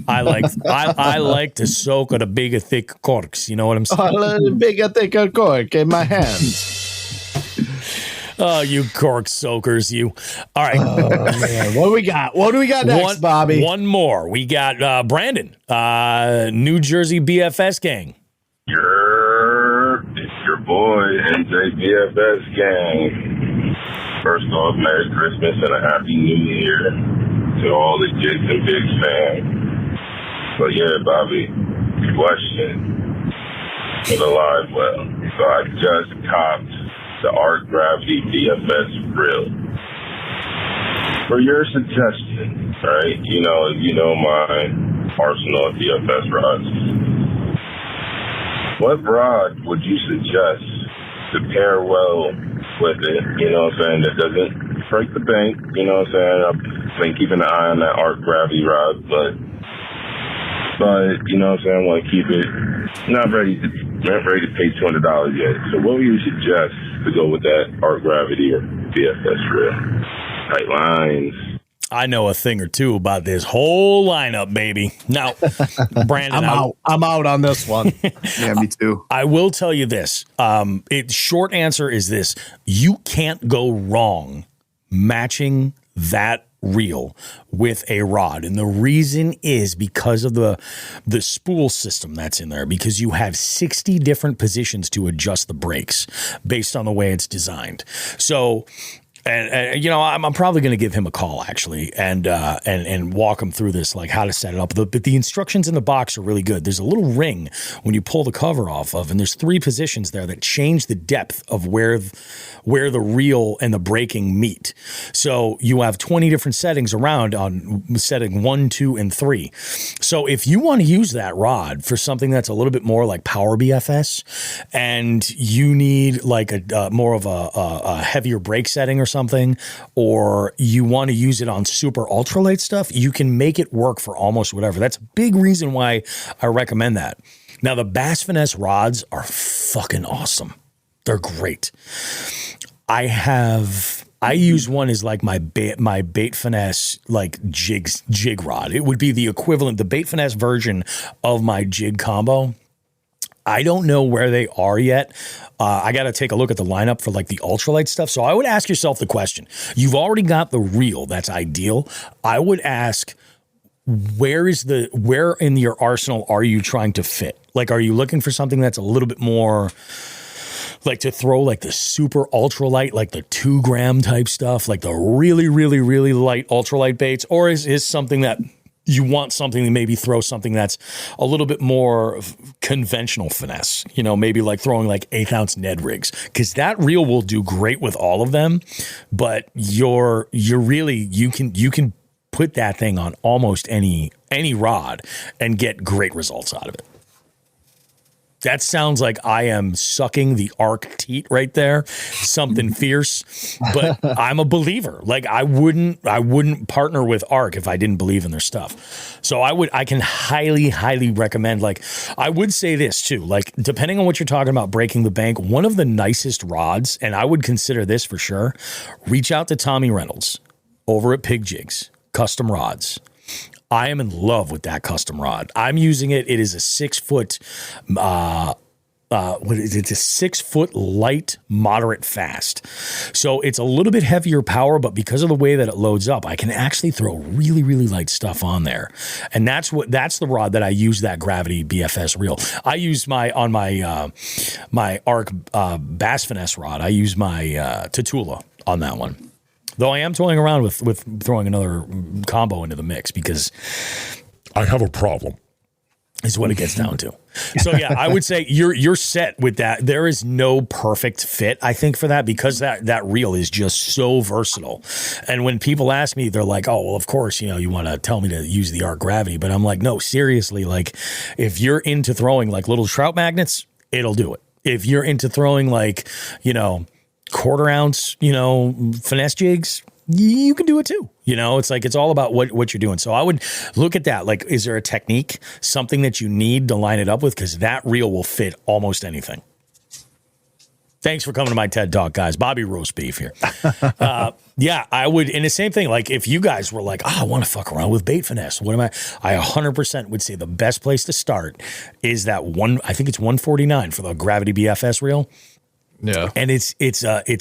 I like to soak on a bigger, thick corks. You know what I'm saying? I love a bigger, thicker cork in my hands. Oh, you cork soakers, you. All right. Man. What do we got? What do we got next, Bobby? One more. We got Brandon, New Jersey BFS gang. It's your boy, NJ BFS gang. First off, Merry Christmas and a Happy New Year to all the Jigs and Bigs fans. But yeah, Bobby, question for the live well. So I just copped the Art Gravity DFS reel. For your suggestion, right? You know my arsenal of DFS rods. What rod would you suggest to pair well with it? You know what I'm saying? That doesn't break the bank. You know what I'm saying? I've been keeping an eye on that Art Gravity rod, but you know what I'm saying? I want to keep it not ready to pay $200 yet. So what would you suggest to go with that Art Gravity or BFS reel? Tight lines. I know a thing or two about this whole lineup, baby. Now, Brandon, I'm out on this one. Yeah, me too. I will tell you this. Short answer is this: you can't go wrong matching that reel with a rod, and the reason is because of the spool system that's in there, because you have 60 different positions to adjust the brakes based on the way it's designed. So And I'm probably going to give him a call actually, and walk him through this, like how to set it up. But the instructions in the box are really good. There's a little ring when you pull the cover off of, and there's 3 positions there that change the depth of where the reel and the braking meet. So you have 20 different settings around on setting 1, 2, and 3. So if you want to use that rod for something that's a little bit more like Power BFS, and you need like a more of a heavier brake setting or something, or you want to use it on super ultralight stuff, you can make it work for almost whatever. That's a big reason why I recommend that. Now, the Bass Finesse rods are fucking awesome. They're great. I use one as like my bait finesse like jig rod. It would be the equivalent, the bait finesse version of my jig combo. I don't know where they are yet. I got to take a look at the lineup for like the ultralight stuff. So I would ask yourself the question. You've already got the reel. That's ideal. I would ask, where in your arsenal are you trying to fit? Like, are you looking for something that's a little bit more like to throw like the super ultralight, like the 2 gram type stuff, like the really, really, really light ultralight baits? Or is something that you want something to maybe throw something that's a little bit more conventional finesse, maybe like throwing like 1/8 ounce Ned rigs, because that reel will do great with all of them. But you can put that thing on almost any rod and get great results out of it. That sounds like I am sucking the arc teat right there. Something fierce, but I'm a believer. Like I wouldn't partner with Arc if I didn't believe in their stuff. So I can highly, highly recommend. Like I would say this too, like depending on what you're talking about, breaking the bank, one of the nicest rods, and I would consider this for sure, reach out to Tommy Reynolds over at Pig Jigs Custom Rods. I am in love with that custom rod. I'm using it. It is a 6 foot, it's a 6 foot light, moderate fast. So it's a little bit heavier power, but because of the way that it loads up, I can actually throw really, really light stuff on there. And that's the rod that I use, that Gravity BFS reel. I use my Arc Bass Finesse rod. I use my Tatula on that one. Though I am toying around with throwing another combo into the mix because I have a problem. Is what it gets down to. So yeah, I would say you're set with that. There is no perfect fit, I think, for that, because that reel is just so versatile. And when people ask me, they're like, "Oh, well, of course, you want to tell me to use the Arc Gravity," but I'm like, no, seriously, like if you're into throwing like little trout magnets, it'll do it. If you're into throwing like 1/4 ounce, finesse jigs, you can do it too. It's like, it's all about what you're doing. So I would look at that. Like, is there a technique, something that you need to line it up with? Because that reel will fit almost anything. Thanks for coming to my TED Talk, guys. Bobby Roast Beef here. Yeah, I would. And the same thing, like if you guys were like, I want to fuck around with bait finesse. What am I 100% would say the best place to start is that one, I think it's $149 for the Gravity BFS reel. Yeah. And it's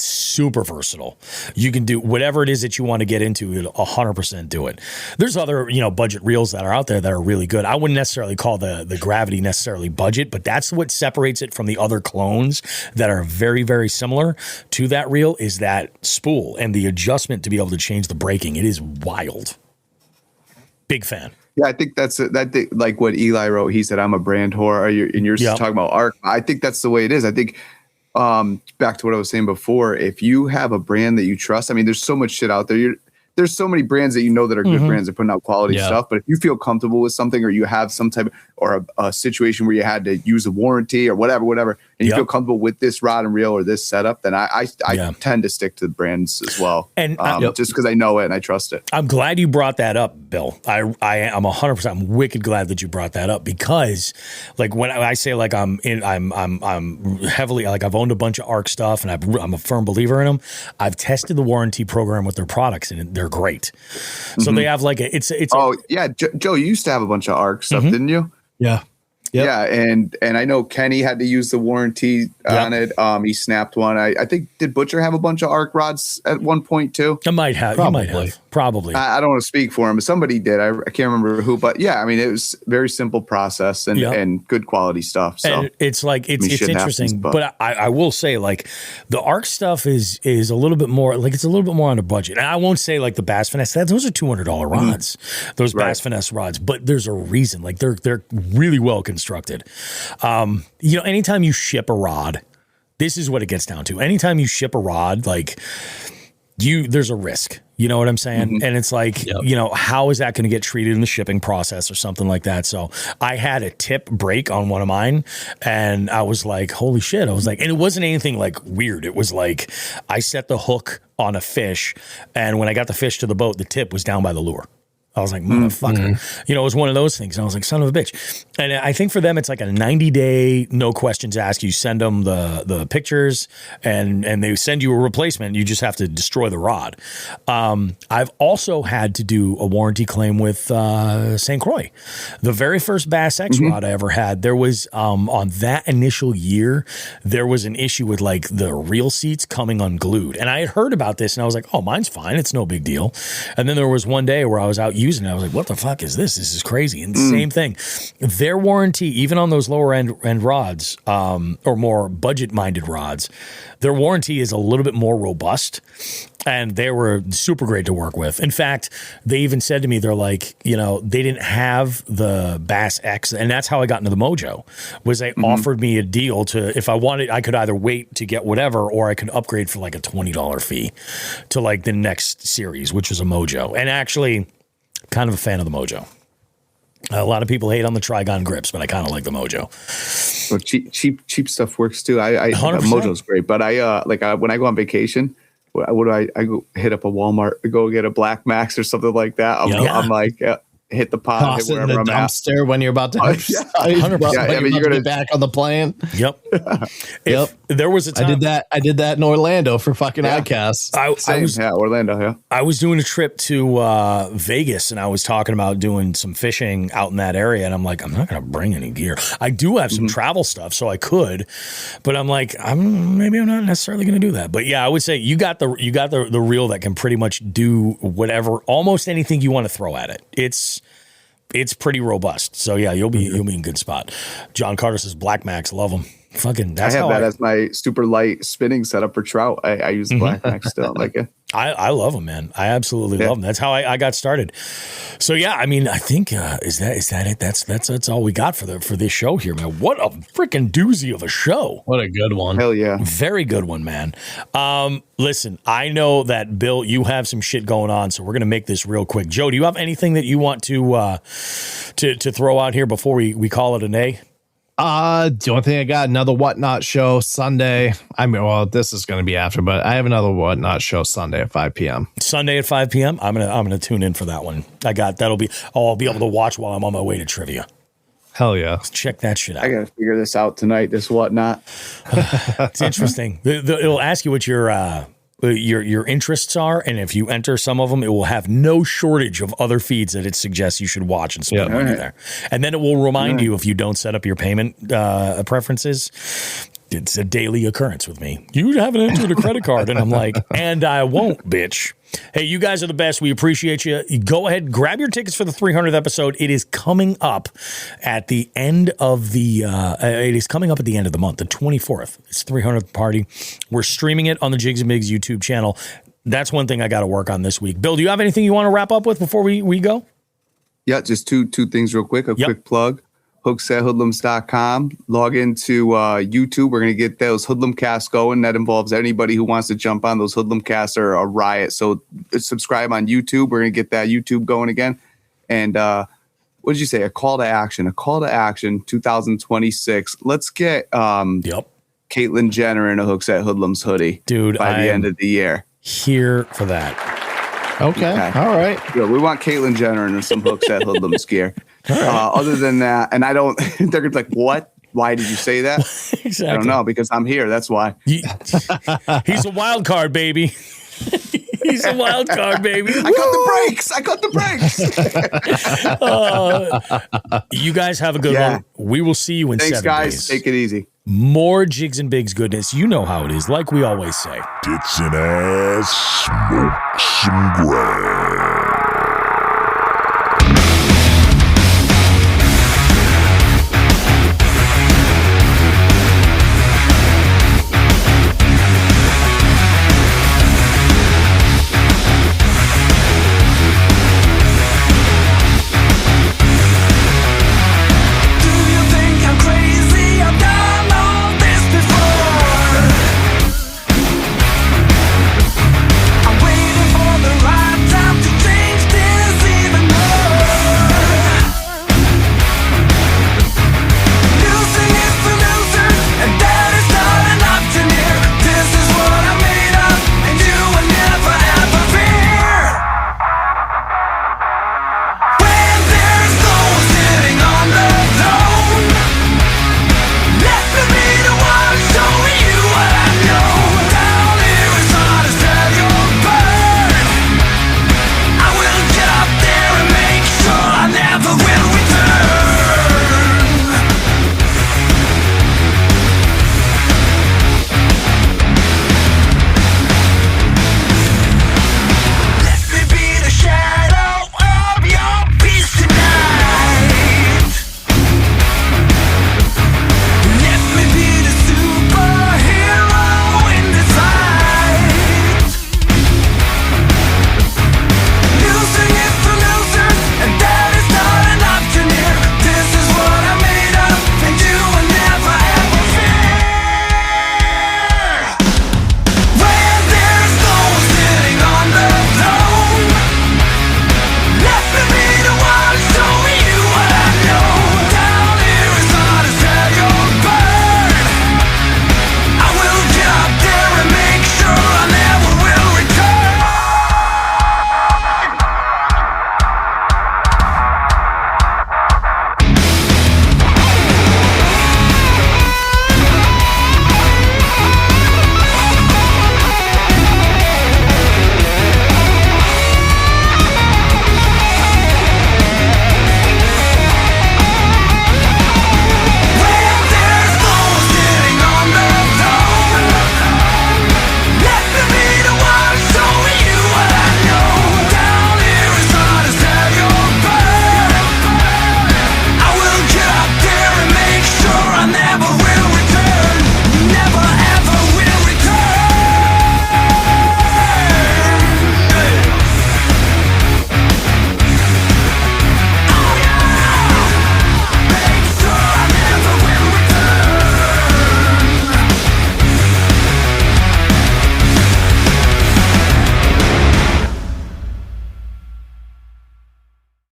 super versatile. You can do whatever it is that you want to get into. It'll 100% do it. There's other, budget reels that are out there that are really good. I wouldn't necessarily call the Gravity necessarily budget, but that's what separates it from the other clones that are very, very similar to that reel, is that spool and the adjustment to be able to change the braking. It is wild. Big fan. Yeah, I think that's like what Eli wrote. He said, "I'm a brand whore." And you're talking about Arc. I think that's the way it is. I think back to what I was saying before, if you have a brand that you trust, I mean, there's so much shit out there. There's so many brands that that are good brands that putting out quality stuff. But if you feel comfortable with something, or you have some type of, or a situation where you had to use a warranty or whatever, and you feel comfortable with this rod and reel or this setup, then I tend to stick to the brands as well. And just because I know it and I trust it. I'm glad you brought that up, Bill. I'm 100%. I'm wicked glad that you brought that up, because like when I say like I'm heavily, like I've owned a bunch of Arc stuff and I'm a firm believer in them. I've tested the warranty program with their products and they're great. So they have like Joe, you used to have a bunch of Arc stuff, didn't you? Yeah. Yep. Yeah, and I know Kenny had to use the warranty on it. He snapped one. I think, did Butcher have a bunch of Arc rods at one point too? I might have. Probably. I don't want to speak for him, but somebody did. I can't remember who, but yeah, I mean, it was a very simple process and good quality stuff. So and it's like it's interesting, but I will say like the Arc stuff is a little bit more like, it's a little bit more on a budget. And I won't say like the Bass Finesse. Those are $200 rods. Those Bass Finesse rods, but there's a reason. Like they're really well constructed. Anytime you ship a rod, this is what it gets down to. Anytime you ship a rod, like there's a risk. You know what I'm saying? And it's like, how is that going to get treated in the shipping process or something like that? So I had a tip break on one of mine and I was like, holy shit. I was like, and it wasn't anything like weird. It was like, I set the hook on a fish, and when I got the fish to the boat, the tip was down by the lure. I was like, motherfucker. It was one of those things. And I was like, son of a bitch. And I think for them, it's like a 90-day, no questions asked. You send them the pictures and they send you a replacement. You just have to destroy the rod. I've also had to do a warranty claim with St. Croix. The very first Bass X rod I ever had, there was, on that initial year, there was an issue with like the reel seats coming unglued. And I had heard about this and I was like, oh, mine's fine. It's no big deal. And then there was one day where I was out using it. I was like, what the fuck is this? This is crazy. And the same thing, their warranty, even on those lower end rods, or more budget minded rods, their warranty is a little bit more robust. And they were super great to work with. In fact, they even said to me, they're like, you know, they didn't have the Bass X. And that's how I got into the Mojo, was they offered me a deal to, if I wanted, I could either wait to get whatever, or I could upgrade for like a $20 fee to like the next series, which was a Mojo. And actually, kind of a fan of the Mojo. A lot of people hate on the Trigon grips, but I kind of like the Mojo. Well, cheap stuff works too. Mojo's great, but when I go on vacation, what do I go hit up a Walmart, go get a Black Max or something like that. I'm like, hit the pot, hit wherever I'm dumpster at. when you're about to 100%. I mean, you're gonna be back on the plane. Yep. There was a time I did that in Orlando for fucking iCast. Orlando. Yeah. I was doing a trip to Vegas, and I was talking about doing some fishing out in that area, and I'm like, I'm not gonna bring any gear. I do have some travel stuff, so I could, but I'm like, maybe I'm not necessarily gonna do that. But yeah, I would say you got the reel that can pretty much do whatever, almost anything you want to throw at it. It's pretty robust. So yeah, you'll be in good spot. John Carter says Black Max, love them. Fucking, I have that as my super light spinning setup for trout. I use the Black Max still. Like it. I love them, man. I absolutely love them. That's how I got started. So yeah, I mean, I think is that it? That's all we got for this show here, man. What a freaking doozy of a show! What a good one. Hell yeah, very good one, man. Listen, I know that Bill, you have some shit going on, so we're gonna make this real quick. Joe, do you have anything that you want to throw out here before we call it a day? The only thing I got, another Whatnot show Sunday. I mean, well, this is going to be after, but I have another Whatnot show Sunday at 5 p.m. Sunday at 5 p.m. I'm gonna tune in for that one. I'll be able to watch while I'm on my way to trivia. Hell yeah. Let's check that shit out. I gotta figure this out tonight. This Whatnot. It's interesting. It'll ask you what your interests are, and if you enter some of them, it will have no shortage of other feeds that it suggests you should watch and spend money there. And then it will remind you, if you don't set up your payment preferences, it's a daily occurrence with me. You haven't entered a credit card, and I'm like, and I won't, bitch. Hey, you guys are the best. We appreciate you. Go ahead, grab your tickets for the 300th episode. It is coming up at the end of the month, the 24th. It's 300th party. We're streaming it on the Jigs and Bigs YouTube channel. That's one thing I got to work on this week. Bill, do you have anything you want to wrap up with before we go? Yeah, just two things real quick. Quick plug. HooksetHoodlums.com. Log into YouTube. We're going to get those Hoodlum casts going. That involves anybody who wants to jump on those Hoodlum casts or a riot. So subscribe on YouTube. We're going to get that YouTube going again. And what did you say? A call to action. 2026. Let's get Caitlyn Jenner in a Hookset Hoodlums hoodie, dude, by the end of the year. Here for that. Okay. All right. Yeah, we want Caitlyn Jenner in some Hookset Hoodlums gear. Other than that, and I don't, they're gonna be like, what? Why did you say that? Exactly. I don't know, because I'm here. That's why. He's a wild card, baby. He's a wild card, baby. I got the brakes. You guys have a good one. We will see you in 7 days. Thanks, guys. Take it easy. More Jigs and Bigs goodness. You know how it is. Like we always say. Tits and ass, smoke some grass.